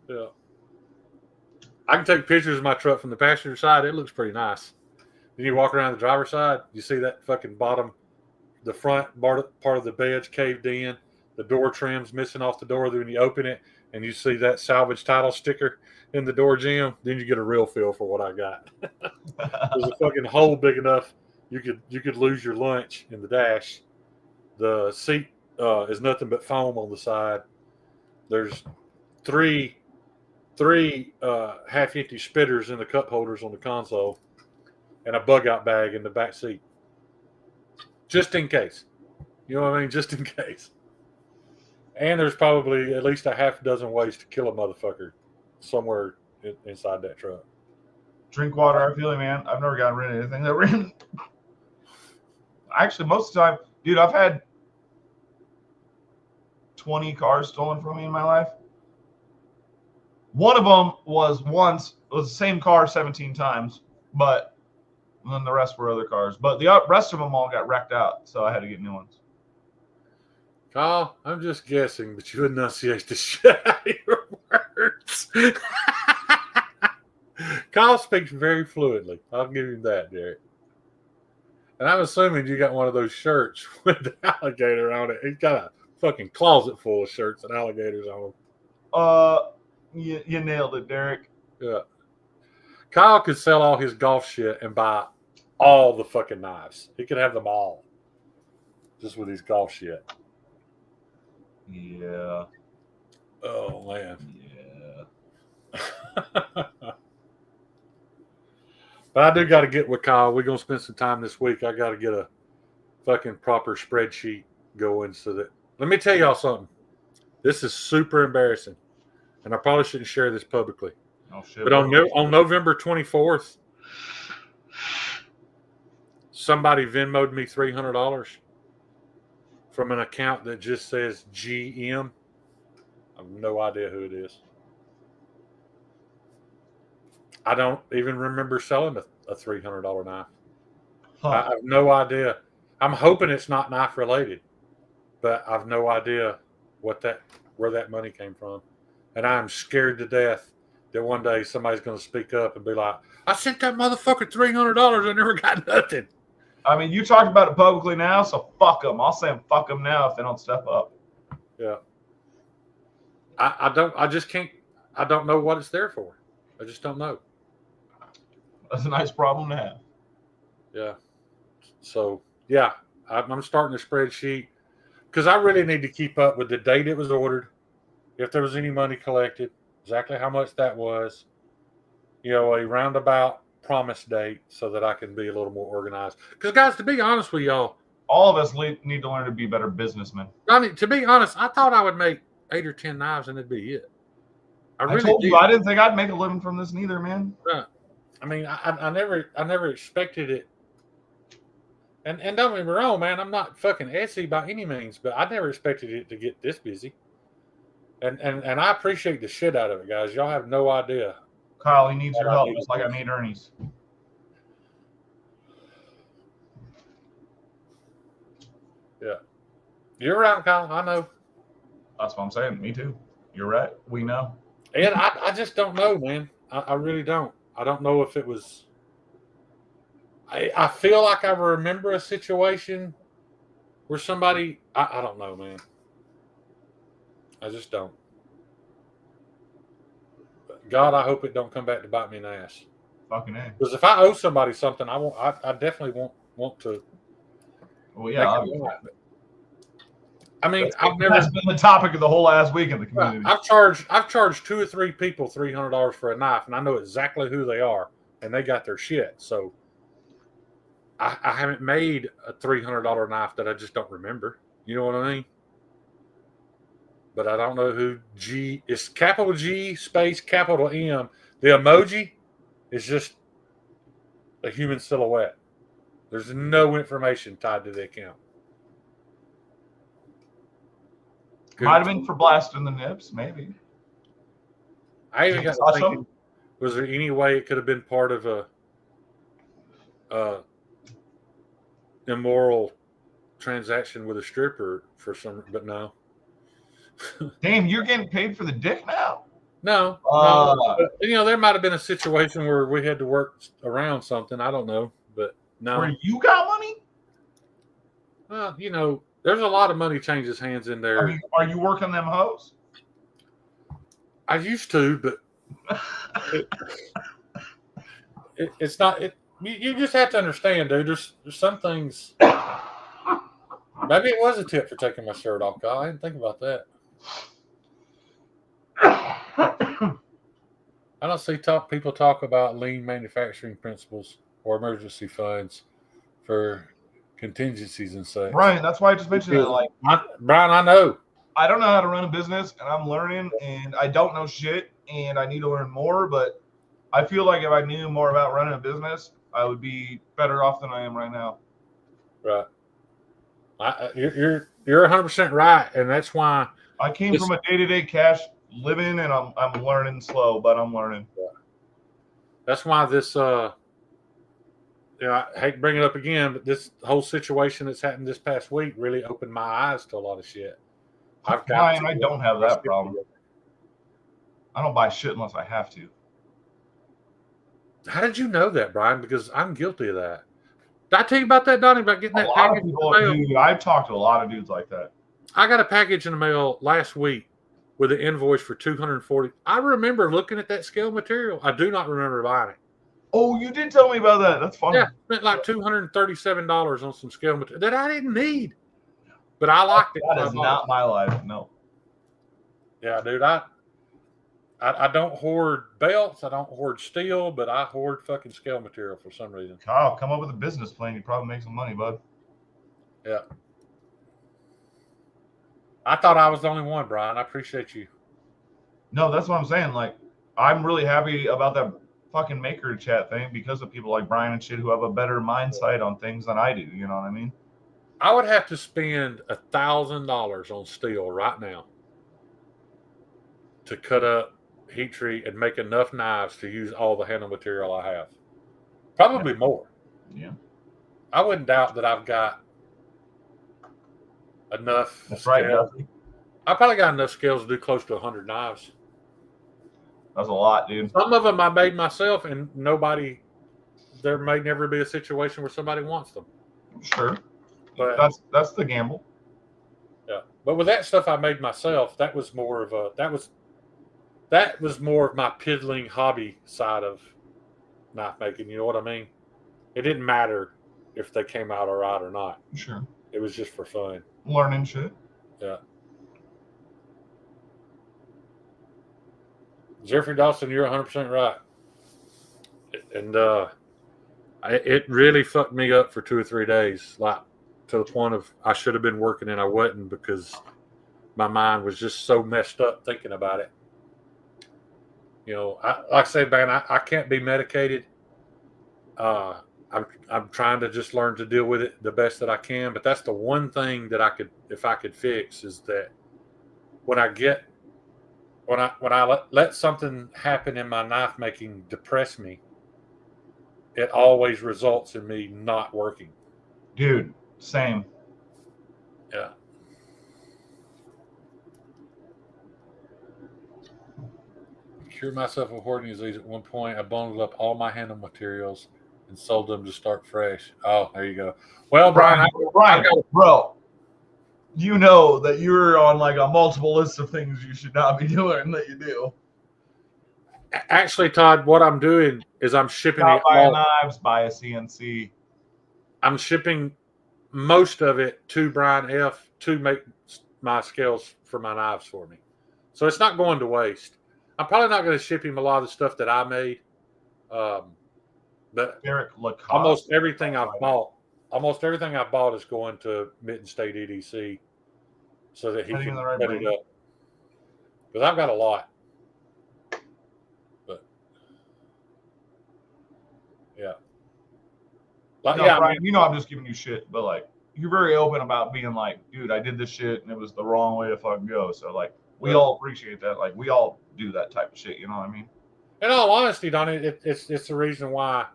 Yeah. I can take pictures of my truck from the passenger side. It looks pretty nice. Then you walk around the driver's side, you see that fucking bottom, the front part of the bed's caved in, the door trim's missing off the door. Then when you open it and you see that salvage title sticker in the door jam, then you get a real feel for what I got. There's a fucking hole big enough you could lose your lunch in the dash. The seat is nothing but foam on the side. There's three half-empty spitters in the cup holders on the console, and a bug-out bag in the back seat, just in case. You know what I mean? Just in case. And there's probably at least a half dozen ways to kill a motherfucker somewhere inside that truck. Drink water, I feel it, man. I've never gotten rid of anything that ran. Actually, most of the time, dude, I've had 20 cars stolen from me in my life. One of them was the same car 17 times, but then the rest were other cars. But the rest of them all got wrecked out, so I had to get new ones. Kyle, I'm just guessing, but you enunciate the shit out of your words. Kyle speaks very fluidly. I'll give you that, Derek. And I'm assuming you got one of those shirts with the alligator on it. He's got a fucking closet full of shirts and alligators on them. You nailed it, Derek. Yeah. Kyle could sell all his golf shit and buy all the fucking knives. He could have them all. Just with his golf shit. Yeah. Oh, man. Yeah. But I do got to get with Kyle. We're going to spend some time this week. I got to get a fucking proper spreadsheet going so that... Let me tell y'all something. This is super embarrassing. And I probably shouldn't share this publicly. Oh, shit. But on November 24th, somebody Venmo'd me $300 from an account that just says GM. I have no idea who it is. I don't even remember selling a $300 knife. Huh. I have no idea. I'm hoping it's not knife related, but I've no idea where that money came from. And I'm scared to death that one day somebody's going to speak up and be like, I sent that motherfucker $300. I never got nothing. I mean, you talked about it publicly now, so fuck them. I'll say fuck them now if they don't step up. Yeah. I don't know what it's there for. I just don't know. That's a nice problem to have. Yeah. So, yeah, I'm starting a spreadsheet because I really need to keep up with the date it was ordered, if there was any money collected, exactly how much that was, a roundabout promise date so that I can be a little more organized. Because, guys, to be honest with y'all, all of us need to learn to be better businessmen. I mean, to be honest, I thought I would make 8 or 10 knives and it'd be it. I told you I didn't think I'd make a living from this neither, man. I mean, I never expected it. And don't get me wrong, man, I'm not fucking Etsy by any means, but I never expected it to get this busy. And I appreciate the shit out of it, guys. Y'all have no idea. Kyle, he needs your help, just like I need Ernie's. Yeah. You're right, Kyle. I know. That's what I'm saying. Me too. You're right. We know. And I just don't know, man. I really don't. I don't know if it was... I feel like I remember a situation where somebody... I don't know, man. I just don't. But God, I hope it don't come back to bite me in the ass. Fucking A. Because if I owe somebody something, I definitely want to... Well, yeah. I mean, that's been the topic of the whole last week in the community. I've charged 2 or 3 people $300 for a knife, and I know exactly who they are, and they got their shit. So I haven't made a $300 knife that I just don't remember. You know what I mean? But I don't know who G. It's capital G space capital M. The emoji is just a human silhouette. There's no information tied to the account. Might have been for blasting the nips, maybe. I even got thinking, was there any way it could have been part of a immoral transaction with a stripper for some? But no. Damn, you're getting paid for the dick now? No. But, there might have been a situation where we had to work around something. I don't know, but no. Where you got money? Well, there's a lot of money changes hands in there. I mean, are you working them hoes? I used to, but it's not. You just have to understand, dude. There's some things. Maybe it was a tip for taking my shirt off, God. I didn't think about that. I don't see people talk about lean manufacturing principles or emergency funds for contingencies and such. Brian, that's why I just mentioned that. Brian, I know. I don't know how to run a business, and I'm learning, and I don't know shit, and I need to learn more. But I feel like if I knew more about running a business, I would be better off than I am right now. Right. You're 100% right, and that's why I came from a day-to-day cash living, and I'm learning slow, but I'm learning. That's why this I hate to bring it up again, but this whole situation that's happened this past week really opened my eyes to a lot of shit. Brian, I don't have that problem. I don't buy shit unless I have to. How did you know that, Brian? Because I'm guilty of that. Did I tell you about that, Donnie, about getting that package in the mail? Dude, I've talked to a lot of dudes like that. I got a package in the mail last week with an invoice for $240. I remember looking at that scale material. I do not remember buying it. Oh, you did tell me about that. That's funny. Yeah, spent like $237 on some scale material that I didn't need. But I liked it. That is not my life, no. Yeah, dude, I don't hoard belts. I don't hoard steel, but I hoard fucking scale material for some reason. Kyle, come up with a business plan. You probably make some money, bud. Yeah. I thought I was the only one, Brian. I appreciate you. No, that's what I'm saying. Like, I'm really happy about that fucking maker chat thing because of people like Brian and shit who have a better mindset on things than I do. You know what I mean? I would have to spend $1,000 on steel right now to cut up, heat treat, and make enough knives to use all the handle material I have. Probably more. Yeah. I wouldn't doubt that I've got enough. That's right, Duffy. I probably got enough scales to do close to 100 knives. That's a lot, dude. Some of them I made myself, and there may never be a situation where somebody wants them. Sure. But that's the gamble. Yeah. But with that stuff I made myself, that was more of my piddling hobby side of knife making. You know what I mean? It didn't matter if they came out all right or not. Sure. It was just for fun. Learning shit. Yeah. Jeffrey Dawson, you're 100% right. And it really fucked me up for 2 or 3 days, like to the point of I should have been working and I wasn't because my mind was just so messed up thinking about it. Like I said, man, I can't be medicated. I'm trying to just learn to deal with it the best that I can. But that's the one thing that if I could fix, is that when I let something happen in my knife making depress me, it always results in me not working. Dude, same. Yeah. Cured myself of hoarding disease at one point. I bundled up all my handle materials and sold them to start fresh. Oh, there you go. Well, Brian, bro, you know that you're on like a multiple list of things you should not be doing that you do. Actually, Todd, what I'm doing is I'm shipping it all. Knives, buy a CNC. I'm shipping most of it to Brian F. to make my scales for my knives for me. So it's not going to waste. I'm probably not going to ship him a lot of the stuff that I made. But almost everything I've bought is going to Mitten State EDC so that he can set it up. Because I've got a lot. But yeah. Brian, I'm just giving you shit, but like, you're very open about being like, dude, I did this shit and it was the wrong way to fucking go. So like, we all appreciate that. Like, we all do that type of shit. You know what I mean? In all honesty, Donnie, it's the reason why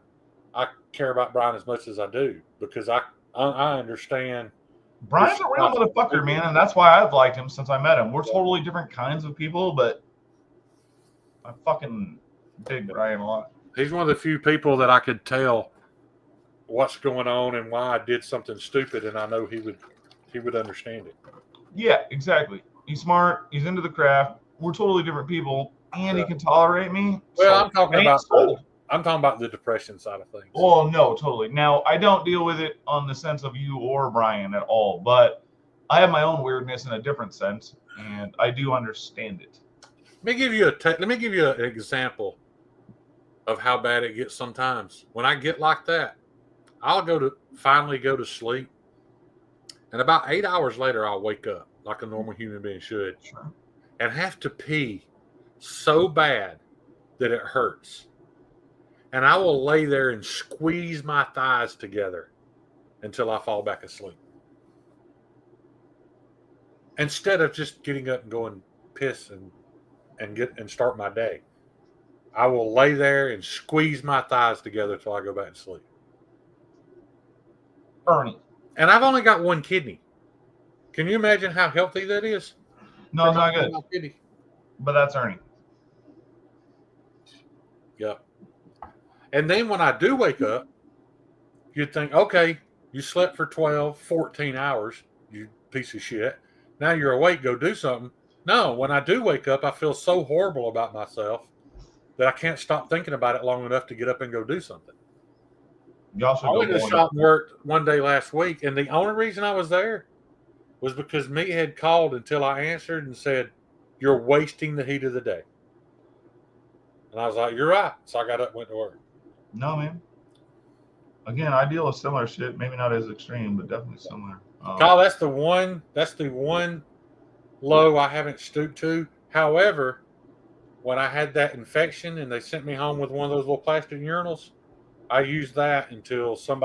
I care about Brian as much as I do, because I understand. Brian's a real motherfucker, man, and that's why I've liked him since I met him. We're totally different kinds of people, but I fucking dig Brian a lot. He's one of the few people that I could tell what's going on and why I did something stupid, and I know he would understand it. Yeah, exactly. He's smart. He's into the craft. We're totally different people, and he can tolerate me. Well, I'm talking about the depression side of things. Oh, no, totally. Now, I don't deal with it on the sense of you or Brian at all, but I have my own weirdness in a different sense, and I do understand it. Let me give you an example of how bad it gets sometimes. When I get like that, I'll finally go to sleep, and about 8 hours later, I'll wake up like a normal human being should, and have to pee so bad that it hurts. And I will lay there and squeeze my thighs together until I fall back asleep. Instead of just getting up and going piss and start my day, I will lay there and squeeze my thighs together until I go back to sleep. Ernie. And I've only got one kidney. Can you imagine how healthy that is? No, it's not good. But that's Ernie. Yep. And then when I do wake up, you'd think, okay, you slept for 12, 14 hours, you piece of shit. Now you're awake, go do something. No, when I do wake up, I feel so horrible about myself that I can't stop thinking about it long enough to get up and go do something. I went to the shop and worked one day last week, and the only reason I was there was because me had called until I answered and said, "You're wasting the heat of the day." And I was like, "You're right." So I got up and went to work. No, man. Again, I deal with similar shit. Maybe not as extreme, but definitely similar. Kyle, that's the one low I haven't stooped to. However, when I had that infection and they sent me home with one of those little plastic urinals, I used that until some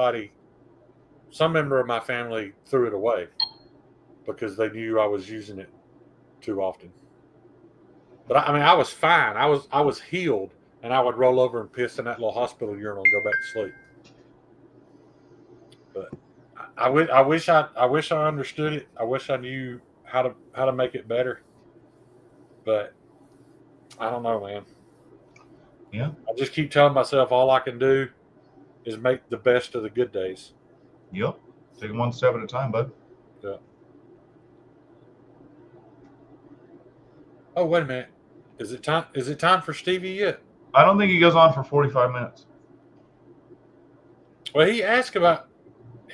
member of my family threw it away because they knew I was using it too often. But I was fine. I was healed, and I would roll over and piss in that little hospital urinal and go back to sleep. But I wish I understood it. I wish I knew how to make it better. But I don't know, man. Yeah. I just keep telling myself all I can do is make the best of the good days. Yep. Take it one step at a time, bud. Yeah. Oh, wait a minute. Is it time for Stevie yet? I don't think he goes on for 45 minutes. Well, he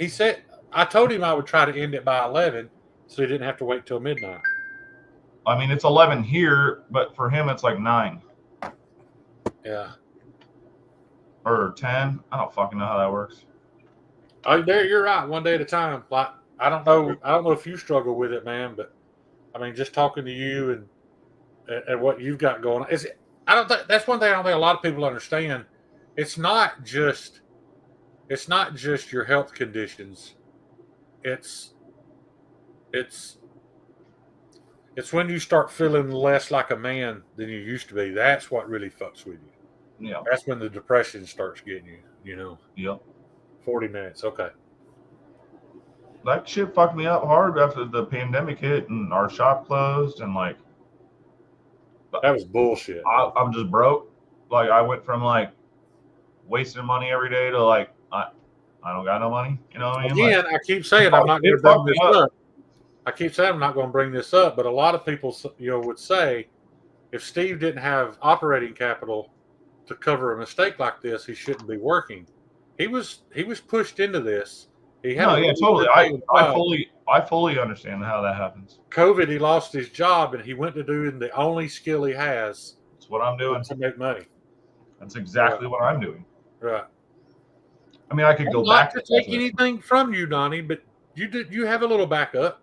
said, I told him I would try to end it by 11 so he didn't have to wait till midnight. I mean, it's 11 here, but for him, it's like 9. Yeah. Or 10. I don't fucking know how that works. You're right. One day at a time. Like, I don't know if you struggle with it, man, but I mean, just talking to you and what you've got going on. That's one thing I don't think a lot of people understand. It's not just your health conditions. It's when you start feeling less like a man than you used to be. That's what really fucks with you. Yeah. That's when the depression starts getting you, you know. Yep. 40 minutes. Okay. That shit fucked me up hard after the pandemic hit and our shop closed and like. That was bullshit. I'm just broke. Like I went from like wasting money every day to like I don't got no money. You know what I mean? Again, I keep saying I'm not going to bring this up. I keep saying I'm not going to bring this up, but a lot of people, would say, if Steve didn't have operating capital to cover a mistake like this, he shouldn't be working. He was pushed into this. Totally. I fully understand how that happens. COVID, he lost his job, and he went to doing the only skill he has. That's what I'm doing to make money. That's exactly what I'm doing. Right. I mean, I could go back to take anything from you, Donnie, but you have a little backup.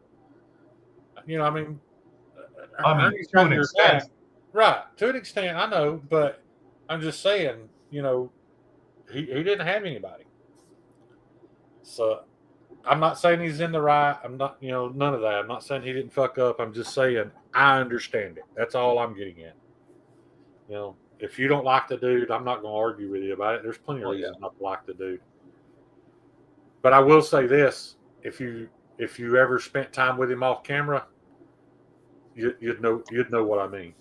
To an extent. Right. To an extent, I know, but I'm just saying, he didn't have anybody. So I'm not saying he's in the right. I'm not, none of that. I'm not saying he didn't fuck up. I'm just saying I understand it. That's all I'm getting at. If you don't like the dude, I'm not going to argue with you about it. There's plenty of reasons not to like the dude. But I will say this: if you ever spent time with him off camera, you'd know what I mean.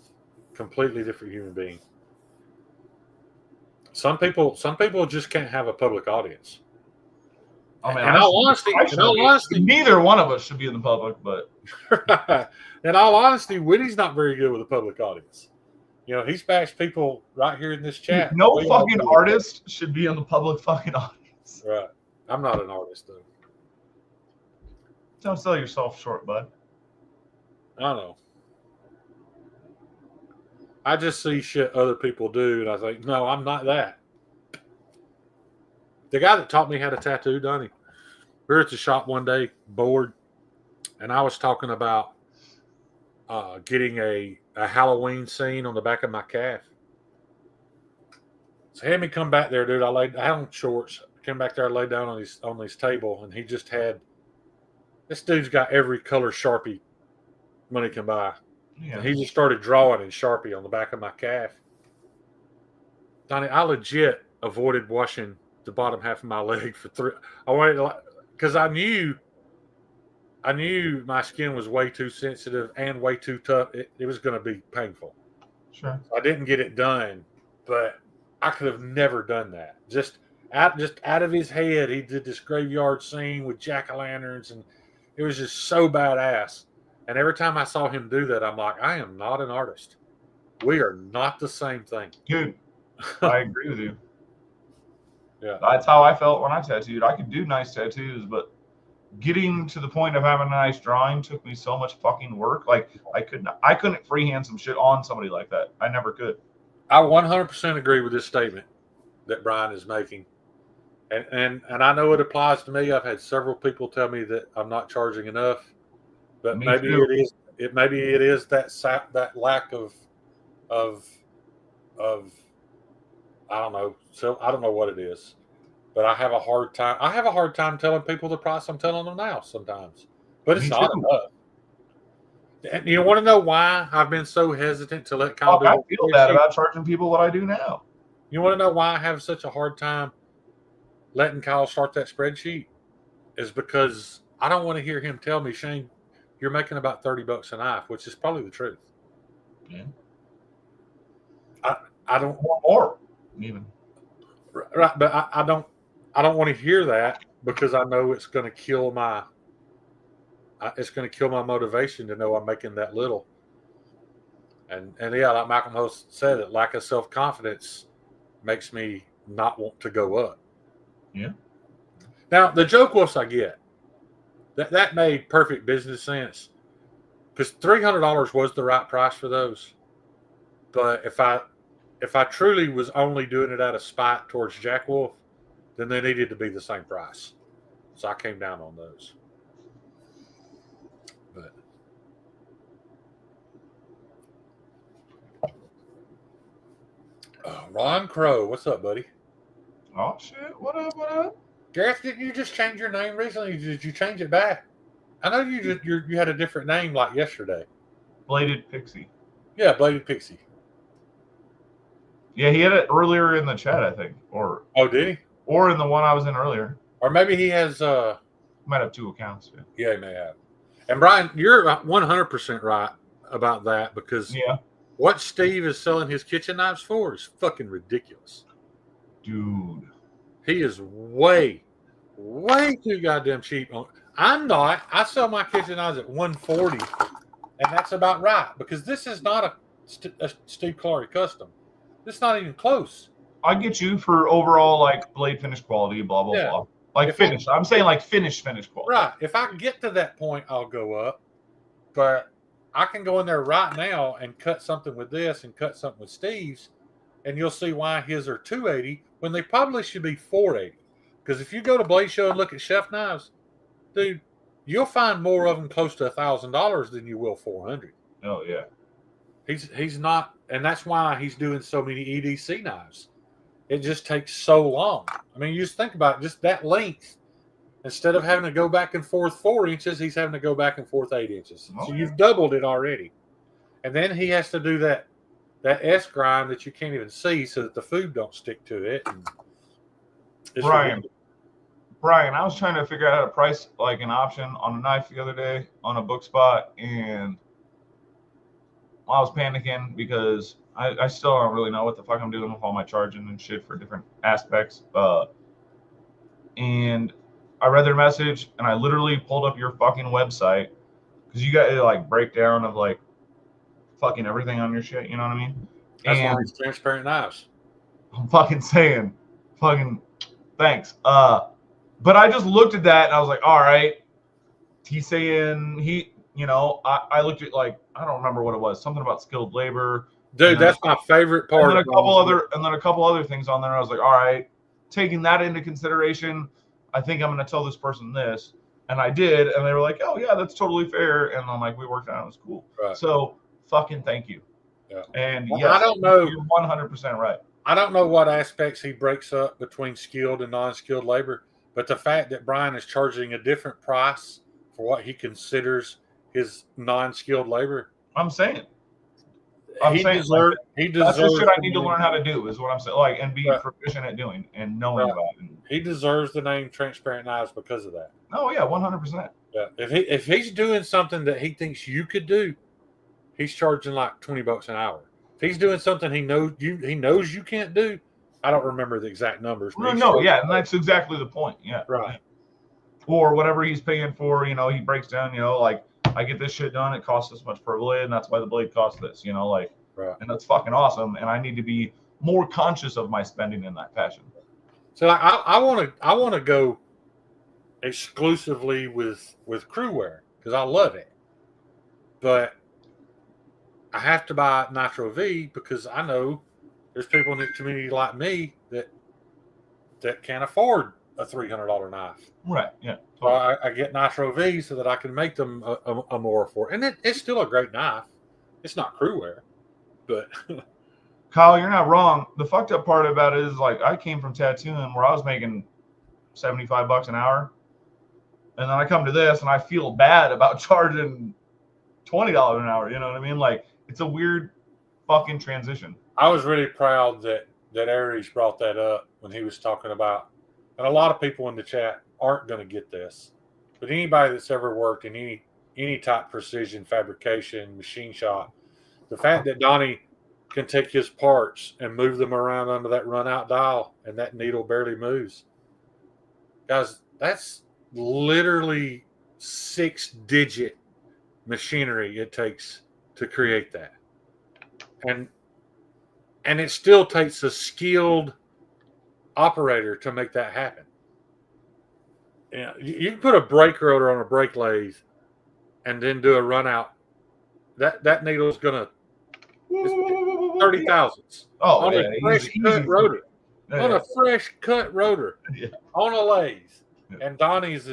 Completely different human being. Some people just can't have a public audience. I mean, in all honesty, neither one of us should be in the public, but in all honesty, Witty's not very good with a public audience. He's bashed people right here in this chat. No fucking artist should be in the public fucking audience. Right. I'm not an artist, though. Don't sell yourself short, bud. I know. I just see shit other people do, and I think, no, I'm not that. The guy that taught me how to tattoo, Donnie, we were at the shop one day, bored, and I was talking about getting a Halloween scene on the back of my calf. So he had me come back there, dude. I had on shorts. Came back there, I laid down on his table, and he just had, this dude's got every color Sharpie money can buy. Yeah. And he just started drawing in Sharpie on the back of my calf. Donnie, I legit avoided washing the bottom half of my leg for 3. I wanted to, because I knew my skin was way too sensitive and way too tough. It was going to be painful. Sure. I didn't get it done, but I could have never done that. Just out of his head, he did this graveyard scene with jack-o'-lanterns, and it was just so badass. And every time I saw him do that, I'm like, I am not an artist. We are not the same thing. Dude, I agree with you. Yeah. That's how I felt when I tattooed. I could do nice tattoos, but getting to the point of having a nice drawing took me so much fucking work. Like, I couldn't freehand some shit on somebody like that. I never could. I 100% agree with this statement that Brian is making. And I know it applies to me. I've had several people tell me that I'm not charging enough. But maybe it is that lack of I don't know. So I don't know what it is, but I have a hard time telling people the price I'm telling them now sometimes. But it's not enough. And you want to know why I've been so hesitant to let Kyle do it? I feel bad about charging people what I do now. You want to know why I have such a hard time letting Kyle start that spreadsheet? Is because I don't want to hear him tell me, Shane, you're making about $30 a knife, which is probably the truth. Yeah. I don't want more even. Right, but I don't want to hear that because I know it's going to kill my motivation to know I'm making that little. And yeah, like Malcolm Host said, it lack of self-confidence makes me not want to go up. Yeah. Now the joke was I get. That made perfect business sense because $300 was the right price for those. But if I truly was only doing it out of spite towards Jack Wolf, then they needed to be the same price. So I came down on those. But Ron Crow, what's up, buddy? Oh shit! What up? Gareth, didn't you just change your name recently? Did you change it back? I know you had a different name like yesterday. Bladed Pixie. Yeah, Bladed Pixie. Yeah, he had it earlier in the chat, I think. Or did he? Or in the one I was in earlier. Or maybe he has might have 2 accounts. Yeah, he may have. And Brian, you're 100% right about that because what Steve is selling his kitchen knives for is fucking ridiculous. Dude. He is way too goddamn cheap. I'm not. I sell my kitchen knives at $140, and that's about right because this is not a Steve Clarey custom. This is not even close. I get you for overall like blade finish quality, blah blah blah. Like finish. I'm saying like finish quality. Right. If I get to that point, I'll go up. But I can go in there right now and cut something with this and cut something with Steve's, and you'll see why his are $280 when they probably should be $480. Because if you go to Blade Show and look at chef knives, dude, you'll find more of them close to $1,000 than you will $400. Oh yeah. He's not, and that's why he's doing so many EDC knives. It just takes so long. I mean, you just think about it, just that length Instead of having to go back and forth 4 inches, he's having to go back and forth 8 inches. Oh, So yeah. you've doubled it already. And then he has to do that S grind that you can't even see so that the food don't stick to it. And it's Brian, I was trying to figure out how to price like an option on a knife the other day on a book spot, and I was panicking because I still don't really know what the fuck I'm doing with all my charging and shit for different aspects. And I read their message, and I literally pulled up your fucking website because you got like breakdown of like fucking everything on your shit. You know what I mean? That's And why it's transparent knives. I'm fucking saying, fucking thanks. But I just looked at that and I was like, all right. He's saying I looked at like I don't remember what it was, something about skilled labor. Dude, that's my favorite part. And then a couple other things on there. I was like, all right, taking that into consideration, I think I'm going to tell this person this, and I did, and they were like, oh yeah, that's totally fair, and I'm like, we worked out, it was cool. Right. So fucking thank you. Yeah. And well, yes, I don't know. You're 100% right. I don't know what aspects he breaks up between skilled and non-skilled labor, but the fact that Brian is charging a different price for what he considers his non-skilled labor, I'm saying. He deserves. That's the shit I need to learn how to do, is what I'm saying. Like, and be proficient at doing and knowing about it. He deserves the name Transparent Knives because of that. Oh yeah, 100%. Yeah. If he's doing something that he thinks you could do, he's charging like $20 an hour. If he's doing something he knows you can't do, I don't remember the exact numbers. No, yeah, and that's exactly the point. Yeah. Right. Or whatever he's paying for, he breaks down, like, I get this shit done, it costs this much per blade, and that's why the blade costs this, like, right. And that's fucking awesome. And I need to be more conscious of my spending in that fashion. So I want to go exclusively with crew wear because I love it, but I have to buy Nitro V because I know there's people in the community like me that can't afford a $300 knife. Right. Yeah. Totally. So I get Nitro V so that I can make them a more affordable. And it's still a great knife. It's not crew wear, but Kyle, you're not wrong. The fucked up part about it is, like, I came from tattooing where I was making $75 an hour, and then I come to this and I feel bad about charging $20 an hour. You know what I mean? Like, it's a weird fucking transition. I was really proud that Aries brought that up when he was talking about, and a lot of people in the chat aren't going to get this, but anybody that's ever worked in any type precision fabrication machine shop, the fact that Donnie can take his parts and move them around under that run out dial and that needle barely moves, guys, that's literally 6-digit machinery it takes to create that, and it still takes a skilled operator to make that happen. You can put a brake rotor on a brake lathe and then do a run out. That needle is gonna 30 thousandths on a fresh cut rotor. On a fresh cut rotor on a lathe. And Donnie's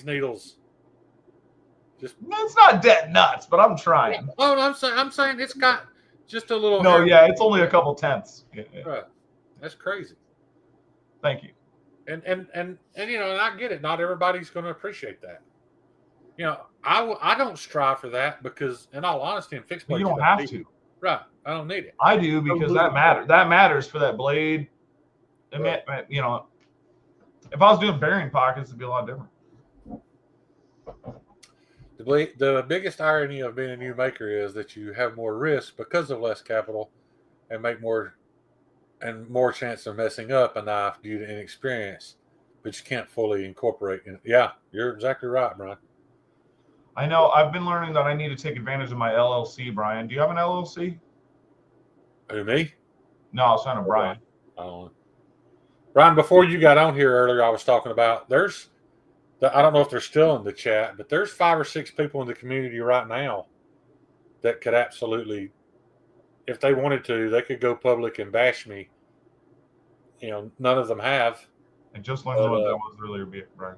needles just, it's not dead nuts, but I'm trying. Oh, I'm saying it's got just a little. No, yeah, it's only a couple tenths. Yeah. Right. That's crazy. Thank you. And and I get it. Not everybody's going to appreciate that. I don't strive for that because, in all honesty, in fixed blades, you don't have to. Right. I don't need it. I do because that matters. That matters for that blade. Right. If I was doing bearing pockets, it'd be a lot different. The biggest irony of being a new maker is that you have more risk because of less capital and make more chance of messing up a knife due to inexperience, but you can't fully incorporate. Yeah, you're exactly right, Brian. I know. I've been learning that I need to take advantage of my LLC, Brian. Do you have an LLC? Who, me? No, I was talking to Brian. Brian, before you got on here earlier, I was talking about I don't know if they're still in the chat, but there's 5 or 6 people in the community right now that could absolutely, if they wanted to, they could go public and bash me. None of them have. I just learned what that was earlier, Brian.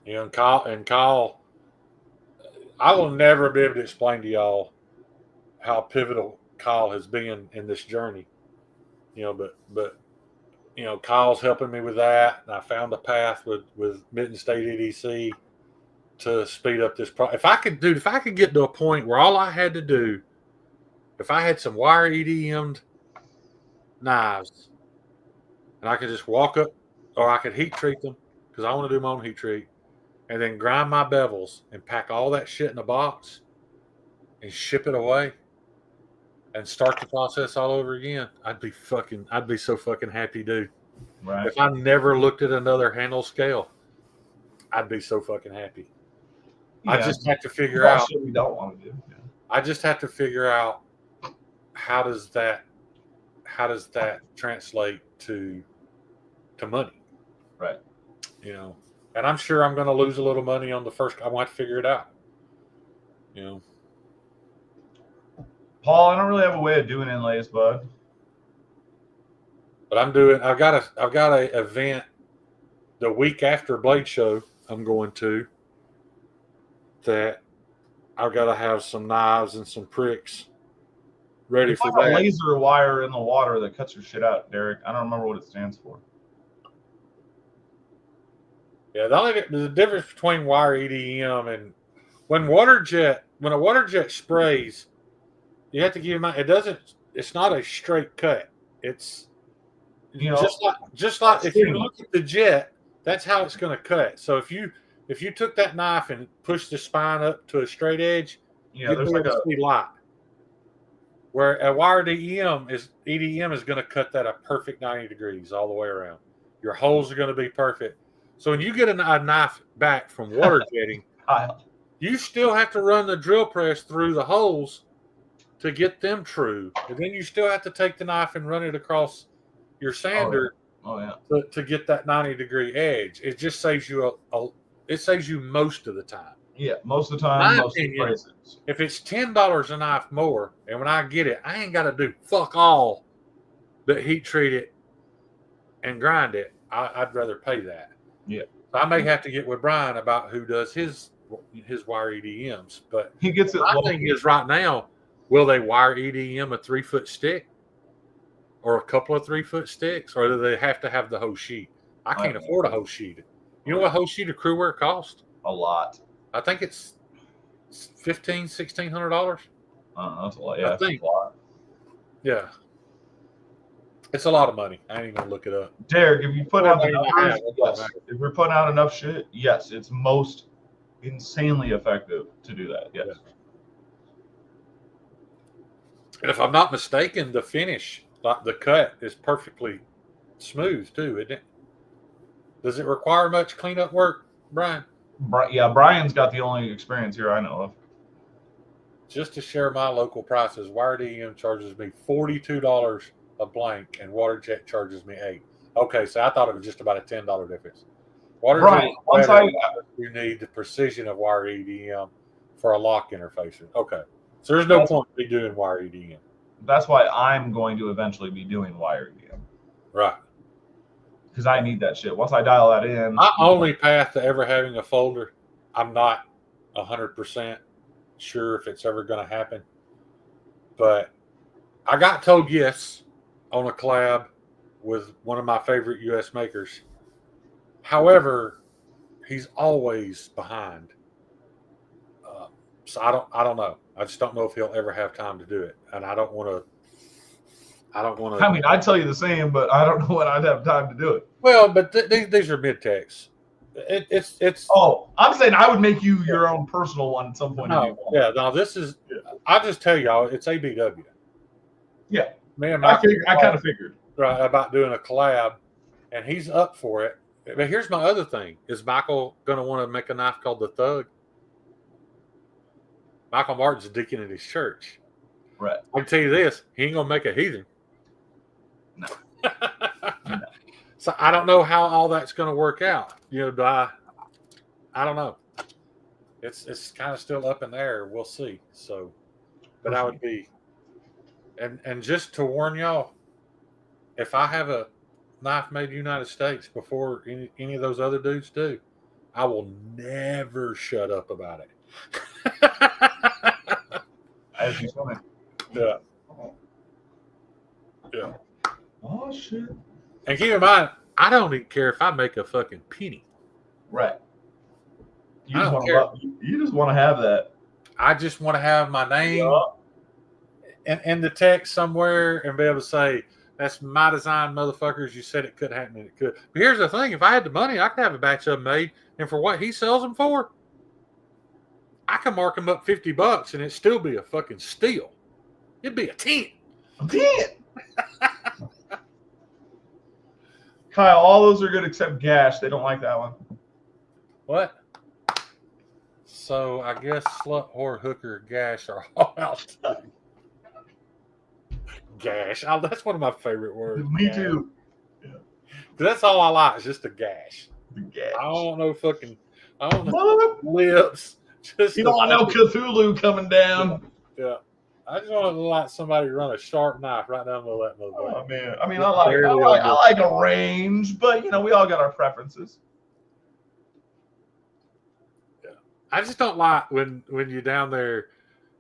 And Kyle, I will never be able to explain to y'all how pivotal Kyle has been in this journey. But Kyle's helping me with that, and I found a path with Mitten State EDC to speed up this process. If I could get to a point where all I had to do, if I had some wire EDM'd knives, and I could just walk up, or I could heat treat them because I want to do my own heat treat, and then grind my bevels and pack all that shit in a box and ship it away and start the process all over again, I'd be so fucking happy, dude. Right. If I never looked at another handle scale, I'd be so fucking happy. Yeah. I just have to figure out shit we don't want to do. Yeah. I just have to figure out how does that translate to money. Right. And I'm sure I'm going to lose a little money on the first. I want to figure it out. Paul, I don't really have a way of doing inlays, bud. But I've got a event the week after Blade Show I'm going to that I've got to have some knives and some pricks ready for that. A laser wire in the water that cuts your shit out, Derek. I don't remember what it stands for. Yeah, the difference between wire EDM and when a water jet sprays, you have to keep in mind it's not a straight cut. It's just like if you look at the jet, that's how it's going to cut. So if you took that knife and pushed the spine up to a straight edge, there's like a light. Where a wire EDM is going to cut that a perfect 90 degrees all the way around. Your holes are going to be perfect. So when you get a knife back from water jetting, you still have to run the drill press through the holes to get them true. And then you still have to take the knife and run it across your sander to get that 90-degree edge. It just saves you it saves you most of the time. Yeah, most of the time. My opinion, if it's $10 a knife more, and when I get it, I ain't got to do fuck all but heat treat it and grind it. I'd rather pay that. Yeah. So I may have to get with Brian about who does his wire EDMs, but he gets it. My thing is right now, will they wire EDM a 3-foot stick or a couple of 3-foot sticks, or do they have to have the whole sheet? I can't afford a whole sheet. You know what a whole sheet of crew wear costs? A lot. I think it's $1,600. That's a lot. Yeah, I think. A lot. Yeah. It's a lot of money. I ain't even gonna look it up. Derek, if you put out the numbers, yes. If we're putting out enough shit, yes, it's most insanely effective to do that. Yes. Yeah. And if I'm not mistaken, the finish, like the cut, is perfectly smooth too, isn't it? Does it require much cleanup work, Brian? Yeah, Brian's got the only experience here I know of. Just to share my local prices, Wired EM charges me $42 a blank, and WaterJet charges me $8. Okay, so I thought it was just about a $10 difference. WaterJet, you need the precision of wire EDM for a lock interface. Okay, so there's no point in me doing wire EDM. That's why I'm going to eventually be doing wire EDM. Right. Because I need that shit. Once I dial that in. My only path to ever having a folder, I'm not 100% sure if it's ever going to happen. But I got told yes on a collab with one of my favorite U.S. makers. However, he's always behind. So I don't know. I just don't know if he'll ever have time to do it. And I don't want to. I mean, I'd tell you the same, but I don't know when I'd have time to do it. Well, but these are mid-techs. It's. Oh, I'm saying I would make you your own personal one at some point. No, this is. I'll just tell y'all, it's ABW. Yeah, man, I kind of figured right about doing a collab, and he's up for it. But here's my other thing: is Michael going to want to make a knife called the Thug? Michael Martin's a deacon in his church. Right. I can tell you this: he ain't gonna make a heathen. No. So I don't know how all that's going to work out. I don't know. It's kind of still up in the air. We'll see. So, but I would be, and just to warn y'all, if I have a knife made in the United States before any of those other dudes do, I will never shut up about it. As you told me. Yeah. Yeah. Oh shit. And keep in mind, I don't even care if I make a fucking penny. Right. You I just don't want care. to. You just want to have that. I just want to have my name in the text somewhere and be able to say, that's my design, motherfuckers. You said it could happen, and it could. But here's the thing: if I had the money, I could have a batch of them made, and for what he sells them for, I can mark them up $50, and it'd still be a fucking steal. It'd be a 10. Kyle, all those are good except Gash. They don't like that one. What? So I guess slut, whore, hooker, gash are all out too. Gash. That's one of my favorite words. Me gash. too. Yeah. That's all I like. Is just a gash. The Gash. I don't want no fucking. I don't want no lips. Just you don't want no Cthulhu coming down. Yeah. I just want to like somebody run a sharp knife right down the middle of that motherfucker. Oh man. I mean, I like a range, but you know, we all got our preferences. Yeah. I just don't like when you're down there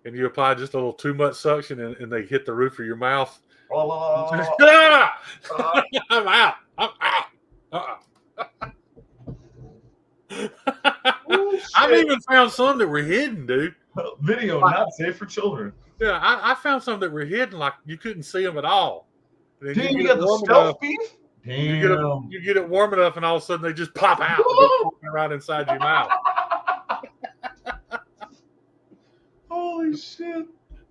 and you apply just a little too much suction and they hit the roof of your mouth. I'm out. I'm out. I've even found some that were hidden, dude. Video not safe for children. Yeah, I found some that were hidden, like you couldn't see them at all. Damn, you got the stealth beef? Damn. You get it warm enough, and all of a sudden they just pop out right inside your mouth. Holy shit.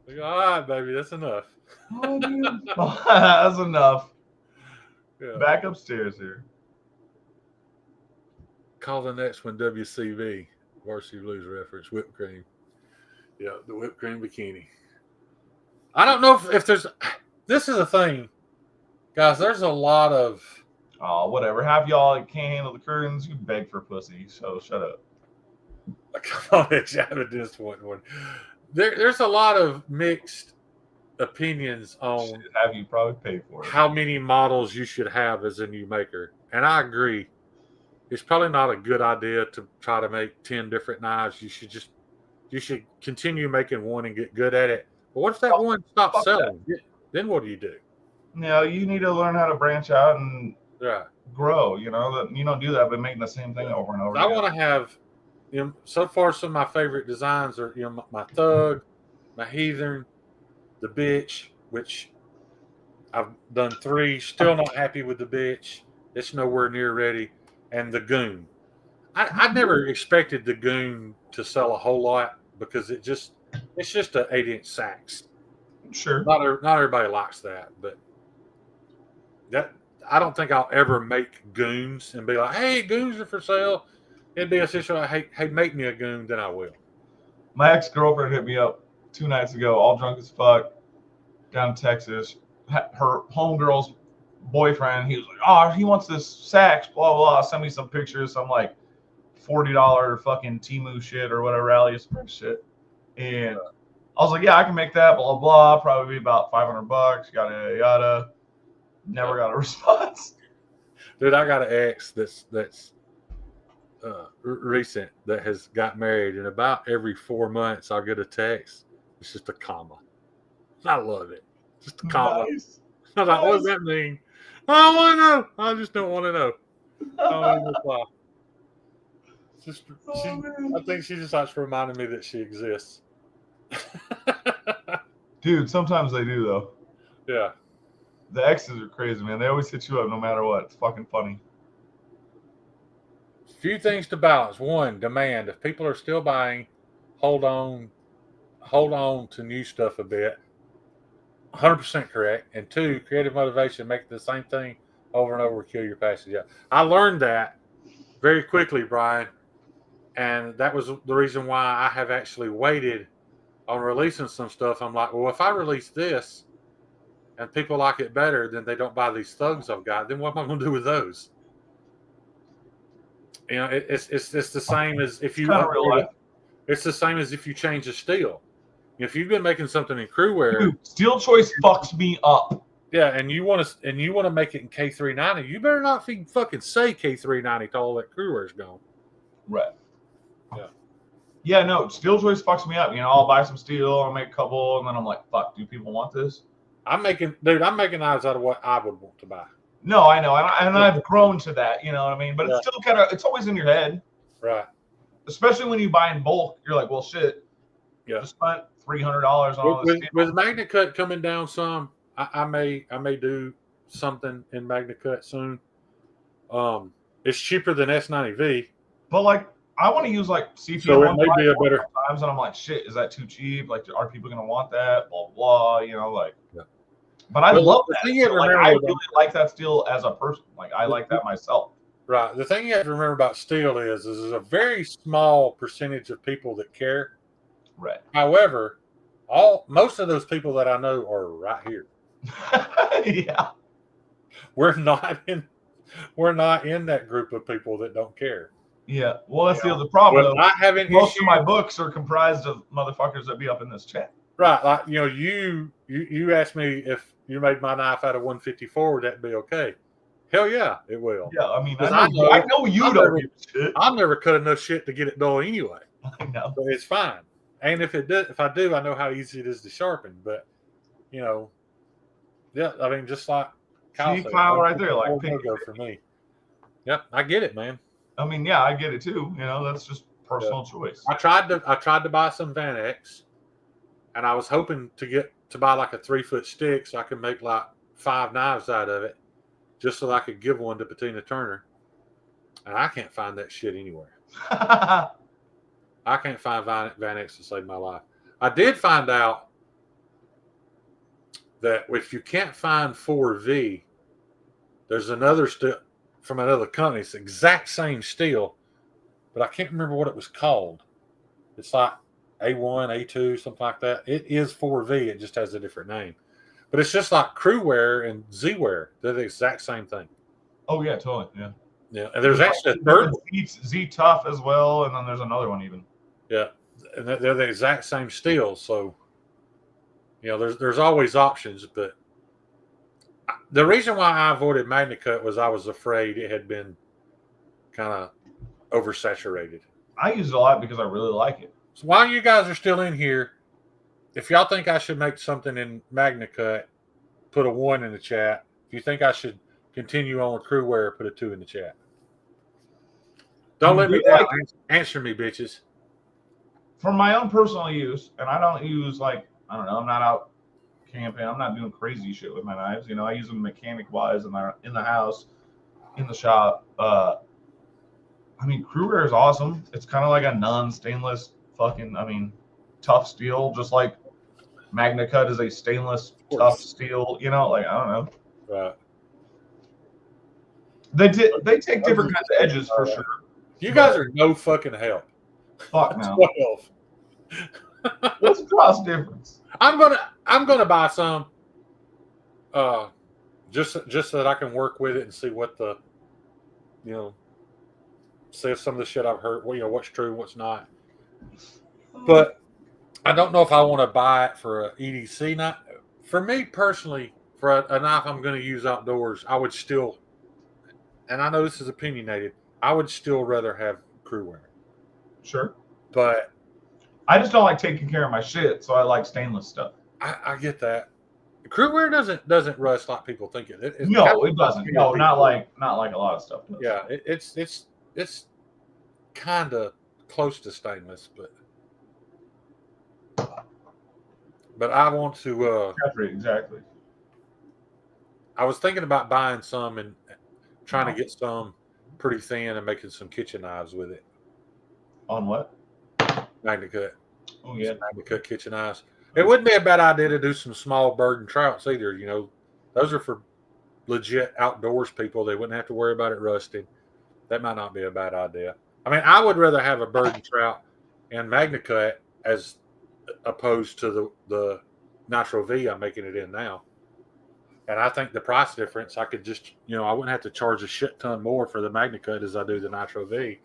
Like, all right, baby, that's enough. Oh, dude. That's enough. Yeah. Back upstairs here. Call the next one WCB, Varsity Blues reference, whipped cream. Yeah, the whipped cream bikini. I don't know if there's... This is a thing. Guys, there's a lot of... Oh, whatever. Half y'all can't handle the curtains. You beg for pussy, so shut up. Come on, jab at this one. There's a lot of mixed opinions on have you probably paid for it. How many models you should have as a new maker. And I agree. It's probably not a good idea to try to make 10 different knives. You should continue making one and get good at it. But once that one stops selling, then what do you do? Yeah, you need to learn how to branch out and grow. You know that you don't do that by making the same thing over and over. I want to have, so far some of my favorite designs are, my Thug, my Heathen, the Bitch, which I've done 3. Still not happy with the Bitch. It's nowhere near ready, and the Goon. I never expected the Goon to sell a whole lot because it's just an 8-inch sax. Sure. Not everybody likes that, but that I don't think I'll ever make Goons and be like, hey, Goons are for sale. It'd be a situation like, hey, make me a Goon, then I will. My ex-girlfriend hit me up 2 nights ago, all drunk as fuck, down in Texas. Her homegirl's boyfriend, he was like, oh, he wants this sax, blah, blah. Send me some pictures, some like $40 fucking Temu shit or whatever, AliExpress shit. And I was like, yeah, I can make that, blah, blah, probably be about $500, yada, yada. Never got a response. Dude, I got an ex that's recent that has got married, and about every 4 months I'll get a text. It's just a comma. I love it. Just a comma. Nice. I was like, what does that mean? I don't want to know. I just don't want to know. I don't even reply. I think she just likes reminding me that she exists. Dude, sometimes they do, though. Yeah. The exes are crazy, man. They always hit you up no matter what. It's fucking funny. Few things to balance. 1, demand. If people are still buying, hold on to new stuff a bit. 100% correct. And 2, creative motivation. Make the same thing over and over. Kill your passion. Yeah, I learned that very quickly, Brian. And that was the reason why I have actually waited on releasing some stuff. I'm like, well, if I release this and people like it better, then they don't buy these Thugs I've got. Then what am I going to do with those? It's the same as if you. It's the same as if you change a steel. If you've been making something in crew wear, dude, Steel Choice fucks me up. Yeah, and you want to make it in K390, you better not fucking say K390 till all that crew wear's gone. Right. Yeah. Yeah, no, Steel Choice fucks me up. I'll buy some steel, I'll make a couple, and then I'm like, fuck, do people want this? I'm making knives out of what I would want to buy. No, I know, and I've grown to that. You know what I mean? But it's still kind of, it's always in your head, right? Especially when you buy in bulk, you're like, well, shit. Yeah. Just spent $300 on all this. With MagnaCut coming down some, I may do something in MagnaCut soon. It's cheaper than S90V, but like I want to use like CPM. So it may be a better. Times, and I'm like, shit, is that too cheap? Like, are people gonna want that? Blah blah. You know, like. Yeah. But I love that. So, like, I really like that steel as a person. Like, I like that myself. Right. The thing you have to remember about steel is there's a very small percentage of people that care. Right. However, most of those people that I know are right here. Yeah. We're not in that group of people that don't care. Yeah. Well, that's the other problem. Well, not having most of my books are comprised of motherfuckers that be up in this chat. Right. Like, you asked me if you made my knife out of 154, would that be okay? Hell yeah, it will. Yeah, I mean, I know you don't give a shit. I'll never cut enough shit to get it dull anyway. I know. So it's fine. And if I do, I know how easy it is to sharpen. But, yeah, I mean, just like Kyle said, right there, like go for me. Yep, I get it, man. I mean, yeah, I get it too. That's just personal choice. I tried to buy some Van X, and I was hoping to buy like a 3-foot stick so I could make like 5 knives out of it, just so I could give one to Patina Turner. And I can't find that shit anywhere. I can't find Van X to save my life. I did find out that if you can't find 4V, there's another steel from another company. It's the exact same steel, but I can't remember what it was called. It's like A1, A2, something like that. It is 4V. It just has a different name. But it's just like Crewwear and Z-Wear. They're the exact same thing. Oh, yeah, totally. Yeah. Yeah. And there's actually a third one. Z-Tough as well, and then there's another one even. Yeah. And they're the exact same steel. So, there's always options. But the reason why I avoided MagnaCut was I was afraid it had been kind of oversaturated. I use it a lot because I really like it. So while you guys are still in here, if y'all think I should make something in MagnaCut, put a 1 in the chat. If you think I should continue on with Crewwear, put a 2 in the chat. Don't let me down. Answer me, bitches. For my own personal use, and I don't use I'm not out camping. I'm not doing crazy shit with my knives. I use them mechanic-wise in the house, in the shop. I mean, Crewwear is awesome. It's kind of like a non-stainless tough steel, just like MagnaCut is a stainless tough steel. I don't know. Right. They take different kinds of edges for sure. You guys are no fucking help. Fuck no. 12. What's the cost difference? I'm gonna buy some. Just so that I can work with it and see what the, see if some of the shit I've heard, what's true, what's not. But I don't know if I want to buy it for an EDC knife. For me personally, for a knife I'm going to use outdoors, I would still, and I know this is opinionated, I would still rather have Crewwear. Sure. But I just don't like taking care of my shit, so I like stainless stuff. I get that. Crewwear doesn't rust like people think it. No, it doesn't. No, not like a lot of stuff does. Yeah, it's kind of close to stainless, but I want to. Exactly. I was thinking about buying some and trying to get some pretty thin and making some kitchen knives with it. On what? MagnaCut. Oh yeah, MagnaCut kitchen knives. It wouldn't be a bad idea to do some small bird and trouts either. Those are for legit outdoors people. They wouldn't have to worry about it rusting. That might not be a bad idea. I mean, I would rather have a bird and trout and MagnaCut as opposed to the Nitro V I'm making it in now. And I think the price difference, I could just, I wouldn't have to charge a shit ton more for the MagnaCut as I do the Nitro V.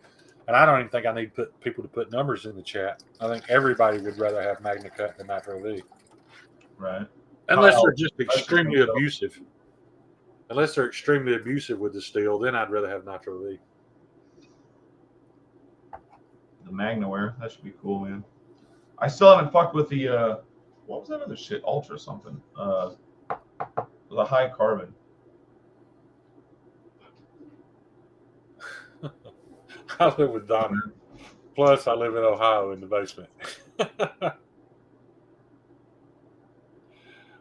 And I don't even think I need people to put numbers in the chat. I think everybody would rather have MagnaCut than Nitro V. Right. Unless they're just extremely abusive. Unless they're extremely abusive with the steel, then I'd rather have Nitro V. The MagnaWear, that should be cool, man. I still haven't fucked with the what was that other shit? Ultra something. The high carbon. I live with Donna. Plus, I live in Ohio in the basement.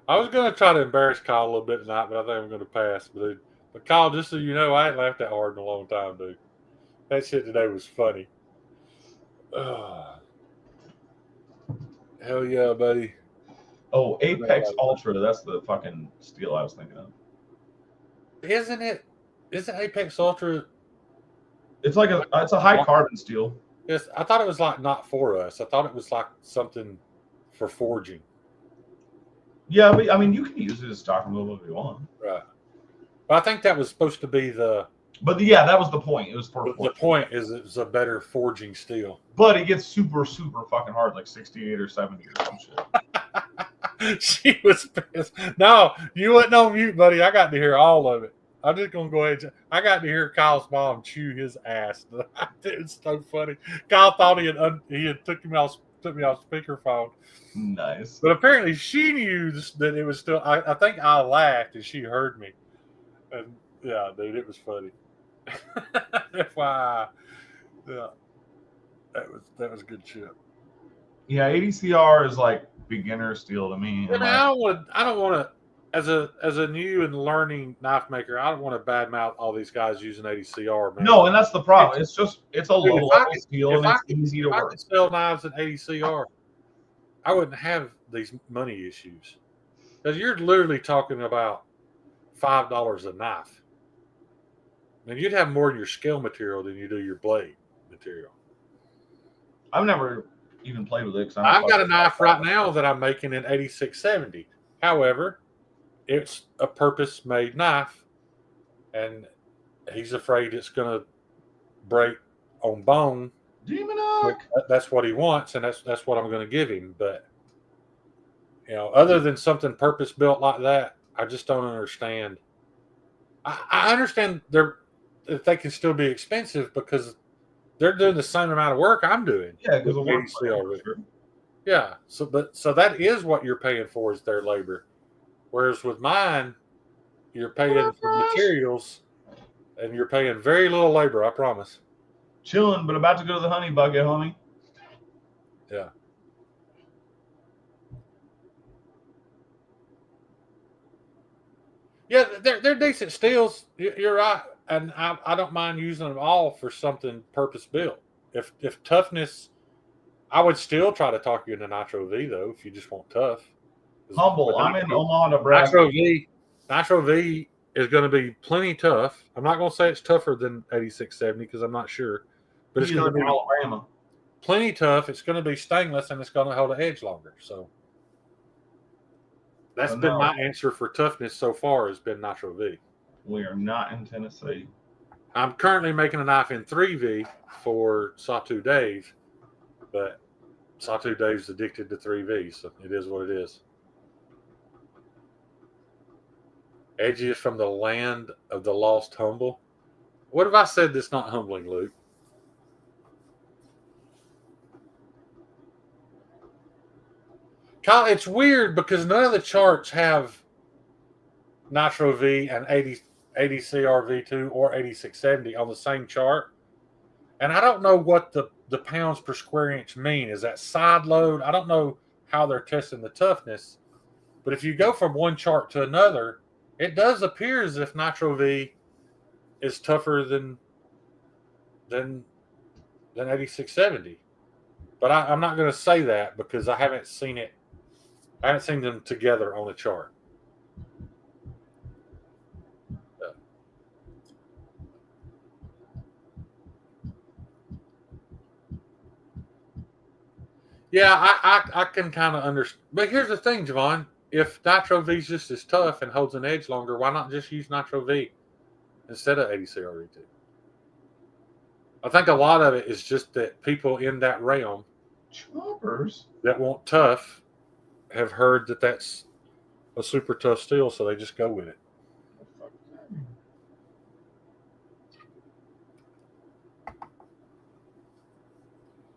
I was going to try to embarrass Kyle a little bit tonight, but I think I'm going to pass. But Kyle, just so you know, I ain't laughed that hard in a long time, dude. That shit today was funny. Hell yeah, buddy. Oh, Apex Ultra. That's the fucking steel I was thinking of. Isn't it? Isn't Apex Ultra? It's like it's a high carbon steel. Yes, I thought it was like not for us. I thought it was like something for forging. Yeah, but I mean, you can use it as stock removal if you want. Right. But I think that was supposed to be the. But yeah, that was the point. It was for the point is it's a better forging steel. But it gets super fucking hard, like 68 or 70 or some shit. She was pissed. No, you wasn't on mute, buddy. I got to hear all of it. I'm just gonna go ahead. I got to hear Kyle's mom chew his ass. It was so funny. Kyle thought he had took me off speakerphone. Nice. But apparently she knew that it was still. I think I laughed and she heard me. And yeah, dude, it was funny. FYI, yeah, that was good shit. Yeah, ADCR is like beginner steel to me. I don't want to. As a new and learning knife maker, I don't want to badmouth all these guys using ADCR, man. No, and that's the problem. It's a low level steel and it's easy to work. If I could sell knives in ADCR, I wouldn't have these money issues. Because you're literally talking about $5 a knife. And you'd have more in your scale material than you do your blade material. I've never even played with it. I've got a knife right now that I'm making in 8670. However, it's a purpose-made knife, and he's afraid it's going to break on bone. Demonic. That's what he wants, and that's what I'm going to give him. But other than something purpose-built like that, I just don't understand. I understand that they can still be expensive because they're doing the same amount of work I'm doing. Yeah, because of labor. Yeah, so that is what you're paying for is their labor. Whereas with mine, you're paying for materials, and you're paying very little labor. I promise. Chilling, but about to go to the honey bucket, homie. Yeah. Yeah, they're decent steels. You're right, and I don't mind using them all for something purpose built. If toughness, I would still try to talk you into Nitro V though. If you just want tough. Humble. I'm in Omaha, Nebraska. Nitro V is going to be plenty tough. I'm not going to say it's tougher than 8670 because I'm not sure, but it's going to be Alabama. Plenty tough. It's going to be stainless and it's going to hold an edge longer. So that's been my answer for toughness so far. Has been Nitro V. We are not in Tennessee. I'm currently making a knife in 3V for Sawtooth Dave, but Sawtooth Dave's addicted to 3V, so it is what it is. Edgy is from the land of the lost humble. What have I said that's not humbling, Luke? Kyle, it's weird because none of the charts have Nitro V and 80 CRV2 or 8670 on the same chart. And I don't know what the pounds per square inch mean. Is that side load? I don't know how they're testing the toughness. But if you go from one chart to another, it does appear as if Nitro V is tougher than 8670. But I'm not going to say that because I haven't seen it. I haven't seen them together on a chart. Yeah, I can kind of understand. But here's the thing, Javon. If Nitro V is just as tough and holds an edge longer, why not just use Nitro V instead of 80 CRV2? I think a lot of it is just that people in that realm choppers that want tough have heard that that's a super tough steel, so they just go with it.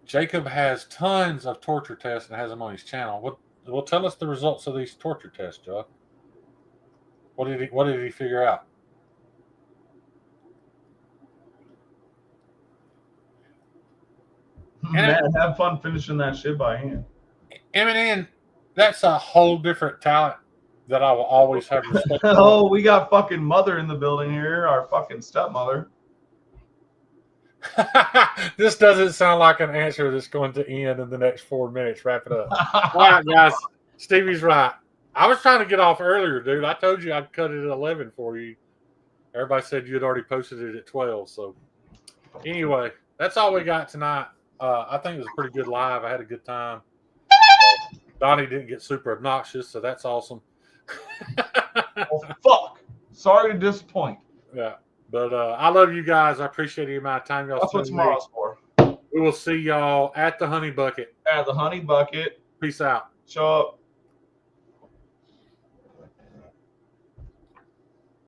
Jacob has tons of torture tests and has them on his channel. Well, tell us the results of these torture tests, Joe. What did he figure out? Man, have fun finishing that shit by hand. Eminem, that's a whole different talent that I will always have respect for. Oh, we got fucking mother in the building here, our fucking stepmother. This doesn't sound like an answer that's going to end in the next 4 minutes. Wrap it up. All right, guys. Stevie's right. I was trying to get off earlier, dude. I told you I'd cut it at 11 for you. Everybody said you had already posted it at 12. So anyway, that's all we got tonight. I think it was a pretty good live. I had a good time. Donnie didn't get super obnoxious, so that's awesome. Well, fuck. Sorry to disappoint. Yeah. But I love you guys. I appreciate the amount of time y'all That's what spend. tomorrow's for. We will see y'all at the Honey Bucket. At the Honey Bucket. Peace out. Show up.